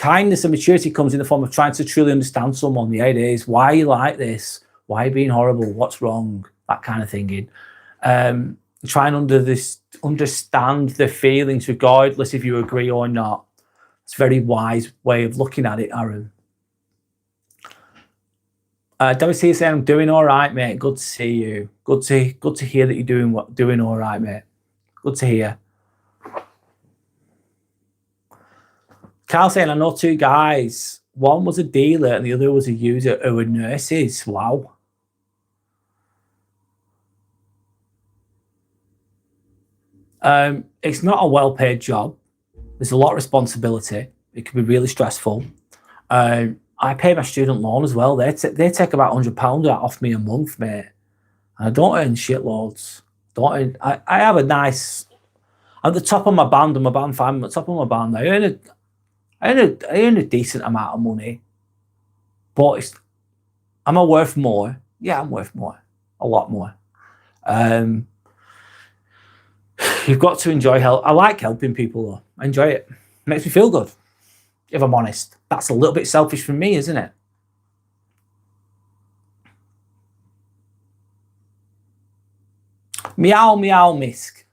Kindness and maturity comes in the form of trying to truly understand someone. Yeah, it is. Why are you like this? Why are you being horrible? What's wrong? That kind of thinking. Try and understand the feelings regardless if you agree or not. It's a very wise way of looking at it, Aaron. WC saying, I'm doing all right, mate. Good to see you. Good to hear that you're doing all right, mate. Good to hear. Carl saying, I know two guys. One was a dealer and the other was a user who were nurses. Wow. It's not a well-paid job. There's a lot of responsibility. It can be really stressful. I pay my student loan as well. They take about £100 off me a month, mate. And I don't earn shitloads. I have a nice, at the top of my band, and my band fine, at the top of my band, I earn a decent amount of money. But am I worth more? Yeah, I'm worth more. A lot more. You've got to enjoy help. I like helping people though. I enjoy it. It makes me feel good, if I'm honest. That's a little bit selfish from me, isn't it? Meow, meow, Misk.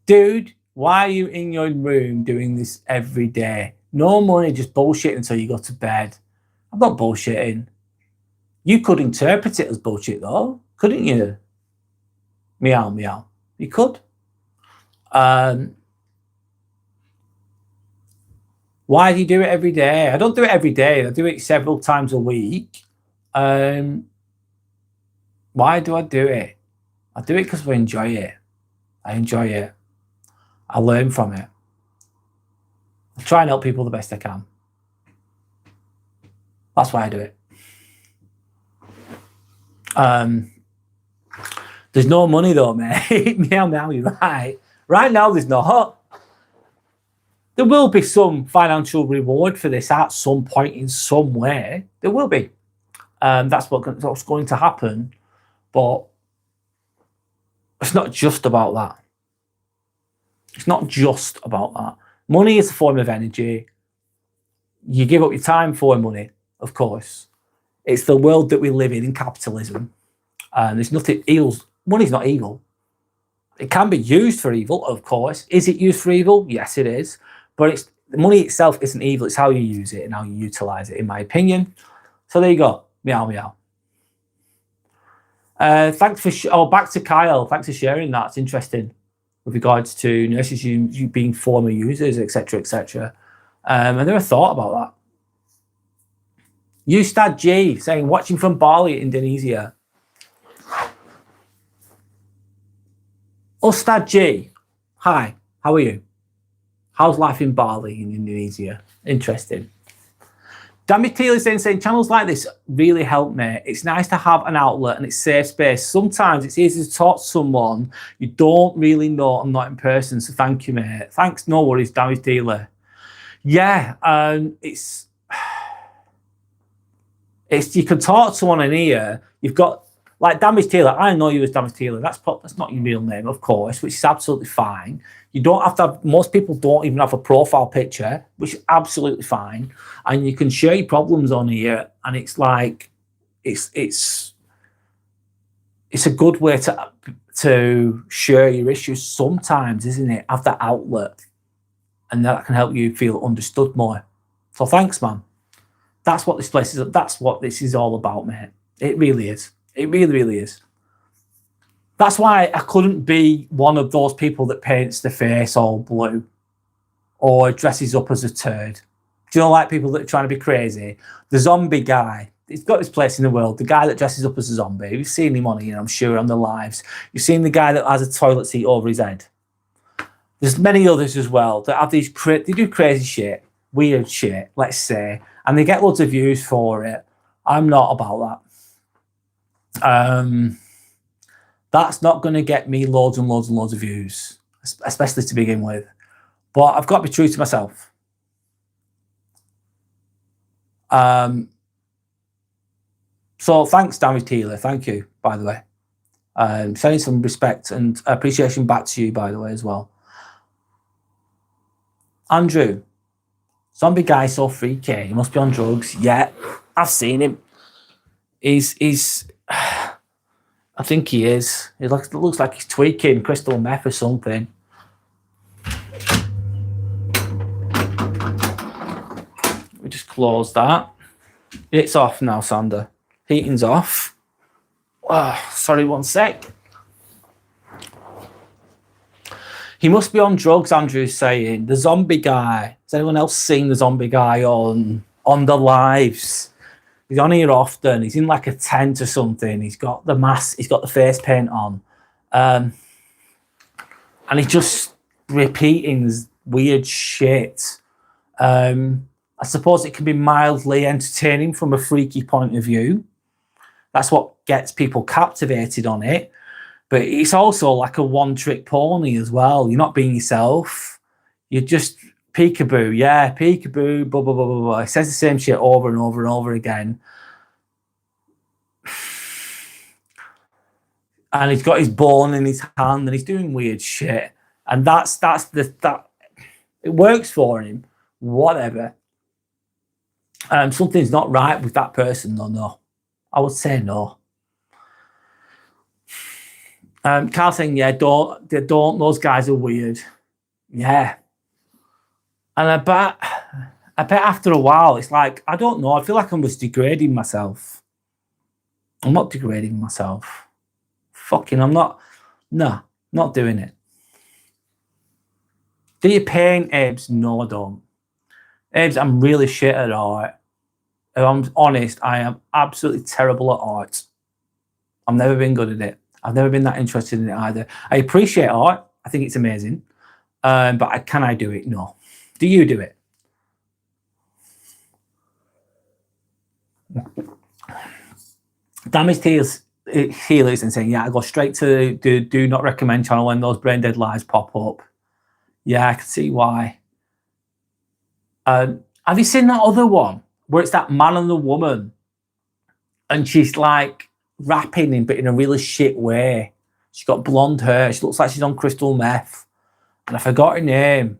Dude, why are you in your room doing this every day? No money, just bullshit until you go to bed. I'm not bullshitting. You could interpret it as bullshit though, couldn't you? Meow, meow. You could. Why do you do it every day? I don't do it every day. I do it several times a week. Why do I do it? I do it because I enjoy it. I enjoy it. I learn from it. I try and help people the best I can. That's why I do it. There's no money though, mate. Meow, meow, you're right. Right now, there's not. There will be some financial reward for this at some point in some way. There will be. That's what's going to happen. But it's not just about that. It's not just about that. Money is a form of energy. You give up your time for money, of course. It's the world that we live in capitalism. There's nothing evil. Money's not evil. It can be used for evil, of course. Is it used for evil? Yes, it is. But money itself isn't evil. It's how you use it and how you utilize it, in my opinion. So there you go. Meow, meow. Thanks for back to Kyle. Thanks for sharing that. It's interesting with regards to nurses you being former users, etc., etc. I never thought about that. Ustad G saying, watching from Bali, Indonesia. Ustad G, hi, how are you? How's life in Bali in Indonesia? Interesting. Dammy Taylor saying channels like this really help me. It's nice to have an outlet and it's safe space. Sometimes it's easy to talk to someone you don't really know and not in person. So thank you, mate. Thanks, no worries, Dammy Taylor. Yeah, it's you can talk to someone in here. You've got like Damage Taylor. I know you as Damage Taylor. That's not your real name, of course, which is absolutely fine. You don't have to have, most people don't even have a profile picture, which is absolutely fine. And you can share your problems on here, and it's like it's a good way to share your issues sometimes, isn't it? Have that outlet, and that can help you feel understood more. So thanks, man. That's what this place is. That's what this is all about, mate. It really is. It really, really is. That's why I couldn't be one of those people that paints the face all blue or dresses up as a turd. Do you know, like people that are trying to be crazy? The zombie guy, he's got this place in the world. The guy that dresses up as a zombie, you've seen him on here, I'm sure, on the lives. You've seen the guy that has a toilet seat over his head. There's many others as well that have these, they do crazy shit, weird shit, let's say, and they get loads of views for it. I'm not about that. That's not going to get me loads and loads and loads of views, especially to begin with. But I've got to be true to myself. So thanks, Damage Taylor. Thank you, by the way. Sending some respect and appreciation back to you, by the way, as well. Andrew, Zombie guy's so freaky. He must be on drugs. Yeah, I've seen him. He's I think he is. It looks like he's tweaking crystal meth or something. We just close that. It's off now, Sander. Heating's off. Oh, sorry, one sec. He must be on drugs, Andrew's saying. The zombie guy. Has anyone else seen the zombie guy on the lives? He's on here often. He's in like a tent or something. He's got the mask. He's got the face paint on. And he's just repeating weird shit. I suppose it can be mildly entertaining from a freaky point of view. That's what gets people captivated on it. But it's also like a one-trick pony as well. You're not being yourself. You're just peekaboo. Yeah, peekaboo, blah, blah, blah, blah, blah. It says the same shit over and over and over again. And he's got his bone in his hand and he's doing weird shit. And that it works for him. Whatever. Something's not right with that person, though. No, I would say no. Carl saying, yeah, don't. Those guys are weird. Yeah, and I bet after a while, it's like, I don't know. I feel like I'm just degrading myself. I'm not degrading myself. Fucking, I'm not. No, not doing it. Do you paint, Abes? No, I don't. Abes, I'm really shit at art. If I'm honest, I am absolutely terrible at art. I've never been good at it. I've never been that interested in it either. I appreciate art. I think it's amazing. But can I do it? No. Do you do it? Damaged Healers and saying, yeah, I go straight to the do not recommend channel when those brain dead lies pop up. Yeah, I can see why. Have you seen that other one where it's that man and the woman and she's like rapping but in a really shit way? She's got blonde hair. She looks like she's on crystal meth. And I forgot her name.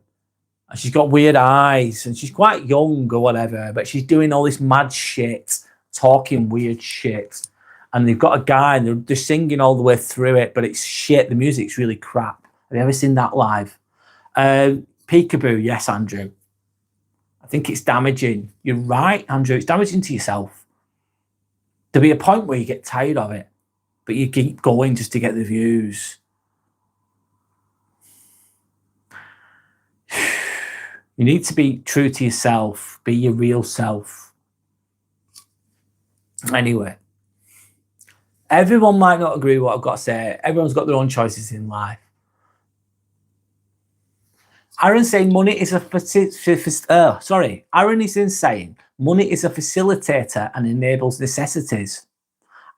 And she's got weird eyes and she's quite young or whatever, but she's doing all this mad shit, talking weird shit. And they've got a guy and they're singing all the way through it, but it's shit. The music's really crap. Have you ever seen that live? Peekaboo, yes, Andrew. I think it's damaging. You're right, Andrew. It's damaging to yourself. There'll be a point where you get tired of it, but you keep going just to get the views. You need to be true to yourself. Be your real self. Anyway, everyone might not agree with what I've got to say. Everyone's got their own choices in life. Aaron's saying money is Aaron is saying money is a facilitator and enables necessities.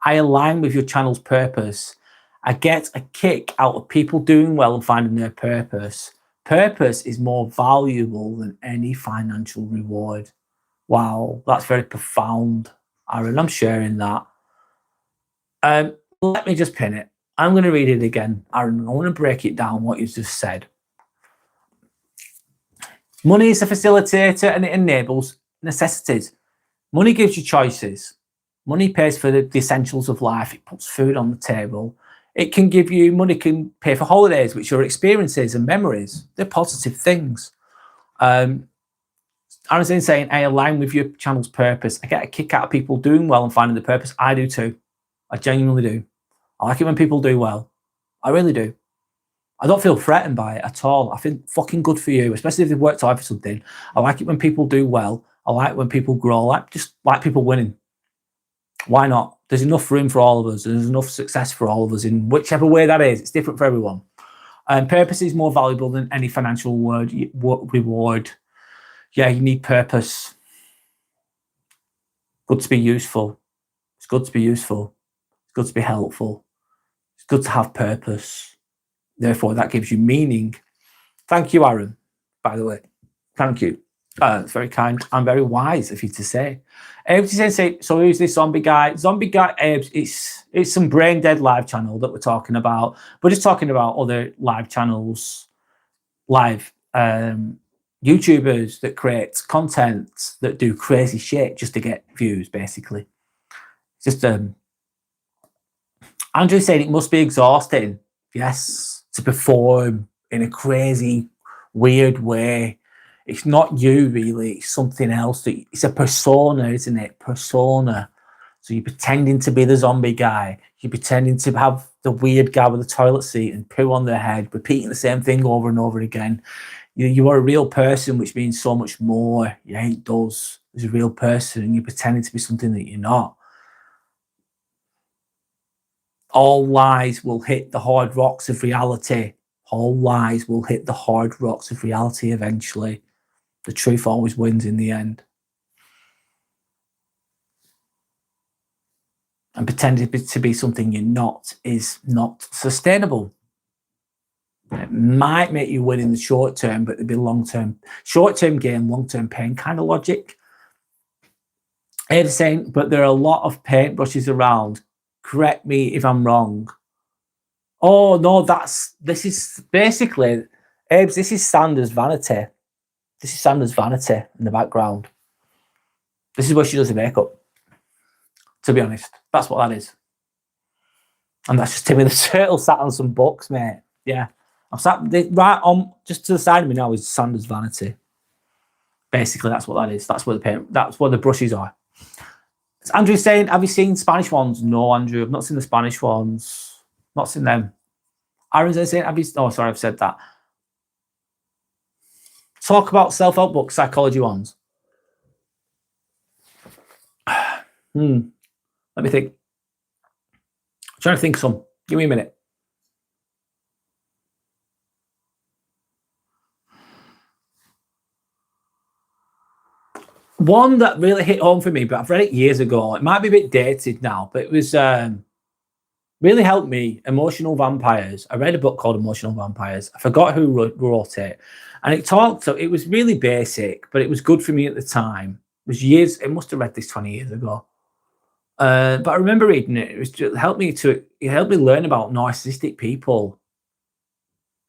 I align with your channel's purpose. I get a kick out of people doing well and finding their purpose. Purpose is more valuable than any financial reward. Wow, that's very profound, Aaron. I'm sharing that. Let me just pin it. I'm going to read it again, Aaron. I want to break it down what you just said. Money is a facilitator and it enables necessities. Money gives you choices. Money pays for the essentials of life. It puts food on the table. It can give you, money can pay for holidays, which are experiences and memories. They're positive things. Aaron's saying, I align with your channel's purpose. I get a kick out of people doing well and finding the purpose. I do too. I genuinely do. I like it when people do well. I really do. I don't feel threatened by it at all. I think fucking good for you, especially if they've worked hard for something. I like it when people do well. I like when people grow. I just like people winning. Why not? There's enough room for all of us. There's enough success for all of us in whichever way that is. It's different for everyone. Purpose is more valuable than any financial reward. Yeah, you need purpose. Good to be useful. It's good to be useful. It's good to be helpful. It's good to have purpose. Therefore, that gives you meaning. Thank you, Aaron, by the way. Thank you. It's very kind and very wise of you to say. So who's this zombie guy? Zombie guy, it's some brain dead live channel that we're talking about. We're just talking about other live channels, live YouTubers that create content that do crazy shit just to get views, basically. Just Andrew said it must be exhausting, yes, to perform in a crazy, weird way. It's not you, really. It's something else. It's a persona, isn't it? Persona. So you're pretending to be the zombie guy. You're pretending to have the weird guy with the toilet seat and poo on their head, repeating the same thing over and over again. You are a real person, which means so much more. Yeah, it does. As a real person, and you're pretending to be something that you're not. All lies will hit the hard rocks of reality. All lies will hit the hard rocks of reality eventually. The truth always wins in the end. And pretending to be something you're not is not sustainable. It might make you win in the short term, but it'll be long-term. Short-term gain, long-term pain kind of logic. Abe's saying, but there are a lot of paintbrushes around. Correct me if I'm wrong. Oh, no, this is basically, Abe's, this is Sanders' vanity. This is Sanders' vanity in the background. This is where she does the makeup. To be honest, that's what that is. And that's just Timmy the Turtle sat on some books, mate. Yeah. I'm sat right on, just to the side of me now is Sanders' vanity. Basically, that's what that is. That's where the brushes are. Andrew's saying, have you seen Spanish ones? No, Andrew, I've not seen the Spanish ones. Not seen them. Aaron's saying, have you? Oh, sorry, I've said that. Talk about self-help books, psychology ones. Let me think. I'm trying to think of some. Give me a minute. One that really hit home for me, but I've read it years ago. It might be a bit dated now, but it was really helped me. Emotional Vampires. I read a book called Emotional Vampires. I forgot who wrote it, and it was really basic, but it was good for me at the time. It was years. It must have read this 20 years ago. But I remember reading it. It helped me learn about narcissistic people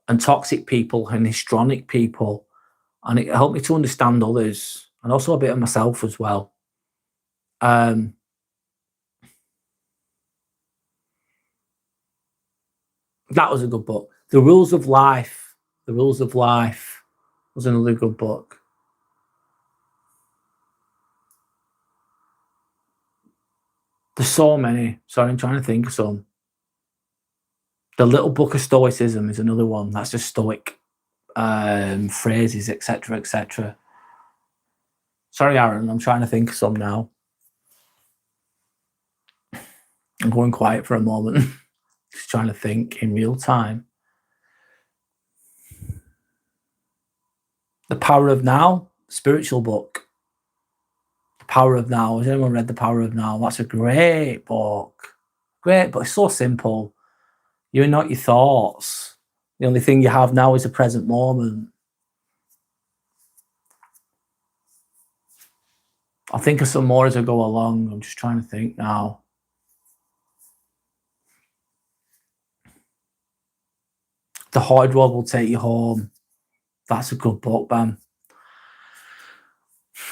and toxic people and histrionic people, and it helped me to understand others and also a bit of myself as well. That was a good book. The Rules of Life was another good book. There's so many. Sorry, I'm trying to think of some. The Little Book of Stoicism is another one. That's just Stoic phrases, etc., etc. Sorry, Aaron, I'm trying to think of some now. I'm going quiet for a moment. Just trying to think in real time. The Power of Now, spiritual book. The Power of Now. Has anyone read The Power of Now? That's a great book. Great, but it's so simple. You're not your thoughts. The only thing you have now is the present moment. I'll think of some more as I go along. I'm just trying to think now. The Hard Road Will Take You Home. That's a good book, man.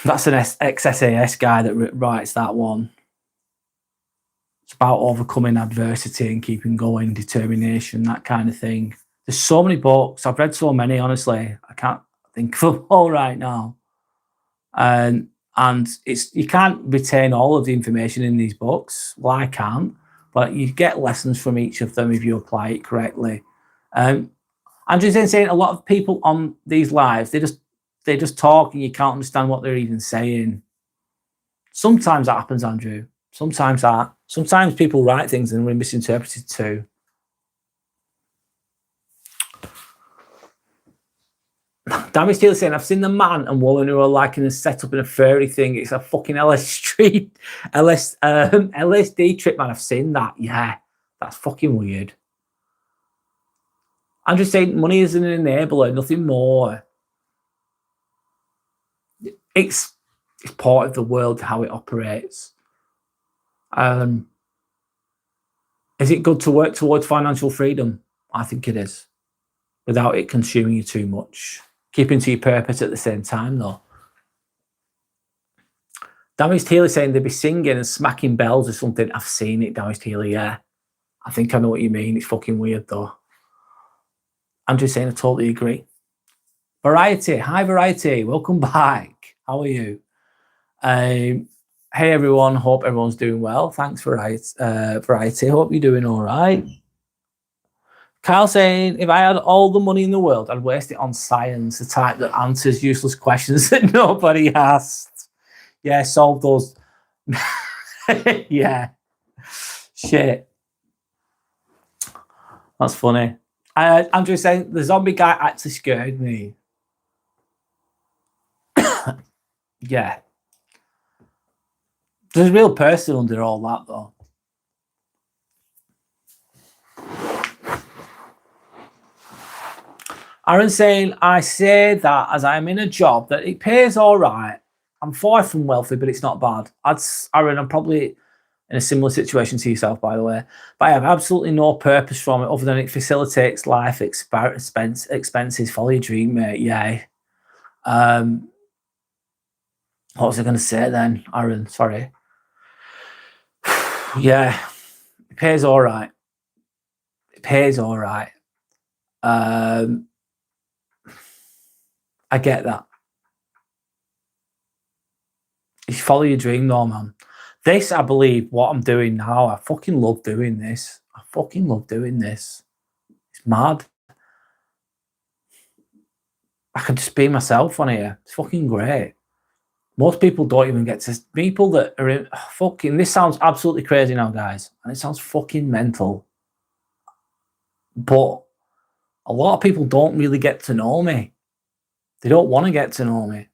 That's an ex-SAS guy that writes that one. It's about overcoming adversity and keeping going, determination, that kind of thing. There's so many books. I've read so many, honestly. I can't think of them all right now. And you can't retain all of the information in these books. Well, I can't, but you get lessons from each of them if you apply it correctly. Andrew's saying a lot of people on these lives, they just talk and you can't understand what they're even saying. Sometimes that happens, Andrew. Sometimes people write things and we're misinterpreted too. Dammy Steele saying, I've seen the man and woman who are like in a setup in a furry thing. It's a fucking LSD trip, man. I've seen that. Yeah, that's fucking weird. I'm just saying money is an enabler, nothing more. It's part of the world, how it operates. Is it good to work towards financial freedom? I think it is, without it consuming you too much. Keeping to your purpose at the same time, though. Damaged Healer saying they'd be singing and smacking bells or something. I've seen it, Damaged Healer, yeah. I think I know what you mean. It's fucking weird, though. Andrew saying I totally agree. Variety. Hi, Variety. Welcome back. How are you? Hey, everyone. Hope everyone's doing well. Thanks, Variety. Hope you're doing all right. Kyle saying, if I had all the money in the world, I'd waste it on science, the type that answers useless questions that nobody asked. Yeah, solve those. Yeah. Shit. That's funny. Andrew saying, the zombie guy actually scared me. Yeah. There's a real person under all that, though. Aaron saying, I say that as I'm in a job that it pays all right. I'm far from wealthy, but it's not bad. Aaron, I'm probably in a similar situation to yourself, by the way. But I have absolutely no purpose from it other than it facilitates life expenses. Follow your dream, mate. Yeah. What was I going to say then, Aaron? Sorry. Yeah. It pays all right. It pays all right. I get that. You follow your dream though, man. This, I believe, what I'm doing now, I fucking love doing this. I fucking love doing this. It's mad. I can just be myself on here. It's fucking great. Most people don't even get to... People that are in... fucking... This sounds absolutely crazy now, guys. And it sounds fucking mental. But a lot of people don't really get to know me. They don't want to get to know me.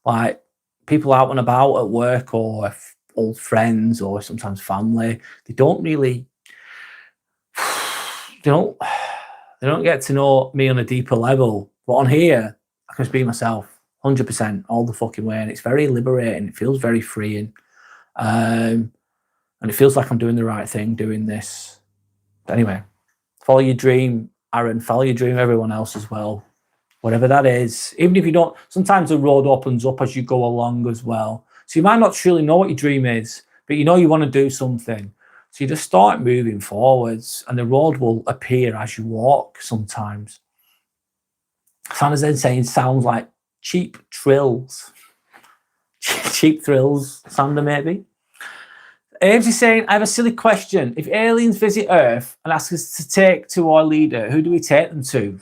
Like, people out and about at work or old friends or sometimes family, they don't really... They don't get to know me on a deeper level. But on here, I can just be myself 100% all the fucking way. And it's very liberating. It feels very freeing. And it feels like I'm doing the right thing doing this. But anyway, follow your dream, Aaron. Follow your dream, everyone else as well. Whatever that is. Even if you don't, sometimes the road opens up as you go along as well. So you might not truly know what your dream is, but you know you want to do something. So you just start moving forwards and the road will appear as you walk sometimes. Santa's then saying sounds like cheap thrills. Cheap thrills, Sandra, maybe. Ames is saying, I have a silly question. If aliens visit Earth and ask us to take to our leader, who do we take them to?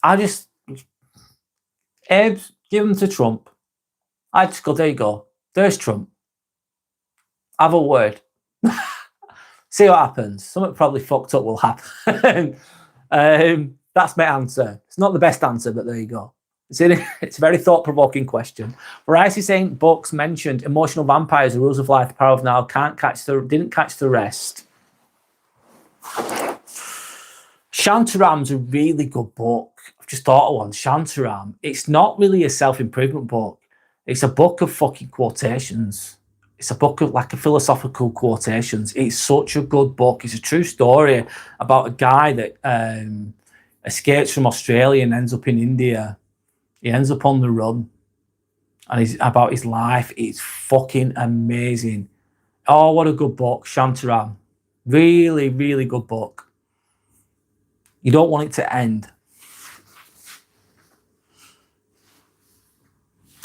Ames, give them to Trump. I just go, there you go. There's Trump. Have a word. See what happens. Something probably fucked up will happen. That's my answer. It's not the best answer, but there you go. It's a very thought-provoking question. Variety saying books mentioned emotional vampires, the rules of life, the power of now, didn't catch the rest. Shantaram's a really good book. I've just thought of one. Shantaram. It's not really a self-improvement book. It's a book of fucking quotations. It's a book of like a philosophical quotations. It's such a good book. It's a true story about a guy that escapes from Australia and ends up in India. He ends up on the run. And it's about his life. It's fucking amazing. Oh, what a good book. Shantaram. Really, really good book. You don't want it to end.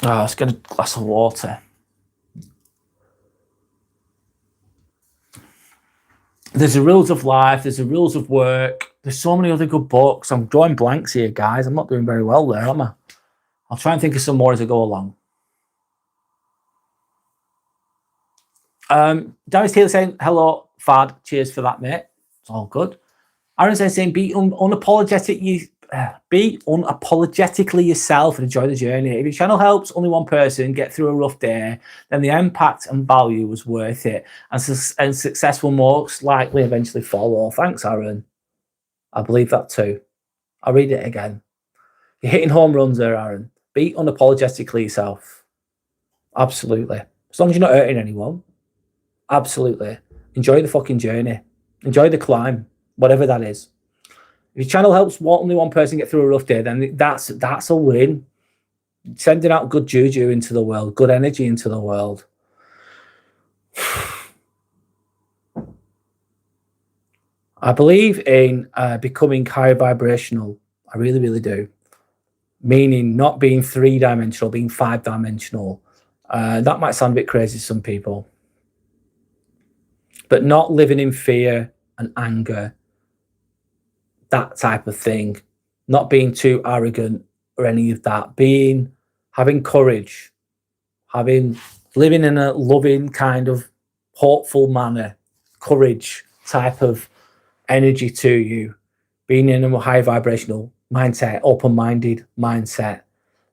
Oh, let's get a glass of water. There's the rules of life. There's the rules of work. There's so many other good books. I'm drawing blanks here, guys. I'm not doing very well there, am I? I'll try and think of some more as I go along. Darius Taylor saying, hello, Fad. Cheers for that, mate. It's all good. Aaron saying, be unapologetically yourself and enjoy the journey. If your channel helps only one person get through a rough day, then the impact and value was worth it. And success will most likely eventually follow. Thanks, Aaron. I believe that too. I'll read it again. You're hitting home runs there, Aaron. Be unapologetically yourself. Absolutely. As long as you're not hurting anyone. Absolutely. Enjoy the fucking journey. Enjoy the climb. Whatever that is. If your channel helps only one person get through a rough day, then that's a win. Sending out good juju into the world, good energy into the world. I believe in becoming higher vibrational. I really, really do. Meaning not being 3-dimensional, being 5-dimensional. That might sound a bit crazy to some people. But not living in fear and anger, that type of thing. Not being too arrogant or any of that. Having courage, living in a loving kind of hopeful manner, courage type of energy to you, being in a high vibrational mindset, open-minded mindset.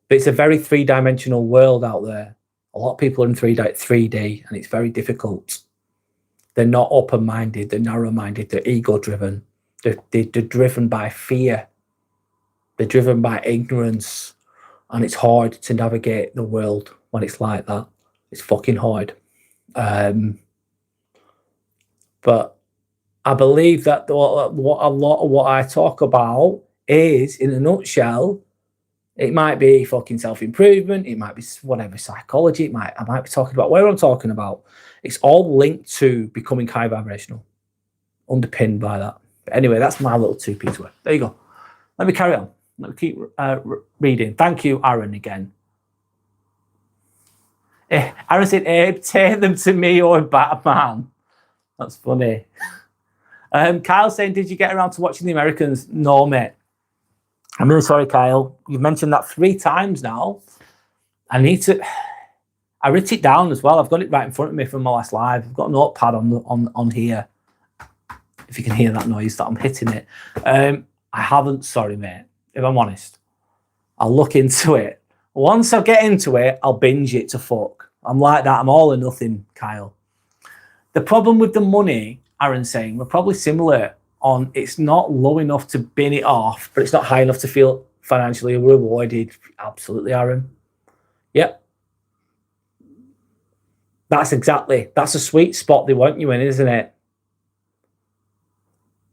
But it's a very 3-dimensional world out there. A lot of people are in 3D, and it's very difficult. They're not open-minded, they're narrow-minded, they're ego-driven. They're driven by fear. They're driven by ignorance. And it's hard to navigate the world when it's like that. It's fucking hard. But I believe that a lot of what I talk about is, in a nutshell, it might be fucking self-improvement, it might be whatever, psychology, I might be talking about whatever I'm talking about. It's all linked to becoming high vibrational, underpinned by that. But anyway, that's my little 2-piece work. There you go. Let me carry on. Let me keep reading. Thank you, Aaron, again. Aaron said, Abe, take them to me or Batman. That's funny. Kyle saying, did you get around to watching The Americans? No, mate. I'm really sorry, Kyle. You've mentioned that 3 times now. I wrote it down as well. I've got it right in front of me from my last live. I've got a notepad on here. If you can hear that noise that I'm hitting it. I haven't, sorry, mate. If I'm honest. I'll look into it. Once I get into it, I'll binge it to fuck. I'm like that. I'm all or nothing, Kyle. The problem with the money, Aaron's saying, we're probably similar on it's not low enough to bin it off, but it's not high enough to feel financially rewarded. Absolutely, Aaron. Yep. That's a sweet spot they want you in, isn't it?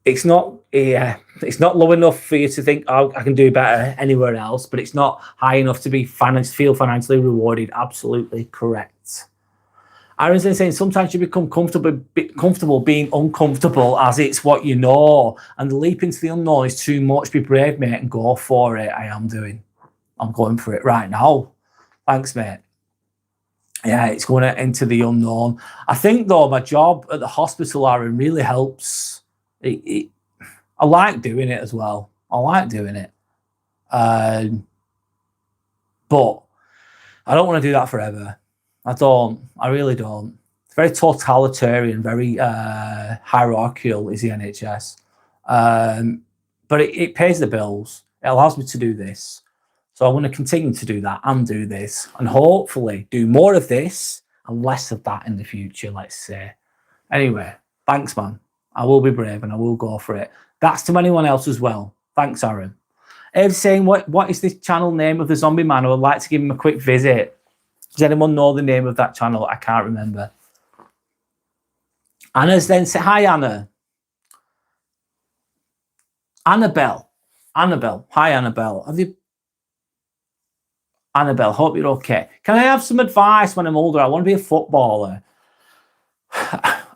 It's not low enough for you to think, oh, I can do better anywhere else, but it's not high enough to feel financially rewarded. Absolutely correct. Aaron's saying sometimes you become comfortable being uncomfortable as it's what you know, and the leap into the unknown is too much. Be brave, mate, and go for it. I'm going for it right now. Thanks, mate. Yeah, it's going into the unknown. I think, though, my job at the hospital, Aaron, really helps. I like doing it as well. I like doing it. But I don't want to do that forever. I don't. I really don't. It's very totalitarian, very hierarchical is the NHS. But it pays the bills. It allows me to do this. So I want to continue to do that and do this. And hopefully do more of this and less of that in the future, let's say. Anyway, thanks, man. I will be brave and I will go for it. That's to anyone else as well. Thanks, Aaron. Eve's saying, what is this channel name of the zombie man? I would like to give him a quick visit. Does anyone know the name of that channel? I can't remember. Anna's then said, hi, Anna. Annabelle. Hi, Annabelle. Annabelle, hope you're okay. Can I have some advice when I'm older? I want to be a footballer.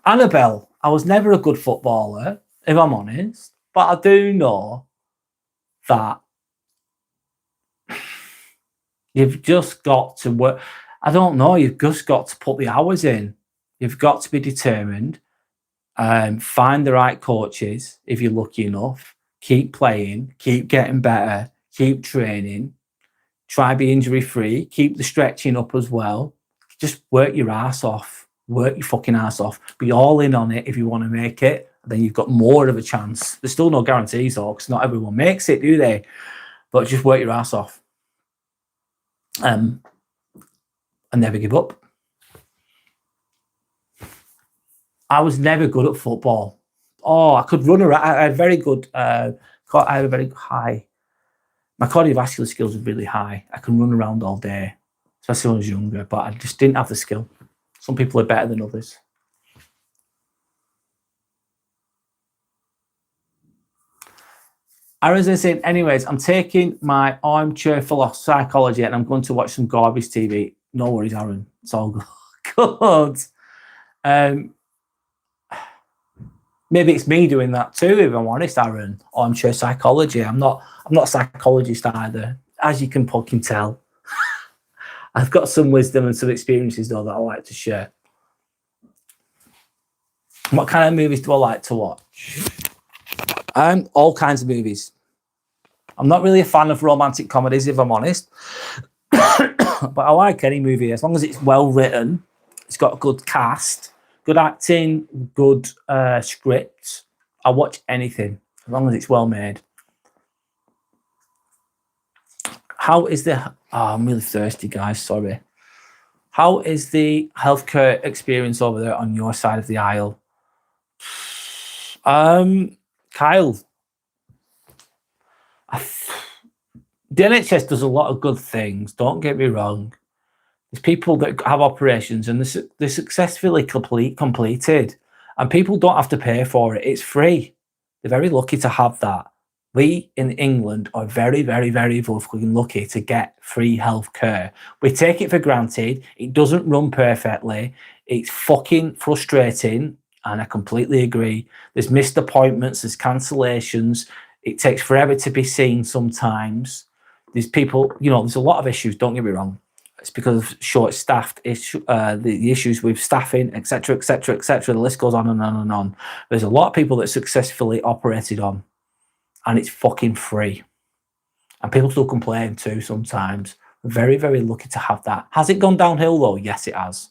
Annabelle, I was never a good footballer, if I'm honest. But I do know that you've just got to work. I don't know. You've just got to put the hours in. You've got to be determined. Find the right coaches if you're lucky enough. Keep playing. Keep getting better. Keep training. Try be injury free. Keep the stretching up as well. Just work your ass off. Work your fucking ass off. Be all in on it if you want to make it. Then you've got more of a chance. There's still no guarantees though, because not everyone makes it, do they? But just work your ass off. And never give up. I was never good at football. Oh, I could run around. I had very good. I had a very high. My cardiovascular skills were really high. I can run around all day, especially when I was younger. But I just didn't have the skill. Some people are better than others. Aaron's saying, anyways, I'm taking my armchair psychology and I'm going to watch some garbage TV. No worries, Aaron. It's all good. Maybe it's me doing that too, if I'm honest, Aaron. Armchair psychology. I'm not a psychologist either, as you can fucking tell. I've got some wisdom and some experiences though that I like to share. What kind of movies do I like to watch? All kinds of movies. I'm not really a fan of romantic comedies, if I'm honest. But I like any movie as long as it's well written. It's got a good cast, good acting, good script. I watch anything as long as it's well made. How is the... Oh, I'm really thirsty, guys. Sorry. How is the healthcare experience over there on your side of the aisle? Kyle, the NHS does a lot of good things. Don't get me wrong. There's people that have operations and they're successfully completed, and people don't have to pay for it. It's free. They're very lucky to have that. We in England are very, very, very fucking lucky to get free healthcare. We take it for granted. It doesn't run perfectly. It's fucking frustrating, and I completely agree. There's missed appointments, there's cancellations. It takes forever to be seen sometimes. There's people, there's a lot of issues, don't get me wrong. It's because of short-staffed the issues with staffing, etc., etc., etc. The list goes on and on and on. There's a lot of people that successfully operated on, and it's fucking free. And people still complain too sometimes. Very, very lucky to have that. Has it gone downhill though? Yes, it has.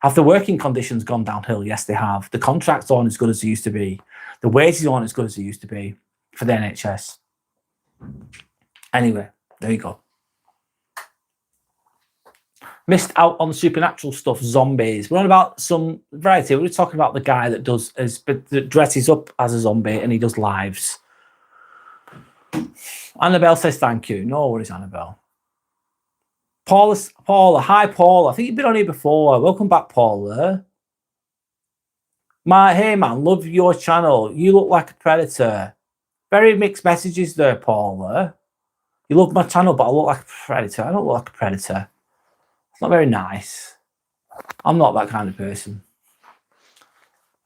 Have the working conditions gone downhill? Yes, they have. The contracts aren't as good as they used to be. The wages aren't as good as they used to be for the NHS. Anyway, there you go. Missed out on the supernatural stuff, zombies. We're on about some variety. We were talking about the guy that dresses up as a zombie and he does lives. Annabelle says thank you. No worries, Annabelle. Paula, hi Paula. I think you've been on here before. Welcome back, Paula. Hey man, love your channel. You look like a predator. Very mixed messages there, Paula. You love my channel, but I look like a predator. I don't look like a predator. It's not very nice. I'm not that kind of person.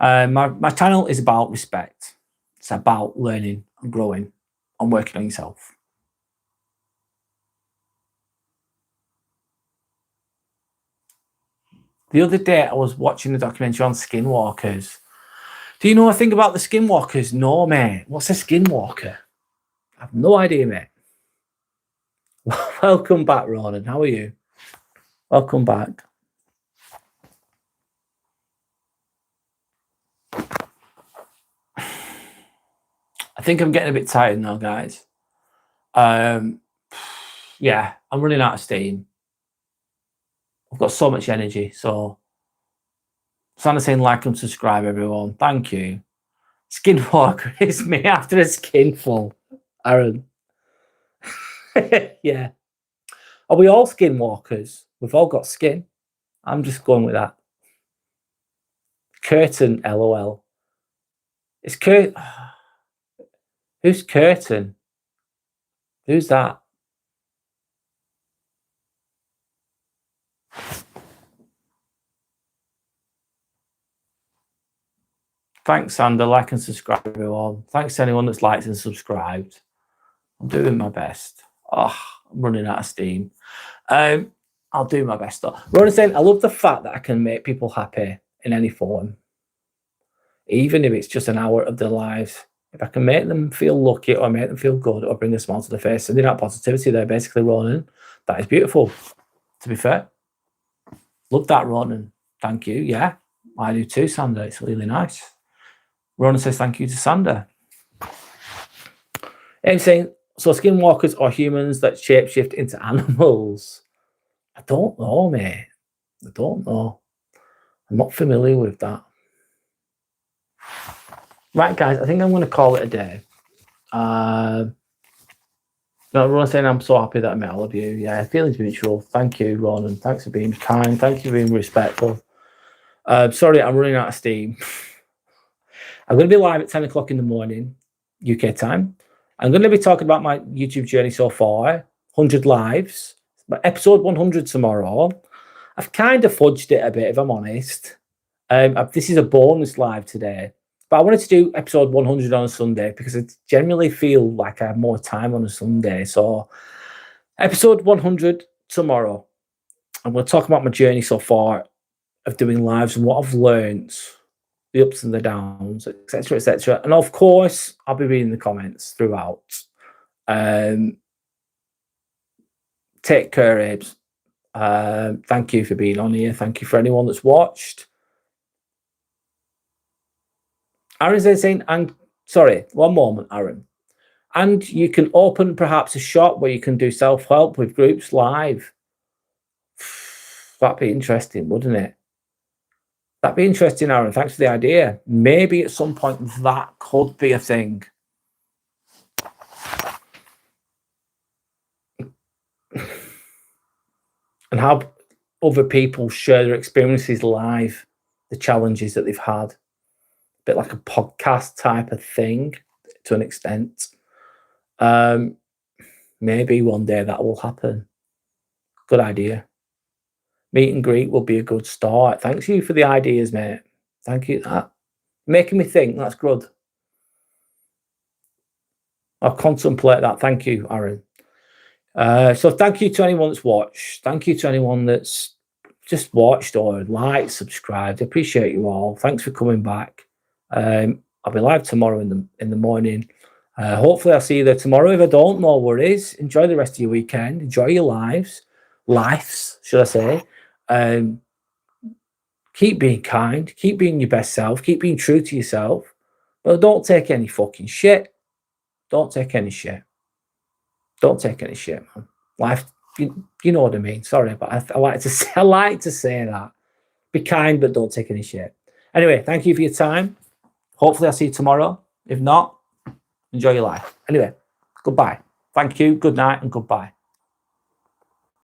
My channel is about respect. It's about learning and growing and working on yourself. The other day, I was watching a documentary on skinwalkers. Do you know a thing about the skinwalkers? No, mate. What's a skinwalker? I have no idea, mate. Welcome back, Ronan. How are you? Welcome back. I think I'm getting a bit tired now, guys. Yeah, I'm running out of steam. I've got so much energy. So, Santa saying like and subscribe, everyone. Thank you. Skinwalker is me after a skinful. Aaron. Yeah. Are we all skinwalkers? We've all got skin. I'm just going with that. Curtain, LOL. It's Kurt. Who's Curtain? Who's that? Thanks, Sander. Like and subscribe, everyone. Thanks to anyone that's liked and subscribed. I'm doing my best. Oh, I'm running out of steam. I'll do my best though. Ronan saying, I love the fact that I can make people happy in any form, even if it's just an hour of their lives. If I can make them feel lucky or make them feel good or bring a smile to their face, sending out positivity there, basically, Ronan, that is beautiful, to be fair. Love that, Ronan. Thank you. Yeah, I do too, Sander. It's really nice. Ronan says thank you to Sander. I'm saying, so skinwalkers are humans that shapeshift into animals. I don't know, mate. I don't know. I'm not familiar with that. Right, guys, I think I'm going to call it a day. No, Ronan's saying I'm so happy that I met all of you. Yeah, feelings mutual. Thank you, Ronan. Thanks for being kind. Thank you for being respectful. Sorry, I'm running out of steam. I'm going to be live at 10 o'clock in the morning, UK time. I'm going to be talking about my YouTube journey so far, 100 lives, but episode 100 tomorrow. I've kind of fudged it a bit, if I'm honest. This is a bonus live today, but I wanted to do episode 100 on a Sunday because I generally feel like I have more time on a Sunday. So episode 100 tomorrow. I'm going to talk about my journey so far of doing lives and what I've learned, the ups and the downs, etc., etc. And of course, I'll be reading the comments throughout. Take care, Abes. Thank you for being on here. Thank you for anyone that's watched. Aaron's saying, and sorry, one moment, Aaron. And you can open perhaps a shop where you can do self-help with groups live. That'd be interesting, wouldn't it? That'd be interesting, Aaron. Thanks for the idea. Maybe at some point that could be a thing. And how other people share their experiences live, the challenges that they've had. A bit like a podcast type of thing to an extent. Maybe one day that will happen. Good idea. Meet and greet will be a good start. Thanks you for the ideas, mate. Thank you. That making me think. That's good. I'll contemplate that. Thank you, Aaron. So thank you to anyone that's watched. Thank you to anyone that's just watched or liked, subscribed. I appreciate you all. Thanks for coming back. I'll be live tomorrow in the morning. Hopefully I'll see you there tomorrow. If I don't, no worries. Enjoy the rest of your weekend. Enjoy your lives, should I say. Keep being kind. Keep being your best self. Keep being true to yourself. But don't take any fucking shit. Don't take any shit. Don't take any shit, man. Life, you know what I mean. Sorry, but I like to say that. Be kind, but don't take any shit. Anyway, thank you for your time. Hopefully I'll see you tomorrow. If not, enjoy your life. Anyway, goodbye. Thank you, good night, and goodbye.